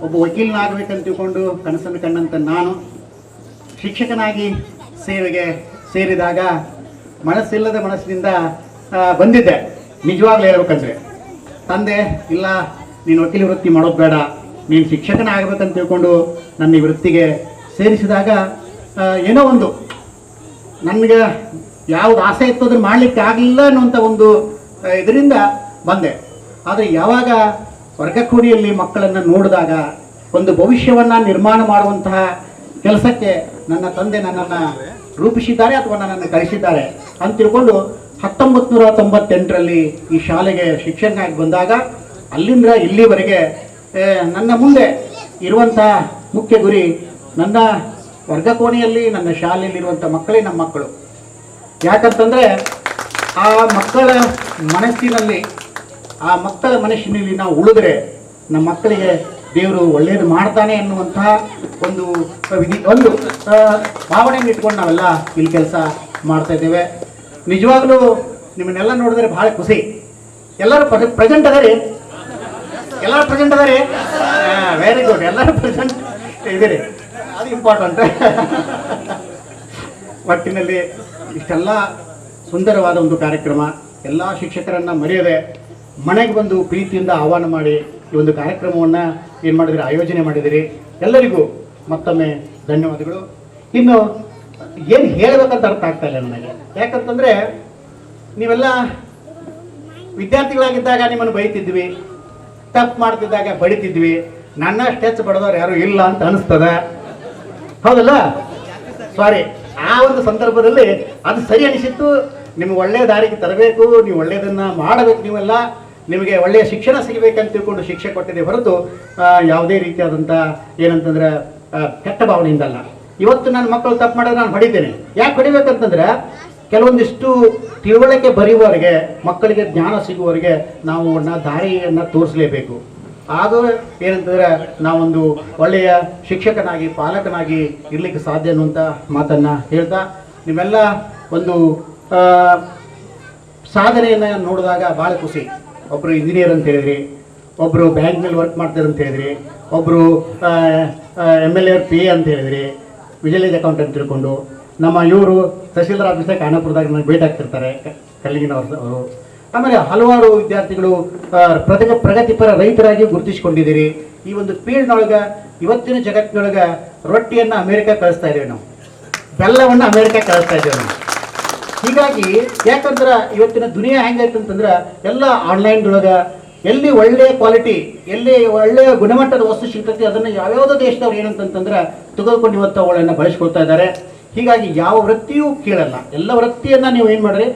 ಒಬ್ಬ ವಕೀಲನಾಗಬೇಕಂತ ತಿಳ್ಕೊಂಡು ಕನಸನ್ನು ಕಂಡಂಥ ನಾನು ಶಿಕ್ಷಕನಾಗಿ ಸೇವೆಗೆ ಸೇರಿದಾಗ ಮನಸ್ಸಿಲ್ಲದ ಮನಸ್ಸಿನಿಂದ ಬಂದಿದ್ದೆ. ನಿಜವಾಗ್ಲೂ ಹೇಳ್ಬೇಕಂದ್ರೆ ತಂದೆ ಇಲ್ಲ, ನೀನು ವಕೀಲ ವೃತ್ತಿ ಮಾಡೋದು ಬೇಡ, ನೀನು ಶಿಕ್ಷಕನ ಆಗಬೇಕಂತ ತಿಳ್ಕೊಂಡು ನನ್ನ ಈ ವೃತ್ತಿಗೆ ಸೇರಿಸಿದಾಗ ಏನೋ ಒಂದು ನನಗೆ ಯಾವ್ದು ಆಸೆ ಇತ್ತು ಅದನ್ನು ಮಾಡಲಿಕ್ಕೆ ಆಗಲಿಲ್ಲ ಅನ್ನುವಂಥ ಒಂದು ಇದರಿಂದ ಬಂದೆ. ಆದರೆ ಯಾವಾಗ ವರ್ಗಖೂಡಿಯಲ್ಲಿ ಮಕ್ಕಳನ್ನು ನೋಡಿದಾಗ ಒಂದು ಭವಿಷ್ಯವನ್ನು ನಿರ್ಮಾಣ ಮಾಡುವಂತಹ ಕೆಲಸಕ್ಕೆ ನನ್ನ ತಂದೆ ನನ್ನನ್ನು ರೂಪಿಸಿದ್ದಾರೆ ಅಥವಾ ನನ್ನನ್ನು ಕಳಿಸಿದ್ದಾರೆ ಅಂತ ತಿಳ್ಕೊಂಡು 1998ರಲ್ಲಿ ಈ ಶಾಲೆಗೆ ಶಿಕ್ಷಕನಾಗಿ ಬಂದಾಗ ಅಲ್ಲಿಂದ ಇಲ್ಲಿವರೆಗೆ ನನ್ನ ಮುಂದೆ ಇರುವಂಥ ಮುಖ್ಯ ಗುರಿ ನನ್ನ ವರ್ಗಕೋಣೆಯಲ್ಲಿ ನನ್ನ ಶಾಲೆಯಲ್ಲಿರುವಂಥ ಮಕ್ಕಳೇ ನಮ್ಮ ಮಕ್ಕಳು. ಯಾಕಂತಂದರೆ ಆ ಮಕ್ಕಳ ಮನಸ್ಸಿನಲ್ಲಿ ನಾವು ಉಳಿದ್ರೆ ನಮ್ಮ ಮಕ್ಕಳಿಗೆ ದೇವರು ಒಳ್ಳೆಯದು ಮಾಡ್ತಾನೆ ಅನ್ನುವಂತಹ ಒಂದು ಭಾವನೆಯನ್ನು ಇಟ್ಕೊಂಡು ನಾವೆಲ್ಲ ಇಲ್ಲಿ ಕೆಲಸ ಮಾಡ್ತಾ ಇದ್ದೇವೆ. ನಿಜವಾಗ್ಲೂ ನಿಮ್ಮನ್ನೆಲ್ಲ ನೋಡಿದ್ರೆ ಬಹಳ ಖುಷಿ. ಎಲ್ಲರೂ ಪ್ರೆಸೆಂಟ್ ಅದಾರಿ? ಎಲ್ಲರೂ ಪ್ರೆಸೆಂಟ್ ಅದಾರಿ? ವೆರಿ ಗುಡ್, ಎಲ್ಲರೂ ಪ್ರೆಸೆಂಟ್ ಇದ್ದೀರಿ, ಅದು ಇಂಪಾರ್ಟೆಂಟ್. ಒಟ್ಟಿನಲ್ಲಿ ಇಷ್ಟೆಲ್ಲ ಸುಂದರವಾದ ಒಂದು ಕಾರ್ಯಕ್ರಮ, ಎಲ್ಲ ಶಿಕ್ಷಕರನ್ನು ಮರೆಯದೆ ಮನೆಗೆ ಬಂದು ಪ್ರೀತಿಯಿಂದ ಆಹ್ವಾನ ಮಾಡಿ ಈ ಒಂದು ಕಾರ್ಯಕ್ರಮವನ್ನು ಏನು ಮಾಡಿದಿರಿ, ಆಯೋಜನೆ ಮಾಡಿದಿರಿ. ಎಲ್ಲರಿಗೂ ಮತ್ತೊಮ್ಮೆ ಧನ್ಯವಾದಗಳು. ಇನ್ನು ಏನು ಹೇಳಬೇಕಂತ ಅರ್ಥ ಆಗ್ತಾ ಇಲ್ಲ ನನಗೆ. ಯಾಕಂತಂದರೆ ನೀವೆಲ್ಲ ವಿದ್ಯಾರ್ಥಿಗಳಾಗಿದ್ದಾಗ ನಿಮ್ಮನ್ನು ಬೈತಿದ್ವಿ, ತಪ್ಪು ಮಾಡ್ತಿದ್ದಾಗ ಬಡಿತಿದ್ವಿ. ನನ್ನ ಹೆಚ್ಚು ಬಡದವ್ರು ಯಾರು ಇಲ್ಲ ಅಂತ ಅನಿಸ್ತದೆ, ಹೌದಲ್ಲ? ಸಾರಿ, ಆ ಒಂದು ಸಂದರ್ಭದಲ್ಲಿ ಅದು ಸರಿ ಅನಿಸಿತ್ತು. ನಿಮ್ಗೆ ಒಳ್ಳೆಯ ದಾರಿಗೆ ತರಬೇಕು, ನೀವು ಒಳ್ಳೆಯದನ್ನು ಮಾಡಬೇಕು, ನೀವೆಲ್ಲ ನಿಮಗೆ ಒಳ್ಳೆಯ ಶಿಕ್ಷಣ ಸಿಗಬೇಕಂತ ತಿಳ್ಕೊಂಡು ಶಿಕ್ಷೆ ಕೊಟ್ಟಿದೆ ಹೊರತು ಯಾವುದೇ ರೀತಿಯಾದಂಥ ಏನಂತಂದರೆ ಕೆಟ್ಟ ಭಾವನೆಯಿಂದಲ್ಲ. ಇವತ್ತು ನನ್ನ ಮಕ್ಕಳು ತಪ್ಪು ಮಾಡಿದ್ರೆ ನಾನು ಹೊಡಿತೇನೆ. ಯಾಕೆ ಹೊಡಿಬೇಕಂತಂದ್ರೆ ಕೆಲವೊಂದಿಷ್ಟು ತಿಳುವಳಿಕೆ ಬರೆಯುವವರೆಗೆ, ಮಕ್ಕಳಿಗೆ ಜ್ಞಾನ ಸಿಗುವವರೆಗೆ ನಾವು ದಾರಿಯನ್ನು ತೋರಿಸಲೇಬೇಕು. ಆಗ ಏನಂತಂದ್ರೆ ನಾವೊಂದು ಒಳ್ಳೆಯ ಶಿಕ್ಷಕನಾಗಿ, ಪಾಲಕನಾಗಿ ಇರಲಿಕ್ಕೆ ಸಾಧ್ಯ ಅನ್ನುವಂಥ ಮಾತನ್ನು ಹೇಳ್ತಾ, ನಿಮ್ಮೆಲ್ಲ ಒಂದು ಸಾಧನೆಯನ್ನು ನೋಡಿದಾಗ ಭಾಳ ಖುಷಿ. ಒಬ್ಬರು ಇಂಜಿನಿಯರ್ ಅಂತ ಹೇಳಿದ್ರಿ, ಒಬ್ಬರು ಬ್ಯಾಂಕ್ನಲ್ಲಿ ವರ್ಕ್ ಮಾಡ್ತಾರೆ ಅಂತ ಹೇಳಿದ್ರಿ, ಒಬ್ಬರು MLA PA ಅಂತ ಹೇಳಿದ್ರಿ, ವಿಜಿಲೆನ್ಸ್ ಅಕೌಂಟೆಂಟ್ ತಿಳ್ಕೊಂಡು. ನಮ್ಮ ಇವರು ತಹಸೀಲ್ದಾರ್ ಆಫೀಸಾಗ ಖಾನಾಪುರದಾಗ ನನಗೆ ಭೇಟಿ ಆಗ್ತಿರ್ತಾರೆ, ಕಲ್ಲಿಗಿನವರು. ಆಮೇಲೆ ಹಲವಾರು ವಿದ್ಯಾರ್ಥಿಗಳು ಪ್ರಗತಿಪರ ರೈತರಾಗಿ ಗುರುತಿಸಿಕೊಂಡಿದ್ದೀರಿ. ಈ ಒಂದು ಫೀಲ್ಡ್ನೊಳಗೆ ಇವತ್ತಿನ ಜಗತ್ತಿನೊಳಗೆ ರೊಟ್ಟಿಯನ್ನು ಅಮೇರಿಕಾ ಕಳಿಸ್ತಾ ಇದ್ದೇವೆ ನಾವು, ಬೆಲ್ಲವನ್ನು ಅಮೇರಿಕಾ ಕಳಿಸ್ತಾ ಇದ್ದೇವೆ ನಾವು. ಹೀಗಾಗಿ ಯಾಕಂದ್ರೆ ಇವತ್ತಿನ ದುನಿಯಾ ಹೆಂಗೈತೆ ಅಂತಂದ್ರೆ ಎಲ್ಲ ಆನ್ಲೈನ್ದೊಳಗೆ ಎಲ್ಲಿ ಒಳ್ಳೆಯ ಕ್ವಾಲಿಟಿ, ಎಲ್ಲಿ ಒಳ್ಳೆಯ ಗುಣಮಟ್ಟದ ವಸ್ತು ಸಿಗ್ತೈತಿ ಅದನ್ನು ಯಾವ್ಯಾವುದೋ ದೇಶದವ್ರು ಏನಂತಂದ್ರೆ ತೆಗೆದುಕೊಂಡು ಇವತ್ತು ಅವುಗಳನ್ನು ಬಳಸ್ಕೊಳ್ತಾ ಇದ್ದಾರೆ. ಹೀಗಾಗಿ ಯಾವ ವೃತ್ತಿಯೂ ಕೇಳಲ್ಲ. ಎಲ್ಲ ವೃತ್ತಿಯನ್ನು ನೀವು ಏನು ಮಾಡಿರಿ,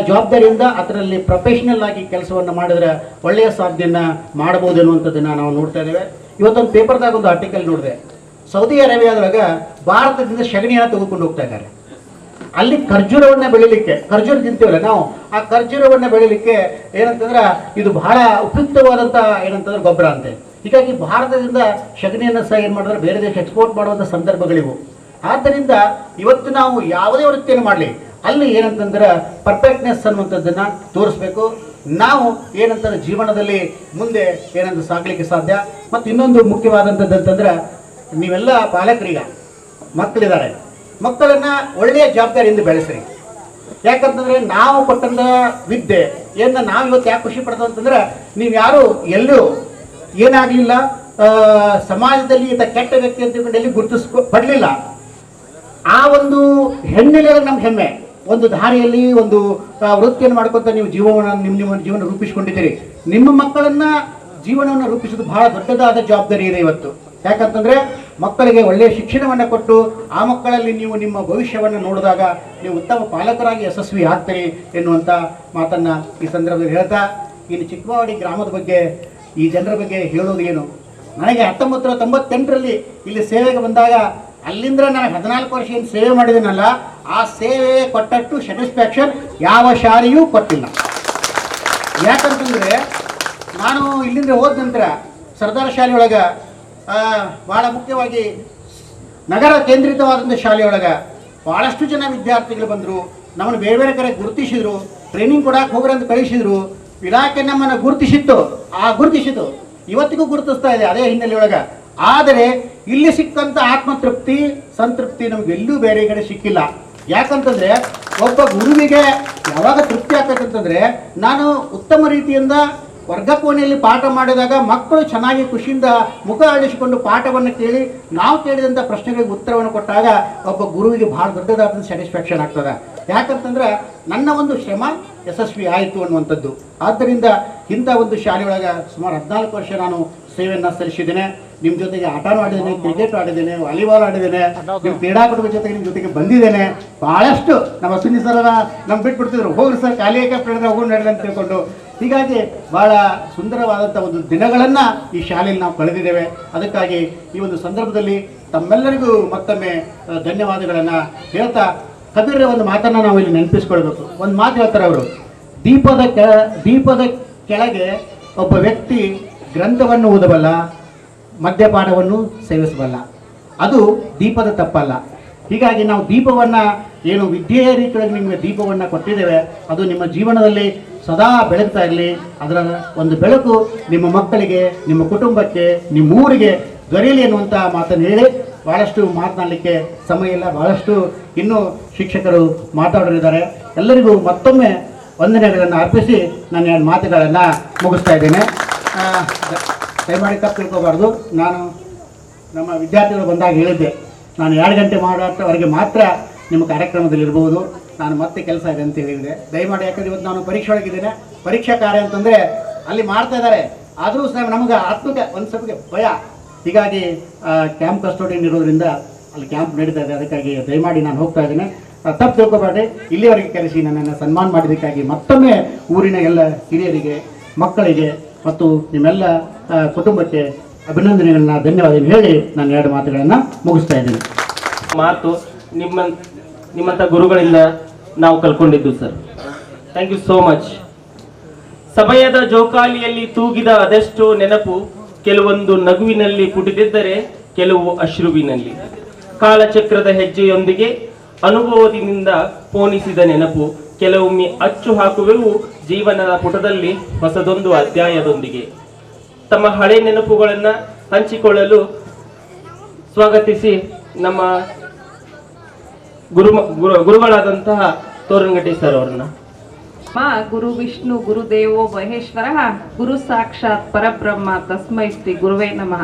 ಜವಾಬ್ದಾರಿಯಿಂದ ಅದರಲ್ಲಿ ಪ್ರೊಫೆಷನಲ್ ಆಗಿ ಕೆಲಸವನ್ನು ಮಾಡಿದ್ರೆ ಒಳ್ಳೆಯ ಸಾಧನೆಯನ್ನು ಮಾಡಬಹುದು ಅನ್ನುವಂಥದ್ದನ್ನು ನಾವು ನೋಡ್ತಾ ಇದ್ದೇವೆ. ಇವತ್ತೊಂದು ಪೇಪರ್ದಾಗ ಒಂದು ಆರ್ಟಿಕಲ್ ನೋಡಿದೆ, ಸೌದಿ ಅರೇಬಿಯಾದೊಳಗೆ ಭಾರತದಿಂದ ಸಗಣಿಯನ್ನು ತೆಗೆದುಕೊಂಡು ಹೋಗ್ತಾ ಇದ್ದಾರೆ. ಅಲ್ಲಿ ಖರ್ಜೂರವನ್ನು ಬೆಳಿಲಿಕ್ಕೆ, ಖರ್ಜೂರ ತಿಂತೀವಲ್ಲ ನಾವು, ಆ ಖರ್ಜೂರವನ್ನು ಬೆಳಿಲಿಕ್ಕೆ ಏನಂತಂದ್ರೆ ಇದು ಬಹಳ ಉಪಯುಕ್ತವಾದಂಥ ಏನಂತಂದ್ರೆ ಗೊಬ್ಬರ ಅಂತೆ. ಹೀಗಾಗಿ ಭಾರತದಿಂದ ಸಗಣಿಯನ್ನು ಸಹ ಏನು ಮಾಡಿದ್ರೆ ಬೇರೆ ದೇಶ ಎಕ್ಸ್ಪೋರ್ಟ್ ಮಾಡುವಂಥ ಸಂದರ್ಭಗಳಿವು. ಆದ್ದರಿಂದ ಇವತ್ತು ನಾವು ಯಾವುದೇ ವೃತ್ತಿಯನ್ನು ಮಾಡಲಿ ಅಲ್ಲಿ ಏನಂತಂದ್ರೆ ಪರ್ಫೆಕ್ಟ್ನೆಸ್ ಅನ್ನುವಂಥದ್ದನ್ನು ತೋರಿಸ್ಬೇಕು. ನಾವು ಏನಂತಂದ್ರೆ ಜೀವನದಲ್ಲಿ ಮುಂದೆ ಏನಂತ ಸಾಗಲಿಕ್ಕೆ ಸಾಧ್ಯ. ಮತ್ತು ಇನ್ನೊಂದು ಮುಖ್ಯವಾದಂಥದ್ದು ಅಂತಂದ್ರೆ, ನೀವೆಲ್ಲ ಪಾಲಕರೀಗ ಮಕ್ಕಳಿದ್ದಾರೆ, ಮಕ್ಕಳನ್ನು ಒಳ್ಳೆಯ ಜವಾಬ್ದಾರಿಯಿಂದ ಬೆಳೆಸ್ರಿ. ಯಾಕಂತಂದ್ರೆ ನಾವು ಕೊಟ್ಟಂಥ ವಿದ್ಯೆ ಏನ ನಾವು ಇವತ್ತು ಯಾಕೆ ಖುಷಿ ಪಡ್ತೇವೆ ಅಂತಂದ್ರೆ, ನೀವು ಯಾರು ಎಲ್ಲೂ ಏನಾಗಲಿಲ್ಲ, ಸಮಾಜದಲ್ಲಿ ಈತ ಕೆಟ್ಟ ವ್ಯಕ್ತಿ ಅಂತ ತಿಳ್ಕೊಂಡು ಎಲ್ಲಿ ಪಡಲಿಲ್ಲ. ಆ ಒಂದು ಹೆಣ್ಣೆಲೆಯಲ್ಲಿ ನಮ್ಗೆ ಹೆಮ್ಮೆ. ಒಂದು ದಾರಿಯಲ್ಲಿ ಒಂದು ವೃತ್ತಿಯನ್ನು ಮಾಡ್ಕೊತ ನೀವು ನಿಮ್ಮ ಜೀವನ ರೂಪಿಸ್ಕೊಂಡಿದ್ದೀರಿ. ನಿಮ್ಮ ಮಕ್ಕಳನ್ನ ಜೀವನವನ್ನು ರೂಪಿಸೋದು ಬಹಳ ದೊಡ್ಡದಾದ ಜವಾಬ್ದಾರಿ ಇದೆ ಇವತ್ತು. ಯಾಕಂತಂದ್ರೆ ಮಕ್ಕಳಿಗೆ ಒಳ್ಳೆಯ ಶಿಕ್ಷಣವನ್ನು ಕೊಟ್ಟು ಆ ಮಕ್ಕಳಲ್ಲಿ ನೀವು ನಿಮ್ಮ ಭವಿಷ್ಯವನ್ನು ನೋಡಿದಾಗ ನೀವು ಉತ್ತಮ ಪಾಲಕರಾಗಿ ಯಶಸ್ವಿ ಆಗ್ತೀರಿ ಎನ್ನುವಂಥ ಮಾತನ್ನು ಈ ಸಂದರ್ಭದಲ್ಲಿ ಹೇಳ್ತಾ, ಇನ್ನು ಚಿಕ್ಕವಾಡಿ ಗ್ರಾಮದ ಬಗ್ಗೆ, ಈ ಜನರ ಬಗ್ಗೆ ಹೇಳೋದು ಏನು, ನನಗೆ 1998ರಲ್ಲಿ ಇಲ್ಲಿ ಸೇವೆಗೆ ಬಂದಾಗ ಅಲ್ಲಿಂದ ನಾನು 14 ವರ್ಷ ಏನು ಸೇವೆ ಮಾಡಿದ್ದೀನಲ್ಲ, ಆ ಸೇವೆ ಕೊಟ್ಟಟ್ಟು ಸ್ಯಾಟಿಸ್ಫ್ಯಾಕ್ಷನ್ ಯಾವ ಶಾಲೆಯೂ ಕೊಟ್ಟಿಲ್ಲ. ಯಾಕಂತಂದರೆ ನಾನು ಇಲ್ಲಿಂದ ಹೋದ ನಂತರ ಸರ್ದಾರ ಶಾಲೆಯೊಳಗೆ ಭಾಳ ಮುಖ್ಯವಾಗಿ ನಗರ ಕೇಂದ್ರಿತವಾದಂಥ ಶಾಲೆಯೊಳಗೆ ಭಾಳಷ್ಟು ಜನ ವಿದ್ಯಾರ್ಥಿಗಳು ಬಂದರು. ನಮ್ಮನ್ನು ಬೇರೆ ಬೇರೆ ಕಡೆ ಗುರುತಿಸಿದರು, ಟ್ರೈನಿಂಗ್ ಕೊಡಕ್ಕೆ ಹೋಗ್ರಿ ಅಂತ ಕಳಿಸಿದರು. ಇಲಾಖೆ ನಮ್ಮನ್ನು ಗುರುತಿಸಿತ್ತು ಇವತ್ತಿಗೂ ಗುರುತಿಸ್ತಾ ಇದೆ ಅದೇ ಹಿನ್ನೆಲೆಯೊಳಗೆ. ಆದರೆ ಇಲ್ಲಿ ಸಿಕ್ಕಂಥ ಆತ್ಮತೃಪ್ತಿ, ಸಂತೃಪ್ತಿ ನಮಗೆಲ್ಲೂ ಬೇರೆ ಕಡೆ ಸಿಕ್ಕಿಲ್ಲ. ಯಾಕಂತಂದರೆ ಒಬ್ಬ ಗುರುವಿಗೆ ಯಾವಾಗ ತೃಪ್ತಿ ಆಗ್ತಕ್ಕಂತಂದರೆ, ನಾನು ಉತ್ತಮ ರೀತಿಯಿಂದ ವರ್ಗಕೋಣೆಯಲ್ಲಿ ಪಾಠ ಮಾಡಿದಾಗ ಮಕ್ಕಳು ಚೆನ್ನಾಗಿ ಖುಷಿಯಿಂದ ಮುಖ ಅಳಿಸಿಕೊಂಡು ಪಾಠವನ್ನು ಕೇಳಿ ನಾವು ಕೇಳಿದಂಥ ಪ್ರಶ್ನೆಗಳಿಗೆ ಉತ್ತರವನ್ನು ಕೊಟ್ಟಾಗ ಒಬ್ಬ ಗುರುವಿಗೆ ಭಾಳ ದೊಡ್ಡದಾದ ಸ್ಯಾಟಿಸ್ಫ್ಯಾಕ್ಷನ್ ಆಗ್ತದೆ. ಯಾಕಂತಂದ್ರೆ ನನ್ನ ಒಂದು ಶ್ರಮ ಯಶಸ್ವಿ ಆಯಿತು ಅನ್ನುವಂಥದ್ದು. ಆದ್ದರಿಂದ ಇಂಥ ಒಂದು ಶಾಲೆಯೊಳಗೆ ಸುಮಾರು 14 ವರ್ಷ ನಾನು ಸೇವೆಯನ್ನು ಸಲ್ಲಿಸಿದ್ದೇನೆ. ನಿಮ್ಮ ಜೊತೆಗೆ ಆಟನೂ ಆಡಿದ್ದೇನೆ, ಕ್ರಿಕೆಟ್ ಆಡಿದ್ದೇನೆ, ವಾಲಿಬಾಲ್ ಆಡಿದ್ದೇನೆ, ನಿಮ್ಮ ಕ್ರೀಡಾಕೂಟದ ಜೊತೆಗೆ ನಿಮ್ಮ ಜೊತೆಗೆ ಬಂದಿದ್ದೇನೆ. ಭಾಳಷ್ಟು ನಮ್ಮ ಅಶ್ವಿನಿ ಸರ್ ನಮ್ಗೆ ಬಿಟ್ಬಿಡ್ತಿದ್ರು, ಹೋಗ್ರಿ ಸರ್ ಖಾಲಿ ಹೇಳಿದ್ರೆ ಹೋಗಿ ನಡೆದ ಅಂತ ತಿಳ್ಕೊಂಡು. ಹೀಗಾಗಿ ಭಾಳ ಸುಂದರವಾದಂಥ ಒಂದು ದಿನಗಳನ್ನು ಈ ಶಾಲೆಯಲ್ಲಿ ನಾವು ಕಳೆದಿದ್ದೇವೆ. ಅದಕ್ಕಾಗಿ ಈ ಒಂದು ಸಂದರ್ಭದಲ್ಲಿ ತಮ್ಮೆಲ್ಲರಿಗೂ ಮತ್ತೊಮ್ಮೆ ಧನ್ಯವಾದಗಳನ್ನು ಹೇಳ್ತಾ, ಕಬೀರ ಒಂದು ಮಾತನ್ನು ನಾವು ಇಲ್ಲಿ ನೆನಪಿಸ್ಕೊಳ್ಬೇಕು. ಒಂದು ಮಾತು ಹೇಳ್ತಾರೆ ಅವರು, ದೀಪದ ಕೆಳಗೆ ಒಬ್ಬ ವ್ಯಕ್ತಿ ಗ್ರಂಥವನ್ನು ಓದಬಲ್ಲ, ಮದ್ಯಪಾನವನ್ನು ಸೇವಿಸಬಲ್ಲ. ಅದು ದೀಪದ ತಪ್ಪಲ್ಲ. ಹೀಗಾಗಿ ನಾವು ದೀಪವನ್ನು ಏನು ವಿದ್ಯೆಯ ರೀತಿಯೊಳಗೆ ನಿಮಗೆ ದೀಪವನ್ನು ಕೊಟ್ಟಿದ್ದೇವೆ, ಅದು ನಿಮ್ಮ ಜೀವನದಲ್ಲಿ ಸದಾ ಬೆಳಗ್ತಾ ಇರಲಿ. ಅದರ ಒಂದು ಬೆಳಕು ನಿಮ್ಮ ಮಕ್ಕಳಿಗೆ, ನಿಮ್ಮ ಕುಟುಂಬಕ್ಕೆ, ನಿಮ್ಮ ಊರಿಗೆ ದೊರೆಯಲಿ ಅನ್ನುವಂಥ ಮಾತನ್ನು ಹೇಳಿ, ಭಾಳಷ್ಟು ಮಾತನಾಡಲಿಕ್ಕೆ ಸಮಯ ಇಲ್ಲ, ಭಾಳಷ್ಟು ಇನ್ನೂ ಶಿಕ್ಷಕರು ಮಾತಾಡೋರಿದ್ದಾರೆ. ಎಲ್ಲರಿಗೂ ಮತ್ತೊಮ್ಮೆ ವಂದನೆಗಳನ್ನು ಅರ್ಪಿಸಿ ನಾನು 2 ಮಾತುಗಳನ್ನು ಮುಗಿಸ್ತಾ ಇದ್ದೇನೆ. ದಯಮಾಡಿ ತಪ್ಪು ತಿಳ್ಕೋಬಾರ್ದು. ನಾನು ನಮ್ಮ ವಿದ್ಯಾರ್ಥಿಗಳು ಬಂದಾಗ ಹೇಳಿದ್ದೆ, ನಾನು 2 ಗಂಟೆ ಮಾಡೋವರೆಗೆ ಮಾತ್ರ ನಿಮ್ಮ ಕಾರ್ಯಕ್ರಮದಲ್ಲಿ ಇರ್ಬೋದು, ನಾನು ಮತ್ತೆ ಕೆಲಸ ಇದೆ ಅಂತ ಹೇಳಿದೆ. ದಯಮಾಡಿ, ಯಾಕಂದರೆ ಇವತ್ತು ನಾನು ಪರೀಕ್ಷೆ ಒಳಗಿದ್ದೇನೆ. ಪರೀಕ್ಷಾ ಕಾರ್ಯ ಅಂತಂದರೆ ಅಲ್ಲಿ ಮಾಡ್ತಾ ಇದ್ದಾರೆ, ಆದರೂ ಸಹ ನಮಗೆ ಆತ್ಮಕ್ಕೆ ಒಂದು ಸ್ವಲ್ಪ ಭಯ. ಹೀಗಾಗಿ ಕ್ಯಾಂಪ್ ಕಸ್ಟೋಡಿಯನ್ ಇರೋದ್ರಿಂದ ಅಲ್ಲಿ ಕ್ಯಾಂಪ್ ನಡೀತಾ ಇದೆ. ಅದಕ್ಕಾಗಿ ದಯಮಾಡಿ ನಾನು ಹೋಗ್ತಾ ಇದ್ದೇನೆ, ತಪ್ಪು ತಿಳ್ಕೊಬೇಡಿ. ಇಲ್ಲಿವರೆಗೆ ಕರೆಸಿ ನನ್ನನ್ನು ಸನ್ಮಾನ ಮಾಡಿದ್ದಕ್ಕಾಗಿ ಮತ್ತೊಮ್ಮೆ ಊರಿನ ಎಲ್ಲ ಹಿರಿಯರಿಗೆ, ಮಕ್ಕಳಿಗೆ ಮತ್ತು ನಿಮ್ಮೆಲ್ಲ ಕುಟುಂಬಕ್ಕೆ ಅಭಿನಂದನೆಗಳನ್ನ ಧನ್ಯವಾದ ಹೇಳಿ ನಾನು 2 ಮಾತುಗಳನ್ನು ಮುಗಿಸ್ತಾ ಇದ್ದೀನಿ. ಮಾತು ನಿಮ್ಮಂಥ ಗುರುಗಳಿಂದ ನಾವು ಕಲ್ಕೊಂಡಿದ್ದು sir. Thank you so much. ಸಮಯದ ಜೋಕಾಲಿಯಲ್ಲಿ ತೂಗಿದ ಅದೆಷ್ಟೋ ನೆನಪು, ಕೆಲವೊಂದು ನಗುವಿನಲ್ಲಿ ಪುಟಿದಿದ್ದರೆ ಕೆಲವು ಅಶ್ರುವಿನಲ್ಲಿ. ಕಾಲಚಕ್ರದ ಹೆಜ್ಜೆಯೊಂದಿಗೆ ಅನುಭವದಿಂದ ಪೋಣಿಸಿದ ನೆನಪು, ಕೆಲವೊಮ್ಮೆ ಅಚ್ಚು ಹಾಕುವೆವು ಜೀವನದ ಪುಟದಲ್ಲಿ ಹೊಸದೊಂದು ಅಧ್ಯಾಯದೊಂದಿಗೆ. ತಮ್ಮ ಹಳೆ ನೆನಪುಗಳನ್ನು ಹಂಚಿಕೊಳ್ಳಲು ಸ್ವಾಗತಿಸಿ ನಮ್ಮ ಗುರುಗಳಾದಂತಹ ತೋರಣಗಟ್ಟಿ ಸರ್ ಅವರನ್ನ. ಗುರು ವಿಷ್ಣು ಗುರುದೇವೋ ಮಹೇಶ್ವರ ಗುರು ಸಾಕ್ಷಾತ್ ಪರಬ್ರಹ್ಮ ತಸ್ಮೈ ಶ್ರೀ ಗುರುವೇ ನಮಃ.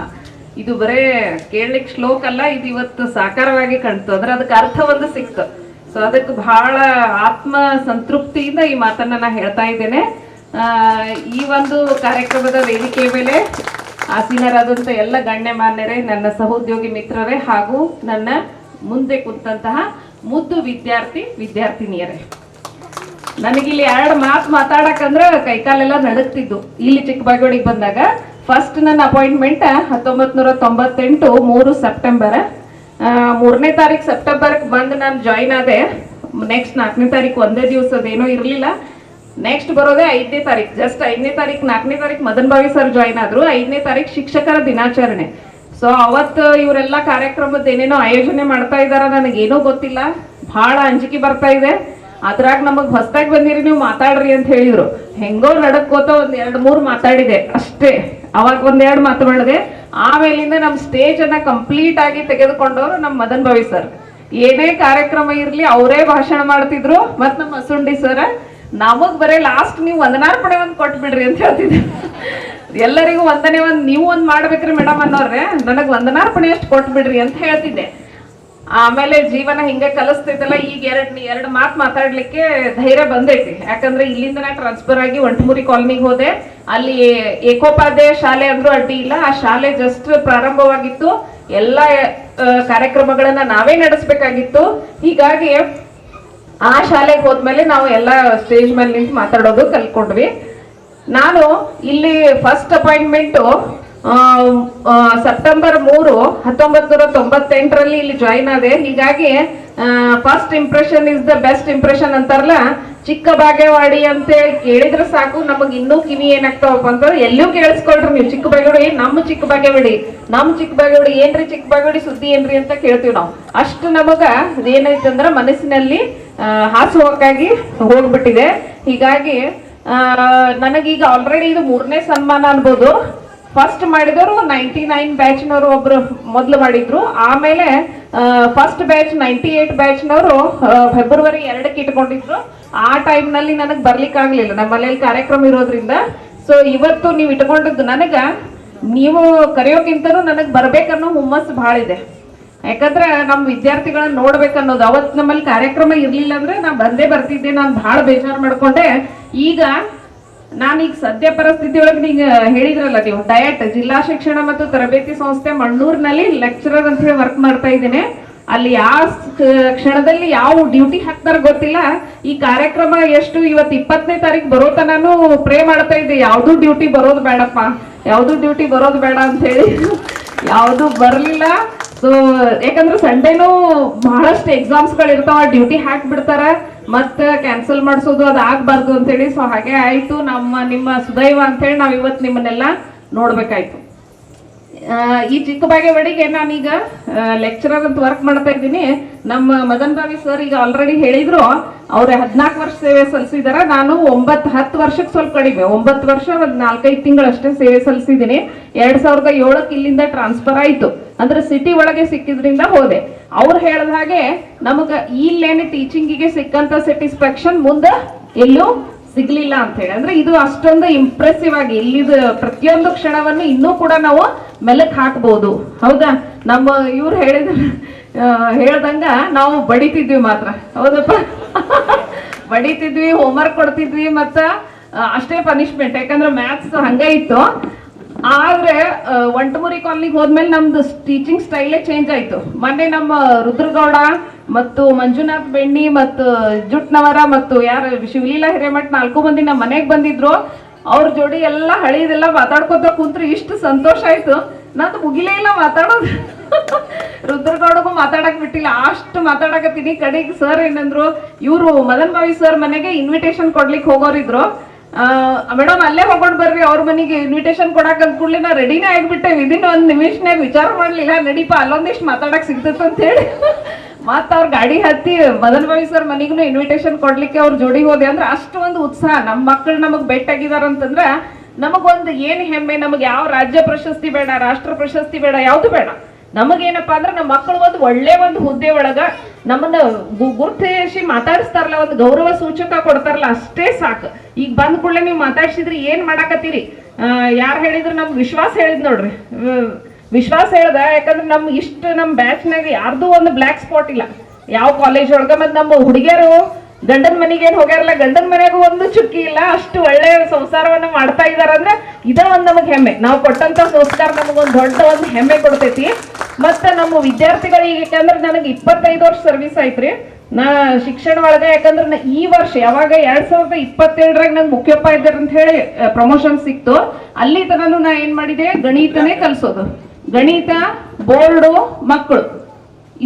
ಇದು ಬರೇ ಕೇಳಲಿಕ್ಕೆ ಶ್ಲೋಕ ಅಲ್ಲ, ಇದು ಇವತ್ತು ಸಾಕಾರವಾಗಿ ಕಾಣ್ತು. ಅಂದ್ರೆ ಅದಕ್ಕೆ ಅರ್ಥ ಒಂದು ಸಿಕ್ತು. ಸೊ ಅದಕ್ಕೆ ಬಹಳ ಆತ್ಮ ಸಂತೃಪ್ತಿಯಿಂದ ಈ ಮಾತನ್ನ ನಾ ಹೇಳ್ತಾ ಇದ್ದೇನೆ. ಈ ಒಂದು ಕಾರ್ಯಕ್ರಮದ ವೇದಿಕೆಯ ಮೇಲೆ ಆಸೀನರಾದಂಥ ಎಲ್ಲ ಗಣ್ಯಮಾನ್ಯರೇ, ನನ್ನ ಸಹೋದ್ಯೋಗಿ ಮಿತ್ರರೇ ಹಾಗೂ ನನ್ನ ಮುಂದೆ ಕುಂತಹ ಮುದ್ದು ವಿದ್ಯಾರ್ಥಿನಿಯರೇ, ನನಗಿಲ್ಲಿ 2 ಮಾತು ಮಾತಾಡಕಂದ್ರೆ ಕೈಕಾಲೆಲ್ಲ ನಡುಕ್ತಿದ್ದು. ಇಲ್ಲಿ ಚಿಕ್ಕಬಾಗೇವಾಡಿಗೆ ಬಂದಾಗ ಫಸ್ಟ್ ನನ್ನ ಅಪಾಯಿಂಟ್ಮೆಂಟ್ 1998 3 ಸೆಪ್ಟೆಂಬರ್. 3ನೇ ತಾರೀಕು ಸೆಪ್ಟೆಂಬರ್ಗೆ ಬಂದು ನಾನು ಜಾಯಿನ್ ಆದೆ. ನೆಕ್ಸ್ಟ್ 4ನೇ ತಾರೀಕು ಒಂದೇ ದಿವಸದೇನೋ ಇರಲಿಲ್ಲ. ನೆಕ್ಸ್ಟ್ ಬರೋದೇ 5ನೇ ತಾರೀಕು. ಜಸ್ಟ್ 5ನೇ ತಾರೀಕು 4ನೇ ತಾರೀಕು ಮದನ್ ಬಾವಿ ಸರ್ ಜಾಯಿನ್ ಆದ್ರು. 5ನೇ ತಾರೀಕು ಶಿಕ್ಷಕರ ದಿನಾಚರಣೆ. ಸೊ ಅವತ್ತು ಇವರೆಲ್ಲ ಕಾರ್ಯಕ್ರಮದ ಏನೇನೋ ಆಯೋಜನೆ ಮಾಡ್ತಾ ಇದಾರ, ನನಗೇನೋ ಗೊತ್ತಿಲ್ಲ. ಬಹಳ ಅಂಜಿಕೆ ಬರ್ತಾ ಇದೆ. ಅದ್ರಾಗ ನಮಗ್ ಹೊಸದಾಗಿ ಬಂದಿರಿ, ನೀವು ಮಾತಾಡ್ರಿ ಅಂತ ಹೇಳಿದ್ರು. ಹೆಂಗೋ ನಡಕ್ಕೋತ 1-2-3 ಮಾತಾಡಿದೆ ಅಷ್ಟೇ. ಅವಾಗ 1-2 ಮಾತಾಡಿದೆ. ಆಮೇಲಿಂದ ನಮ್ಮ ಸ್ಟೇಜ್ ಅನ್ನ ಕಂಪ್ಲೀಟ್ ಆಗಿ ತೆಗೆದುಕೊಂಡವರು ನಮ್ಮ ಮದನ್ ಬಾವಿ ಸರ್. ಏನೇ ಕಾರ್ಯಕ್ರಮ ಇರ್ಲಿ ಅವರೇ ಭಾಷಣ ಮಾಡ್ತಿದ್ರು. ಮತ್ ನಮ್ಮ ಅಸುಂಡಿ ಸರ್ ನಮಗ್ ಬರೇ ಲಾಸ್ಟ್ ನೀವು ವಂದನಾರ್ಪಣೆ ಒಂದು ಕೊಟ್ಬಿಡ್ರಿ ಅಂತ ಹೇಳ್ತಿದ್ದೆ. ಎಲ್ಲರಿಗೂ ವಂದನೆ ನೀವು ಒಂದ್ ಮಾಡ್ಬೇಕ್ರಿ ಮೇಡಮ್ ಅನ್ನೋರ್ರೆ, ನನಗ್ ವಂದನಾರ್ಪಣೆ ಅಷ್ಟು ಕೊಟ್ಬಿಡ್ರಿ ಅಂತ ಹೇಳ್ತಿದ್ದೆ. ಆಮೇಲೆ ಜೀವನ ಹಿಂಗೆ ಕಲಿಸ್ತೈತಲ್ಲ, ಈಗ 2 ಮಾತು ಮಾತಾಡ್ಲಿಕ್ಕೆ ಧೈರ್ಯ ಬಂದೈತಿ. ಯಾಕಂದ್ರೆ ಇಲ್ಲಿಂದ ನಾ ಟ್ರಾನ್ಸ್ಫರ್ ಆಗಿ ಒಂಟಮೂರಿ ಕಾಲನಿಗೆ ಹೋದೆ. ಅಲ್ಲಿ ಏಕೋಪಾಧ್ಯಾಯ ಶಾಲೆ ಅಂದ್ರೂ ಅಡ್ಡಿ ಇಲ್ಲ. ಆ ಶಾಲೆ ಜಸ್ಟ್ ಪ್ರಾರಂಭವಾಗಿತ್ತು. ಎಲ್ಲ ಕಾರ್ಯಕ್ರಮಗಳನ್ನ ನಾವೇ ನಡೆಸ್ಬೇಕಾಗಿತ್ತು. ಹೀಗಾಗಿ ಆ ಶಾಲೆಗೆ ಹೋದ್ಮೇಲೆ ನಾವು ಎಲ್ಲ ಸ್ಟೇಜ್ ಮೇಲೆ ನಿಂತು ಮಾತಾಡೋದು ಕಲ್ತ್ಕೊಂಡ್ವಿ. ನಾನು ಇಲ್ಲಿ ಫಸ್ಟ್ ಅಪಾಯಿಂಟ್ಮೆಂಟು ಸೆಪ್ಟೆಂಬರ್ 3 1998 ಇಲ್ಲಿ ಜಾಯಿನ್ ಆದೆ. ಹೀಗಾಗಿ first impression is the best impression ಅಂತಾರಲ್ಲ, ಚಿಕ್ಕ ಬಾಗೇವಾಡಿ ಅಂತೇಳಿ ಕೇಳಿದ್ರೆ ಸಾಕು, ನಮಗ್ ಇನ್ನೂ ಕಿವಿ ಏನಾಗ್ತಾವಪ್ಪ ಅಂತಂದ್ರೆ ಎಲ್ಲೂ ಕೇಳಿಸ್ಕೊಳ್ರಿ ನೀವು. ಚಿಕ್ಕ ಬಾಗೇವಾಡಿ ನಮ್ಮ ಚಿಕ್ಕ ಬಾಗೇವಾಡಿ ಏನ್ರಿ ಚಿಕ್ಕ ಬಾಗೇವಾಡಿ ಸುದ್ದಿ ಏನ್ರಿ ಅಂತ ಕೇಳ್ತೀವಿ ನಾವು. ಅಷ್ಟು ನಮಗ ಏನೈತಂದ್ರ ಮನಸ್ಸಿನಲ್ಲಿ ಹಾಸುಹೊಕ್ಕಾಗಿ ಹೋಗ್ಬಿಟ್ಟಿದೆ. ಹೀಗಾಗಿ ನನಗೀಗ ಆಲ್ರೆಡಿ ಇದು 3ನೇ ಸನ್ಮಾನ ಅನ್ಬೋದು. ಫಸ್ಟ್ ಮಾಡಿದವರು 99 ಬ್ಯಾಚ್ನವರು ಒಬ್ರು ಮೊದಲು ಮಾಡಿದ್ರು. ಆಮೇಲೆ ಫಸ್ಟ್ ಬ್ಯಾಚ್ 98 ಬ್ಯಾಚ್ನವರು ಫೆಬ್ರವರಿ 2ಕ್ಕೆ ಇಟ್ಕೊಂಡಿದ್ರು. ಆ ಟೈಮ್ನಲ್ಲಿ ನನಗೆ ಬರ್ಲಿಕ್ಕೆ ಆಗ್ಲಿಲ್ಲ, ನಮ್ಮ ಮನೇಲಿ ಕಾರ್ಯಕ್ರಮ ಇರೋದ್ರಿಂದ. ಸೊ ಇವತ್ತು ನೀವು ಇಟ್ಕೊಂಡಿದ್ದು ನೀವು ಕರೆಯೋಕ್ಕಿಂತನೂ ನನಗೆ ಬರ್ಬೇಕನ್ನೋ ಹುಮ್ಮಸ್ಸು ಭಾಳ ಇದೆ. ಯಾಕಂದ್ರೆ ನಮ್ಮ ವಿದ್ಯಾರ್ಥಿಗಳನ್ನ ನೋಡ್ಬೇಕನ್ನೋದು. ಅವತ್ತು ನಮ್ಮಲ್ಲಿ ಕಾರ್ಯಕ್ರಮ ಇರ್ಲಿಲ್ಲ ಅಂದ್ರೆ ನಾ ಬಂದೇ ಬರ್ತಿದ್ದೆ. ನಾನು ಭಾಳ ಬೇಜಾರು ಮಾಡ್ಕೊಂಡೆ. ಈಗ ನಾನೀಗ ಸದ್ಯ ಪರಿಸ್ಥಿತಿ ಒಳಗೆ ನೀವು ಹೇಳಿದ್ರಲ್ಲ, ನೀವು ಡಯಟ್ ಜಿಲ್ಲಾ ಶಿಕ್ಷಣ ಮತ್ತು ತರಬೇತಿ ಸಂಸ್ಥೆ ಮಣ್ಣೂರಿನಲ್ಲಿ ಲೆಕ್ಚರರ್ ಅಂತ ಹೇಳಿ ವರ್ಕ್ ಮಾಡ್ತಾ ಇದ್ದೇನೆ. ಅಲ್ಲಿ ಯಾವ ಕ್ಷಣದಲ್ಲಿ ಯಾವ ಡ್ಯೂಟಿ ಹಾಕ್ತಾರ ಗೊತ್ತಿಲ್ಲ. ಈ ಕಾರ್ಯಕ್ರಮ ಎಷ್ಟು ಇವತ್ತು 20ನೇ ತಾರೀಕು ಬರೋ ತನೂ ಪ್ರೇ ಮಾಡ್ತಾ ಇದ್ದೆ, ಯಾವ್ದು ಡ್ಯೂಟಿ ಬರೋದು ಬೇಡಪ್ಪ, ಯಾವ್ದು ಡ್ಯೂಟಿ ಬರೋದು ಬೇಡ ಅಂತ ಹೇಳಿ. ಯಾವುದು ಬರಲಿಲ್ಲ. ಸೊ ಯಾಕಂದ್ರೆ ಸಂಡೇನೂ ಬಹಳಷ್ಟು ಎಕ್ಸಾಮ್ಸ್ಗಳು ಇರ್ತಾವ, ಡ್ಯೂಟಿ ಹಾಕ್ಬಿಡ್ತಾರ, ಮತ್ತೆ ಕ್ಯಾನ್ಸಲ್ ಮಾಡಿಸೋದು ಅದು ಆಗ್ಬಾರ್ದು ಅಂತೇಳಿ. ಸೊ ಹಾಗೆ ಆಯ್ತು, ನಿಮ್ಮ ಸುದೈವ ಅಂತೇಳಿ ನಾವು ಇವತ್ತು ನಿಮ್ಮನ್ನೆಲ್ಲ ನೋಡ್ಬೇಕಾಯ್ತು. ಈ ಚಿಕ್ಕ ಬಾಗೇವಾಡಿಗೆ ನಾನೀಗ ಲೆಕ್ಚರರ್ ಅಂತ ವರ್ಕ್ ಮಾಡ್ತಾ ಇದ್ದೀನಿ. ನಮ್ಮ ಮದನ್ ಬಾವಿ ಸರ್ ಈಗ ಆಲ್ರೆಡಿ ಹೇಳಿದ್ರು, ಅವ್ರೆ 14 ವರ್ಷ ಸೇವೆ ಸಲ್ಲಿಸಿದಾರ. ನಾನು 9-10 ವರ್ಷಕ್ಕೆ ಸ್ವಲ್ಪ ಕಡಿಮೆ, 9 ವರ್ಷ 4-5 ತಿಂಗಳಷ್ಟೇ ಸೇವೆ ಸಲ್ಲಿಸಿದ್ದೀನಿ. 2007ಕ್ಕೆ ಇಲ್ಲಿಂದ ಟ್ರಾನ್ಸ್ಫರ್ ಆಯ್ತು. ಅಂದ್ರೆ ಸಿಟಿ ಒಳಗೆ ಸಿಕ್ಕಿದ್ರಿಂದ ಹೋದೆ. ಅವ್ರು ಹೇಳಿದ ಹಾಗೆ ನಮಗ ಇಲ್ಲೇನೆ ಟೀಚಿಂಗಿಗೆ ಸಿಕ್ಕಂತ ಸ್ಯಾಟಿಸ್ಫ್ಯಾಕ್ಷನ್ ಮುಂದೆ ಎಲ್ಲೂ ಸಿಗ್ಲಿಲ್ಲ ಅಂತ ಹೇಳಿ. ಅಂದ್ರೆ ಇದು ಅಷ್ಟೊಂದು ಇಂಪ್ರೆಸಿವ್ ಆಗಿ ಇಲ್ಲಿದ ಪ್ರತಿಯೊಂದು ಕ್ಷಣವನ್ನು ಇನ್ನೂ ಕೂಡ ನಾವು ಮೆಲಕ್ ಹಾಕ್ಬಹುದು. ಹೌದಾ? ನಮ್ಮ ಇವ್ರು ಹೇಳ್ದಂಗ ನಾವು ಬಡಿತಿದ್ವಿ ಮಾತ್ರ, ಹೌದಪ್ಪ? ಬಡಿತಿದ್ವಿ, ಹೋಮ್ವರ್ಕ್ ಕೊಡ್ತಿದ್ವಿ, ಮತ್ತ ಅಷ್ಟೇ ಪನಿಷ್ಮೆಂಟ್. ಯಾಕಂದ್ರೆ ಮ್ಯಾಥ್ಸ್ ಹಂಗ ಇತ್ತು. ಆದ್ರೆ ಒಂಟಮೂರಿ ಕಾಲನಿಗೆ ಹೋದ್ಮೇಲೆ ನಮ್ದು ಟೀಚಿಂಗ್ ಸ್ಟೈಲೇ ಚೇಂಜ್ ಆಯ್ತು. ಮೊನ್ನೆ ನಮ್ಮ ರುದ್ರಗೌಡ ಮತ್ತು ಮಂಜುನಾಥ್ ಬೆಣ್ಣಿ ಮತ್ತು ಜುಟ್ನವರ ಮತ್ತು ಯಾರು ಶಿವಲೀಲಾ ಹಿರೇಮಠ್ 4 ಮಂದಿ ನಮ್ಮ ಮನೆಗೆ ಬಂದಿದ್ರು. ಅವ್ರ ಜೋಡಿ ಎಲ್ಲ ಹಳಿದೆಲ್ಲ ಮಾತಾಡ್ಕೊತ ಕುಂತ್ರೆ ಇಷ್ಟು ಸಂತೋಷ ಆಯ್ತು. ನಂದು ಮುಗಿಲೇ ಇಲ್ಲ ಮಾತಾಡೋದು. ರುದ್ರಗೌಡಗೂ ಮಾತಾಡಕ್ ಬಿಟ್ಟಿಲ್ಲ, ಅಷ್ಟು ಮಾತಾಡಕತ್ತೀನಿ. ಕಡೆಗೆ ಸರ್ ಏನಂದ್ರು, ಇವರು ಮದನ್ ಬಾವಿ ಸರ್ ಮನೆಗೆ ಇನ್ವಿಟೇಷನ್ ಕೊಡ್ಲಿಕ್ಕೆ ಹೋಗೋರಿದ್ರು. ಮೇಡಮ್ ಅಲ್ಲೇ ಹೋಗೋಣ ಬರ್ರಿ ಅವ್ರ ಮನೆಗೆ ಇನ್ವಿಟೇಷನ್ ಕೊಡಕ್ ಅಂದ್ ಕೂಡಲೇ ನಾ ರೆಡಿನೇ ಆಗ್ಬಿಟ್ಟೆ. ವಿದಿನ್ 1 ನಿಮಿಷನಾಗ ವಿಚಾರ ಮಾಡ್ಲಿಲ್ಲ, ನಡೀಪ ಅಲ್ಲೊಂದಿಷ್ಟು ಮಾತಾಡಕ್ ಸಿಗ್ತೈತೆ ಅಂತ ಹೇಳಿ ಮತ್ತ ಅವ್ರ ಗಾಡಿ ಹತ್ತಿ ಮದನ್ ಬಾವಿ ಸರ್ ಮನೆಗೂ ಇನ್ವಿಟೇಷನ್ ಕೊಡ್ಲಿಕ್ಕೆ ಅವ್ರ ಜೋಡಿ ಹೋದೆ. ಅಂದ್ರೆ ಅಷ್ಟು ಒಂದು ಉತ್ಸಾಹ. ನಮ್ಮ ಮಕ್ಕಳು ನಮಗ್ ಭೇಟಿಯಾಗಿದಾರ ಅಂತಂದ್ರ ನಮಗೊಂದು ಏನ್ ಹೆಮ್ಮೆ. ನಮಗೆ ಯಾವ ರಾಜ್ಯ ಪ್ರಶಸ್ತಿ ಬೇಡ, ರಾಷ್ಟ್ರ ಪ್ರಶಸ್ತಿ ಬೇಡ, ಯಾವ್ದು ಬೇಡ. ನಮಗೇನಪ್ಪಾ ಅಂದ್ರೆ ನಮ್ಮ ಮಕ್ಕಳು ಒಂದು ಒಳ್ಳೆ ಒಂದು ಹುದ್ದೆ ಒಳಗ ನಮ್ಮನ್ನ ಗುರುತಿಸಿ ಮಾತಾಡಿಸ್ತಾರಲ್ಲ, ಒಂದು ಗೌರವ ಸೂಚಕ ಕೊಡ್ತಾರಲ್ಲ, ಅಷ್ಟೇ ಸಾಕು. ಈಗ ಬಂದ್ ಕೂಡಲೇ ನೀವು ಮಾತಾಡ್ಸಿದ್ರಿ, ಏನ್ ಮಾಡಾಕತ್ತೀರಿ, ಯಾರು ಹೇಳಿದ್ರು, ನಮ್ ವಿಶ್ವಾಸ ಹೇಳಿದ್ ನೋಡ್ರಿ. ವಿಶ್ವಾಸ ಹೇಳ್ದ, ಯಾಕಂದ್ರೆ ನಮ್ ಇಷ್ಟು ನಮ್ ಬ್ಯಾಚ್ನಾಗ ಯಾರ್ದು ಒಂದು ಬ್ಲ್ಯಾಕ್ ಸ್ಪಾಟ್ ಇಲ್ಲ ಯಾವ ಕಾಲೇಜ್ ಒಳಗ. ಮತ್ ನಮ್ಮ ಹುಡುಗಿಯರು ಗಂಡನ ಮನೆಗೆ ಏನ್ ಹೋಗ್ಯಾರಲ್ಲ, ಗಂಡನ ಮನೆಗೂ ಒಂದು ಚುಕ್ಕಿ ಇಲ್ಲ, ಅಷ್ಟು ಒಳ್ಳೆ ಸಂಸಾರವನ್ನ ಮಾಡ್ತಾ ಇದಾರ ಅಂದ್ರೆ ಇದ ಒಂದ್ ನಮಗ್ ಹೆಮ್ಮೆ. ನಾವು ಕೊಟ್ಟಂತ ಸಂಸ್ಕಾರ ನಮಗೊಂದ್ ದೊಡ್ಡ ಒಂದು ಹೆಮ್ಮೆ ಕೊಡ್ತೈತಿ. ಮತ್ತೆ ನಮ್ಮ ವಿದ್ಯಾರ್ಥಿಗಳಿಗೆ, ಯಾಕಂದ್ರೆ ನನಗೆ 25 ವರ್ಷ ಸರ್ವಿಸ್ ಆಯ್ತ್ರಿ ನಾ ಶಿಕ್ಷಣ ಒಳಗ. ಯಾಕಂದ್ರೆ ಈ ವರ್ಷ ಯಾವಾಗ 2027ರಾಗ ನಂಗೆ ಮುಖ್ಯೋಪಾಧ್ಯಾಯರ ಅಂತ ಹೇಳಿ ಪ್ರಮೋಷನ್ ಸಿಕ್ತು, ಅಲ್ಲಿ ತನೂ ನಾ ಏನ್ ಮಾಡಿದೆ, ಗಣಿತನೇ ಕಲ್ಸೋದು. ಗಣಿತ, ಬೋರ್ಡು, ಮಕ್ಕಳು,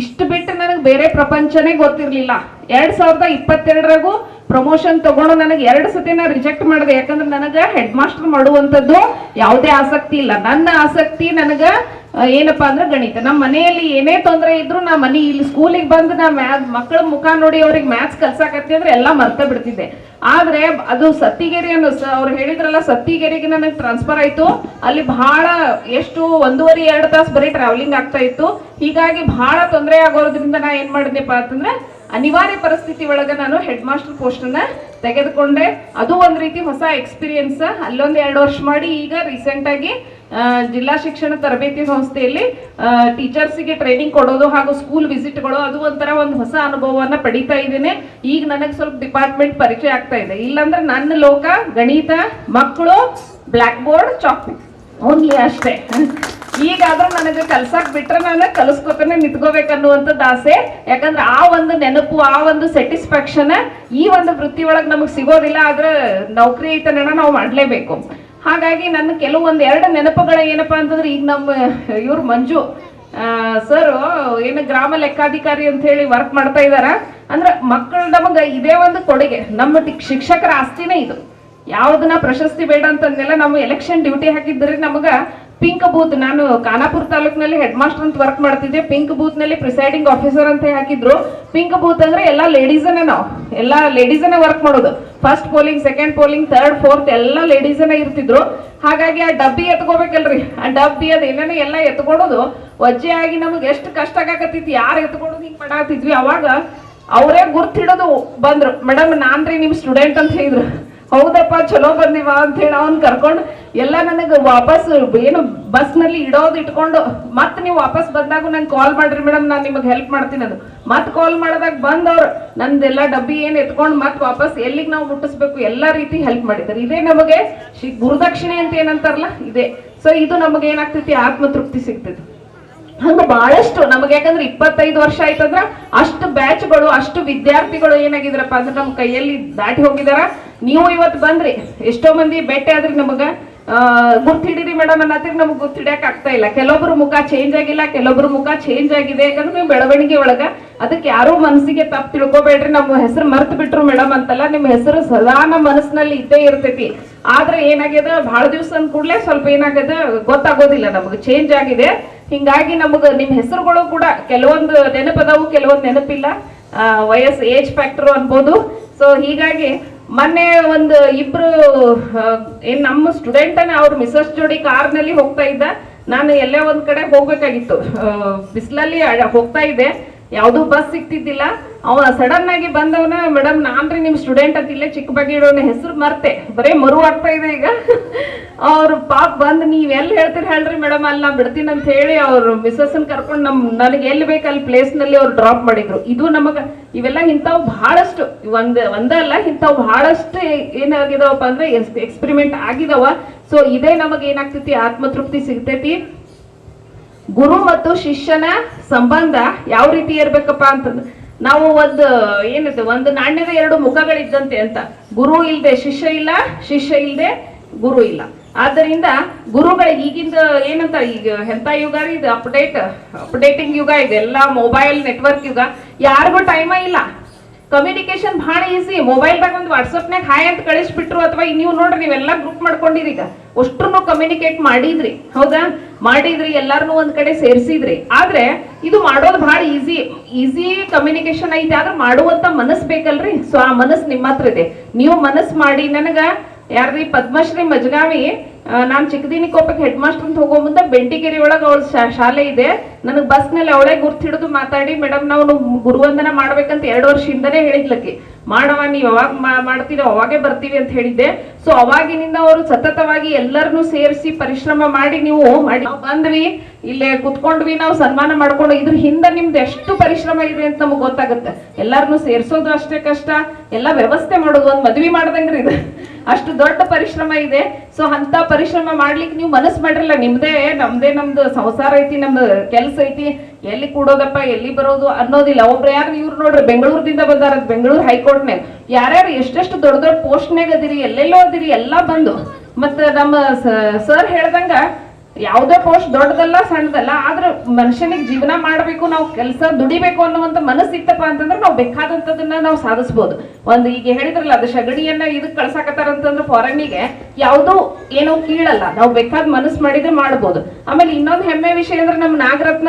ಇಷ್ಟು ಬಿಟ್ಟು ನನಗೆ ಬೇರೆ ಪ್ರಪಂಚನೇ ಗೊತ್ತಿರ್ಲಿಲ್ಲ. 2022ರಾಗೂ ಪ್ರಮೋಷನ್ ತಗೊಂಡು ನನಗೆ 2 ಸತಿ ನಾ ರಿಜೆಕ್ಟ್ ಮಾಡಿದೆ. ಯಾಕಂದ್ರೆ ನನಗೆ ಹೆಡ್ ಮಾಸ್ಟರ್ ಮಾಡುವಂಥದ್ದು ಯಾವುದೇ ಆಸಕ್ತಿ ಇಲ್ಲ. ನನ್ನ ಆಸಕ್ತಿ ನನಗ ಏನಪ್ಪಾ ಅಂದ್ರೆ ಗಣಿತ. ನಮ್ಮ ಮನೆಯಲ್ಲಿ ಏನೇ ತೊಂದರೆ ಇದ್ರು ನಾ ಇಲ್ಲಿ ಸ್ಕೂಲಿಗೆ ಬಂದು ನಾ ಮಕ್ಕಳ ಮುಖ ನೋಡಿ ಅವ್ರಿಗೆ ಮ್ಯಾಥ್ಸ್ ಕಲ್ಸಾಕತ್ತಿ ಅಂದ್ರೆ ಎಲ್ಲ ಮರ್ತ ಬಿಡ್ತಿದ್ದೆ. ಆದ್ರೆ ಅದು ಸತ್ತಿಗೆರೆ ಅನ್ನೋ ಅವ್ರು ಹೇಳಿದ್ರಲ್ಲ, ಸತ್ತಿಗೆರೆಗೆ ನನಗೆ ಟ್ರಾನ್ಸ್ಫರ್ ಆಯ್ತು. ಅಲ್ಲಿ ಬಹಳ ಎಷ್ಟು 1.5-2 ತಾಸು ಬರೀ ಟ್ರಾವೆಲಿಂಗ್ ಆಗ್ತಾ ಇತ್ತು. ಹೀಗಾಗಿ ಬಹಳ ತೊಂದರೆ ಆಗೋದ್ರಿಂದ ನಾ ಏನ್ ಮಾಡಿದೆಪ್ಪ ಅಂತಂದ್ರೆ ಅನಿವಾರ್ಯ ಪರಿಸ್ಥಿತಿ ಒಳಗ ನಾನು ಹೆಡ್ ಮಾಸ್ಟರ್ ಪೋಸ್ಟ್ ಅನ್ನ ತೆಗೆದುಕೊಂಡೆ. ಅದು ಒಂದ್ ರೀತಿ ಹೊಸ ಎಕ್ಸ್ಪೀರಿಯನ್ಸ್. ಅಲ್ಲೊಂದು 2 ವರ್ಷ ಮಾಡಿ ಈಗ ರೀಸೆಂಟ್ ಆಗಿ ಜಿಲ್ಲಾ ಶಿಕ್ಷಣ ತರಬೇತಿ ಸಂಸ್ಥೆಯಲ್ಲಿ ಟೀಚರ್ಸಿಗೆ ಟ್ರೈನಿಂಗ್ ಕೊಡೋದು ಹಾಗೂ ಸ್ಕೂಲ್ ವಿಸಿಟ್ಗಳು, ಅದು ಒಂಥರ ಒಂದು ಹೊಸ ಅನುಭವವನ್ನ ಪಡಿತಾ ಇದ್ದೇನೆ. ಈಗ ನನಗೆ ಸ್ವಲ್ಪ ಡಿಪಾರ್ಟ್ಮೆಂಟ್ ಪರಿಚಯ ಆಗ್ತಾ ಇದೆ. ಇಲ್ಲಾಂದ್ರೆ ನನ್ನ ಲೋಕ ಗಣಿತ, ಮಕ್ಕಳು, ಬ್ಲ್ಯಾಕ್ ಬೋರ್ಡ್, ಚಾಕ್ ಓನ್ಲಿ ಅಷ್ಟೇ. ಈಗಾದ್ರೂ ನನಗೆ ಕಲ್ಸಕ್ ಬಿಟ್ರೆ ನಾನು ಕಲಿಸ್ಕೊತಾನೆ ನಿಂತ್ಕೋಬೇಕನ್ನುವಂಥದ್ದು ಆಸೆ. ಯಾಕಂದ್ರೆ ಆ ಒಂದು ನೆನಪು, ಆ ಒಂದು ಸ್ಯಾಟಿಸ್ಫ್ಯಾಕ್ಷನ್ ಈ ಒಂದು ವೃತ್ತಿ ಒಳಗೆ ನಮಗೆ ಸಿಗೋದಿಲ್ಲ. ಆದ್ರೆ ನೌಕರಿ ಐತನ ನಾವು ಮಾಡ್ಲೇಬೇಕು. ಹಾಗಾಗಿ ನನ್ನ ಕೆಲವೊಂದು 2 ನೆನಪುಗಳ ಏನಪ್ಪಾ ಅಂತಂದ್ರೆ, ಈಗ ನಮ್ಮ ಇವ್ರು ಮಂಜು ಸರ್ ಏನು ಗ್ರಾಮ ಲೆಕ್ಕಾಧಿಕಾರಿ ಅಂತ ಹೇಳಿ ವರ್ಕ್ ಮಾಡ್ತಾ ಇದಾರ. ಅಂದ್ರೆ ಮಕ್ಕಳು ನಮಗ ಇದೇ ಒಂದು ಕೊಡುಗೆ. ನಮ್ಮ ಶಿಕ್ಷಕರ ಆಸ್ತಿನೇ ಇದು. ಯಾವ್ದನ್ನ ಪ್ರಶಸ್ತಿ ಬೇಡ ಅಂತಂದೆಲ್ಲ ನಮ್ಮ ಎಲೆಕ್ಷನ್ ಡ್ಯೂಟಿ ಹಾಕಿದ್ರೆ ನಮಗ ಪಿಂಕ್ ಬೂತ್, ನಾನು ಖಾನಾಪುರ ತಾಲೂಕಿನಲ್ಲಿ ಹೆಡ್ ಮಾಸ್ಟರ್ ಅಂತ ವರ್ಕ್ ಮಾಡ್ತಿದ್ದೆ. ಪಿಂಕ್ ಬೂತ್ ನಲ್ಲಿ ಪ್ರಿಸೈಡಿಂಗ್ ಆಫೀಸರ್ ಅಂತ ಹಾಕಿದ್ರು. ಪಿಂಕ್ ಬೂತ್ ಅಂದ್ರೆ ಎಲ್ಲಾ ಲೇಡೀಸನ್ನ, ನಾವು ಎಲ್ಲಾ ಲೇಡೀಸನ್ನ ವರ್ಕ್ ಮಾಡೋದು. First polling, second polling, third, fourth ಎಲ್ಲ ಲೇಡೀಸನ್ನ ಇರ್ತಿದ್ರು. ಹಾಗಾಗಿ ಆ ಡಬ್ಬಿ ಎತ್ಕೋಬೇಕಲ್ರಿ, ಆ ಡಬ್ಬಿ ಅದ್ ಏನೇನೋ ಎಲ್ಲ ಎತ್ಕೊಡೋದು ವಜ್ಜೆ ಆಗಿ ನಮ್ಗೆ ಎಷ್ಟು ಕಷ್ಟ ಆಗಕತ್ತಿತ್ತು. ಯಾರು ಎತ್ಕೊಡೋದು ಹಿಂಗ್ ಮಾಡಾಕತ್ತಿದ್ವಿ. ಅವಾಗ ಅವರೇ ಗುರ್ತಿಡೋದು ಬಂದ್ರು, ಮೇಡಮ್ ನಾನ್ರಿ ನಿಮ್ ಸ್ಟೂಡೆಂಟ್ ಅಂತ ಹೇಳಿದ್ರು. ಹೌದಪ್ಪ ಚಲೋ ಬಂದಿವ ಅಂತ ಹೇಳಿ ಅವ್ನ್ ಕರ್ಕೊಂಡು ಎಲ್ಲ ನನಗೆ ವಾಪಸ್ ಏನು ಬಸ್ ನಲ್ಲಿ ಇಡೋದು ಇಟ್ಕೊಂಡು, ಮತ್ ನೀವು ವಾಪಸ್ ಬಂದಾಗ ನಂಗೆ ಕಾಲ್ ಮಾಡ್ರಿ ಮೇಡಮ್, ನಾನು ನಿಮಗೆ ಹೆಲ್ಪ್ ಮಾಡ್ತೀನಿ ಅದು. ಮತ್ ಕಾಲ್ ಮಾಡಿದಾಗ ಬಂದವ್ರು ನಂದೆಲ್ಲ ಡಬ್ಬಿ ಏನ್ ಎತ್ಕೊಂಡು ಮತ್ ವಾಪಸ್ ಎಲ್ಲಿಗೆ ನಾವು ಮುಟ್ಟಿಸ್ಬೇಕು ಎಲ್ಲಾ ರೀತಿ ಹೆಲ್ಪ್ ಮಾಡಿದ್ದಾರೆ. ಇದೇ ನಮಗೆ ಗುರುದಕ್ಷಿಣೆ ಅಂತ ಏನಂತಾರಲ್ಲ ಇದೆ. ಸೊ ಇದು ನಮಗೆ ಏನಾಗ್ತೈತಿ, ಆತ್ಮತೃಪ್ತಿ ಸಿಗ್ತೈತಿ. ಹಂಗ ಬಹಳಷ್ಟು ನಮಗೆ, ಯಾಕಂದ್ರೆ 25 ವರ್ಷ ಆಯ್ತಂದ್ರ ಅಷ್ಟು ಬ್ಯಾಚ್ಗಳು, ಅಷ್ಟು ವಿದ್ಯಾರ್ಥಿಗಳು ಏನಾಗಿದ್ರಪ್ಪ ಅಂದ್ರೆ ನಮ್ಮ ಕೈಯಲ್ಲಿ ದಾಟಿ ಹೋಗಿದಾರ. ನೀವು ಇವತ್ತು ಬಂದ್ರಿ, ಎಷ್ಟೋ ಮಂದಿ ಭೇಟಿ ಆದ್ರಿ, ನಮಗ ಗುರ್ತಿಡಿರಿ ಮೇಡಮ್ ಅನ್ನತ್ತೀರಿ, ನಮಗ್ ಗುರ್ತಿಡಿಯಕ್ ಆಗ್ತಾ ಇಲ್ಲ. ಕೆಲವೊಬ್ರು ಮುಖ ಚೇಂಜ್ ಆಗಿಲ್ಲ, ಕೆಲವೊಬ್ರು ಮುಖ ಚೇಂಜ್ ಆಗಿದೆ. ಯಾಕಂದ್ರೆ ನೀವು ಬೆಳವಣಿಗೆ ಒಳಗ ಅದಕ್ಕೆ ಯಾರು ಮನಸ್ಸಿಗೆ ತಪ್ಪು ತಿಳ್ಕೊಬೇಡ್ರಿ. ನಮ್ಮ ಹೆಸರು ಮರ್ತು ಬಿಟ್ರು ಮೇಡಮ್ ಅಂತಲ್ಲ, ನಿಮ್ಮ ಹೆಸರು ಸದಾ ನಮ್ಮ ಮನಸ್ಸಿನಲ್ಲಿ ಇದ್ದೇ ಇರ್ತೈತಿ. ಆದ್ರೆ ಏನಾಗ್ಯದ, ಬಹಳ ದಿವಸ ಅಂದ್ ಕೂಡ್ಲೆ ಸ್ವಲ್ಪ ಏನಾಗ್ಯದ ಗೊತ್ತಾಗೋದಿಲ್ಲ, ನಮಗೆ ಚೇಂಜ್ ಆಗಿದೆ. ಹಿಂಗಾಗಿ ನಮಗ ನಿಮ್ ಹೆಸರುಗಳು ಕೂಡ ಕೆಲವೊಂದು ನೆನಪದಾವು, ಕೆಲವೊಂದು ನೆನಪಿಲ್ಲ. ವಯಸ್ಸು, ಏಜ್ ಫ್ಯಾಕ್ಟರ್ ಅನ್ಬೋದು. ಸೊ ಹೀಗಾಗಿ ಮೊನ್ನೆ ಒಂದು ಇಬ್ರು ಏನ್ ನಮ್ಮ ಸ್ಟೂಡೆಂಟ್ ಅವ್ರ ಮಿಸಸ್ ಜೋಡಿ ಕಾರ್ನಲ್ಲಿ ಹೋಗ್ತಾ ಇದ್ದ. ನಾನು ಎಲ್ಲೇ ಒಂದ್ ಕಡೆ ಹೋಗ್ಬೇಕಾಗಿತ್ತು, ಬಿಸಿಲಲ್ಲಿ ಹೋಗ್ತಾ ಇದ್ದೆ, ಯಾವ್ದು ಬಸ್ ಸಿಕ್ತಿದ್ದಿಲ್ಲ. ಅವ ಸಡನ್ ಆಗಿ ಬಂದವನ, ಮೇಡಮ್ ನಾನ್ರಿ ನಿಮ್ ಸ್ಟೂಡೆಂಟ್ ಅಂತ ಇಲ್ಲೇ ಚಿಕ್ಕಬಾಗಿಡೋನ ಹೆಸರು ಮರ್ತೆ, ಬರೇ ಮರು ಆಗ್ತಾ ಇದೆ ಈಗ. ಅವ್ರು ಪಾಪ್ ಬಂದ್ ನೀವ್ ಎಲ್ಲಿ ಹೇಳ್ತೀರಿ ಹೇಳ್ರಿ ಮೇಡಮ್, ಅಲ್ಲಿ ನಾ ಬಿಡ್ತೀನಿ ಅಂತ ಹೇಳಿ ಅವ್ರ ಮಿಸಸ್ಸನ್ ಕರ್ಕೊಂಡು ನನಗೆ ಎಲ್ಲಿ ಬೇಕು ಅಲ್ಲಿ ಪ್ಲೇಸ್ ನಲ್ಲಿ ಅವ್ರು ಡ್ರಾಪ್ ಮಾಡಿದ್ರು. ಇದು ನಮಗ ಇವೆಲ್ಲ ಇಂಥವು ಬಹಳಷ್ಟು ಒಂದಲ್ಲ, ಇಂಥವು ಬಹಳಷ್ಟು ಏನಾಗಿದಾವಪ್ಪ ಅಂದ್ರೆ ಎಕ್ಸ್ಪೆರಿಮೆಂಟ್ ಆಗಿದಾವ. ಸೊ ಇದೇ ನಮಗ್ ಏನಾಗ್ತೈತಿ, ಆತ್ಮತೃಪ್ತಿ ಸಿಗ್ತೈತಿ. ಗುರು ಮತ್ತು ಶಿಷ್ಯನ ಸಂಬಂಧ ಯಾವ ರೀತಿ ಇರ್ಬೇಕಪ್ಪ ಅಂತಂದ್ರೆ, ನಾವು ಒಂದು ನಾಣ್ಯದ 2 ಮುಖಗಳಿದ್ದಂತೆ ಅಂತ. ಗುರು ಇಲ್ದೆ ಶಿಷ್ಯ ಇಲ್ಲ, ಶಿಷ್ಯ ಇಲ್ದೆ ಗುರು ಇಲ್ಲ. ಆದ್ದರಿಂದ ಗುರುಗಳಿಗೆ ಈಗಿಂದ ಏನಂತ ಈಗ ಎಂತ ಯುಗ ರೀ ಇದು, ಅಪ್ಡೇಟಿಂಗ್ ಯುಗ, ಇದೆಲ್ಲ ಮೊಬೈಲ್ ನೆಟ್ವರ್ಕ್ ಯುಗ, ಯಾರಿಗೂ ಟೈಮ ಇಲ್ಲ. ಕಮ್ಯುನಿಕೇಶನ್ ಭಾಳ ಈಸಿ. ಮೊಬೈಲ್ದಾಗ ಒಂದು ವಾಟ್ಸಪ್ನಾಗ ಹಾಯ್ ಅಂತ ಕಳಿಸ್ಬಿಟ್ರು, ಅಥವಾ ನೀವು ನೋಡ್ರಿ ನೀವೆಲ್ಲ ಗ್ರೂಪ್ ಮಾಡ್ಕೊಂಡಿರಿ, ಈಗ ಅಷ್ಟ್ರು ಕಮ್ಯುನಿಕೇಟ್ ಮಾಡಿದ್ರಿ, ಹೌದಾ? ಮಾಡಿದ್ರಿ, ಎಲ್ಲಾರನ್ನೂ ಒಂದ್ ಕಡೆ ಸೇರಿಸಿದ್ರಿ. ಆದ್ರೆ ಇದು ಮಾಡೋದು ಭಾಳ ಈಸಿ ಕಮ್ಯುನಿಕೇಶನ್ ಐತಿ, ಆದ್ರೆ ಮಾಡುವಂತ ಮನಸ್ಸು ಬೇಕಲ್ರಿ. ಸೊ ಆ ಮನಸ್ಸು ನಿಮ್ಮ ಹತ್ರ ಇದೆ. ನೀವು ಮನಸ್ಸು ಮಾಡಿ, ನನಗ ಯಾರ್ರಿ ಪದ್ಮಶ್ರೀ ಮಜ್ಗಾವಿ, ನಾನು ಚಿಕ್ಕದಿನಿಕೊಪ್ಪಕ್ಕೆ ಹೆಡ್ ಮಾಸ್ಟರ್ ಅಂತ ಹೋಗೋ ಮುಂದೆ ಬೆಂಟಿಗೆರೆ ಒಳಗೆ ಅವಳ ಶಾಲೆ ಇದೆ. ನನಗೆ ಬಸ್ನಲ್ಲಿ ಅವಳೇ ಗುರ್ತು ಹಿಡಿದು ಮಾತಾಡಿ, ಮೇಡಮ್ ನಾವು ಗುರುವಂದನ ಮಾಡ್ಬೇಕಂತ 2 ವರ್ಷದಿಂದನೇ ಹೇಳಿದ್ಲಕ್ಕಿ. ಮಾಡವ, ನೀವು ಯಾವಾಗ ಮಾಡ್ತೀರೋ ಅವಾಗೇ ಬರ್ತೀವಿ ಅಂತ ಹೇಳಿದ್ದೆ. ಸೊ ಅವಾಗಿನಿಂದ ಅವರು ಸತತವಾಗಿ ಎಲ್ಲರನ್ನೂ ಸೇರಿಸಿ ಪರಿಶ್ರಮ ಮಾಡಿ ನೀವು ಮಾಡಿ ನಾವು ಬಂದ್ವಿ, ಇಲ್ಲೇ ಕುತ್ಕೊಂಡ್ವಿ, ನಾವು ಸನ್ಮಾನ ಮಾಡ್ಕೊಂಡು, ಇದ್ರ ಹಿಂದೆ ನಿಮ್ದು ಎಷ್ಟು ಪರಿಶ್ರಮ ಇದೆ ಅಂತ ನಮಗೆ ಗೊತ್ತಾಗುತ್ತೆ. ಎಲ್ಲರನ್ನೂ ಸೇರಿಸೋದು ಅಷ್ಟೇ ಕಷ್ಟ, ಎಲ್ಲ ವ್ಯವಸ್ಥೆ ಮಾಡೋದು ಒಂದು ಮದ್ವಿ ಮಾಡ್ದಂಗ್ರಿ ಇದು, ಅಷ್ಟು ದೊಡ್ಡ ಪರಿಶ್ರಮ ಇದೆ. ಸೊ ಅಂತ ಪರಿಶ್ರಮ ಮಾಡ್ಲಿಕ್ಕೆ ನೀವು ಮನಸ್ಸು ಮಾಡಿರಲ್ಲ. ನಮ್ದು ಸಂಸಾರ ಐತಿ, ನಮ್ದು ಕೆಲ್ಸ ಐತಿ, ಎಲ್ಲಿ ಕೂಡೋದಪ್ಪ, ಎಲ್ಲಿ ಬರೋದು ಅನ್ನೋದಿಲ್ಲ. ಒಬ್ರು ಯಾರು ಇವ್ರು ನೋಡ್ರಿ ಬೆಂಗಳೂರಿಂದ ಬಂದಾರ, ಬೆಂಗಳೂರು ಹೈಕೋರ್ಟ್ನಾಗ ಯಾರ್ಯಾರು ಎಷ್ಟೆಷ್ಟು ದೊಡ್ಡ ಪೋಸ್ಟ್ನಾಗ ಅದಿರಿ, ಎಲ್ಲೆಲ್ಲೋ ಅದಿರಿ, ಎಲ್ಲ ಬಂದು. ಮತ್ತೆ ನಮ್ಮ ಸರ್ ಹೇಳ್ದಂಗ ಯಾವುದೇ ಪೋಸ್ಟ್ ದೊಡ್ಡದಲ್ಲ ಸಣ್ಣದಲ್ಲ, ಆದ್ರೆ ಮನುಷ್ಯನಿಗೆ ಜೀವನ ಮಾಡ್ಬೇಕು, ನಾವು ಕೆಲಸ ದುಡಿಬೇಕು ಅನ್ನುವಂತ ಮನಸ್ಸು ಇತ್ತಪ್ಪ ಅಂತಂದ್ರೆ ನಾವು ಬೇಕಾದಂತದನ್ನ ನಾವು ಸಾಧಿಸ್ಬೋದು. ಒಂದು ಈಗ ಹೇಳಿದ್ರಲ್ಲ, ಅದು ಸಗಣಿಯನ್ನ ಇದಕ್ಕೆ ಕಳ್ಸಾಕತ್ತಾರ ಅಂತಂದ್ರೆ ಫಾರಿನ್ನಿಗೆ ಯಾವುದು ಏನೋ ಕೀಳಲ್ಲ, ನಾವು ಬೇಕಾದ ಮನಸ್ಸು ಮಾಡಿದ್ರೆ ಮಾಡ್ಬೋದು. ಆಮೇಲೆ ಇನ್ನೊಂದು ಹೆಮ್ಮೆ ವಿಷಯ ಅಂದ್ರೆ ನಮ್ಮ ನಾಗರತ್ನ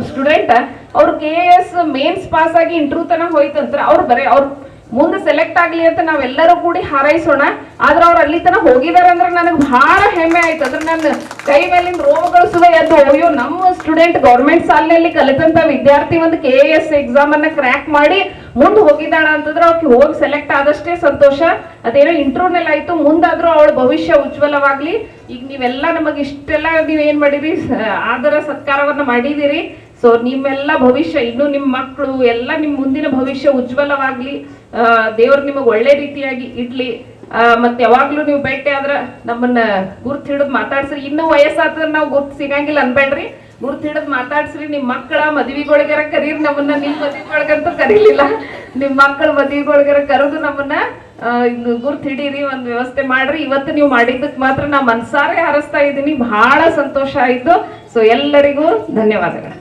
ಸ್ಟೂಡೆಂಟ್ ಅವ್ರು KAS ಮೇನ್ಸ್ ಪಾಸ್ ಆಗಿ ಇಂಟರ್ವ್ಯೂ ತನಕ ಹೋಯ್ತಂತ್ರ. ಅವ್ರು ಮುಂದೆ ಸೆಲೆಕ್ಟ್ ಆಗ್ಲಿ ಅಂತ ನಾವೆಲ್ಲರೂ ಕೂಡಿ ಹಾರೈಸೋಣ. ಆದ್ರೆ ಅವ್ರು ಅಲ್ಲಿ ತನಕ ಹೋಗಿದಾರೆ ಅಂದ್ರೆ ನನಗೆ ಬಹಳ ಹೆಮ್ಮೆ ಆಯ್ತು. ಅಂದ್ರೆ ನನ್ನ ಕೈ ಮೇಲಿಂದ ರೋಗಗಳು ಸುವೆ ಎದ್ದು, ಅಯ್ಯೋ ನಮ್ಮ ಸ್ಟೂಡೆಂಟ್ ಗೌರ್ಮೆಂಟ್ ಶಾಲೆಯಲ್ಲಿ ಕಲಿತಂತ ವಿದ್ಯಾರ್ಥಿ ಒಂದು KAS ಎಕ್ಸಾಮ್ ಅನ್ನ ಕ್ರ್ಯಾಕ್ ಮಾಡಿ ಮುಂದೆ ಹೋಗಿದ್ದಾಳ ಅಂತಂದ್ರೆ ಅವ್ರಿಗೆ ಹೋಗಿ ಸೆಲೆಕ್ಟ್ ಆದಷ್ಟೇ ಸಂತೋಷ. ಅದೇನೋ ಇಂಟರ್ವ್ಯೂನಲ್ಲಿ ಆಯ್ತು, ಮುಂದಾದ್ರೂ ಅವಳ ಭವಿಷ್ಯ ಉಜ್ವಲವಾಗ್ಲಿ. ಈಗ ನೀವೆಲ್ಲ ನಮಗೆ ಇಷ್ಟೆಲ್ಲ ನೀವೇನ್ ಮಾಡಿರಿ, ಆದರ ಸತ್ಕಾರವನ್ನ ಮಾಡಿದಿರಿ. ಸೊ ನಿಮ್ಮೆಲ್ಲ ಭವಿಷ್ಯ, ಇನ್ನು ನಿಮ್ಮ ಮಕ್ಕಳು ಎಲ್ಲ ನಿಮ್ಮ ಮುಂದಿನ ಭವಿಷ್ಯ ಉಜ್ವಲವಾಗ್ಲಿ. ದೇವ್ರು ನಿಮಗೆ ಒಳ್ಳೆ ರೀತಿಯಾಗಿ ಇಡ್ಲಿ. ಮತ್ತೆ ಯಾವಾಗ್ಲೂ ನೀವು ಭೇಟಿ ಆದ್ರ ನಮ್ಮನ್ನ ಗುರ್ತು ಹಿಡಿದು ಮಾತಾಡ್ಸ್ರಿ. ಇನ್ನೂ ವಯಸ್ಸಾದ್ರೆ ನಾವು ಗುರ್ತು ಸಿಗಂಗಿಲ್ಲ ಅನ್ಬೇಡ್ರಿ, ಗುರ್ತು ಹಿಡಿದು ಮಾತಾಡ್ಸ್ರಿ. ನಿಮ್ಮ ಮಕ್ಕಳ ಮದ್ವಿಗೊಳಗರ ಕರೀರಿ ನಮ್ಮನ್ನ. ನಿಮ್ಮ ಮದ್ವಿಗೊಳಗಂತೂ ಕರೀಲಿಲ್ಲ, ನಿಮ್ಮ ಮಕ್ಕಳ ಮದ್ವಿಗೊಳಗರ ಕರೆದು ನಮ್ಮನ್ನ ಗುರ್ತು ಹಿಡೀರಿ, ಒಂದು ವ್ಯವಸ್ಥೆ ಮಾಡ್ರಿ. ಇವತ್ತು ನೀವು ಮಾಡಿದ್ದಕ್ಕೆ ಮಾತ್ರ ನಾ ಮನ್ಸಾರೆ ಹಾರಸ್ತಾ ಇದ್ದೀನಿ. ಬಹಳ ಸಂತೋಷ ಆಯ್ತು. ಸೊ ಎಲ್ಲರಿಗೂ ಧನ್ಯವಾದಗಳು.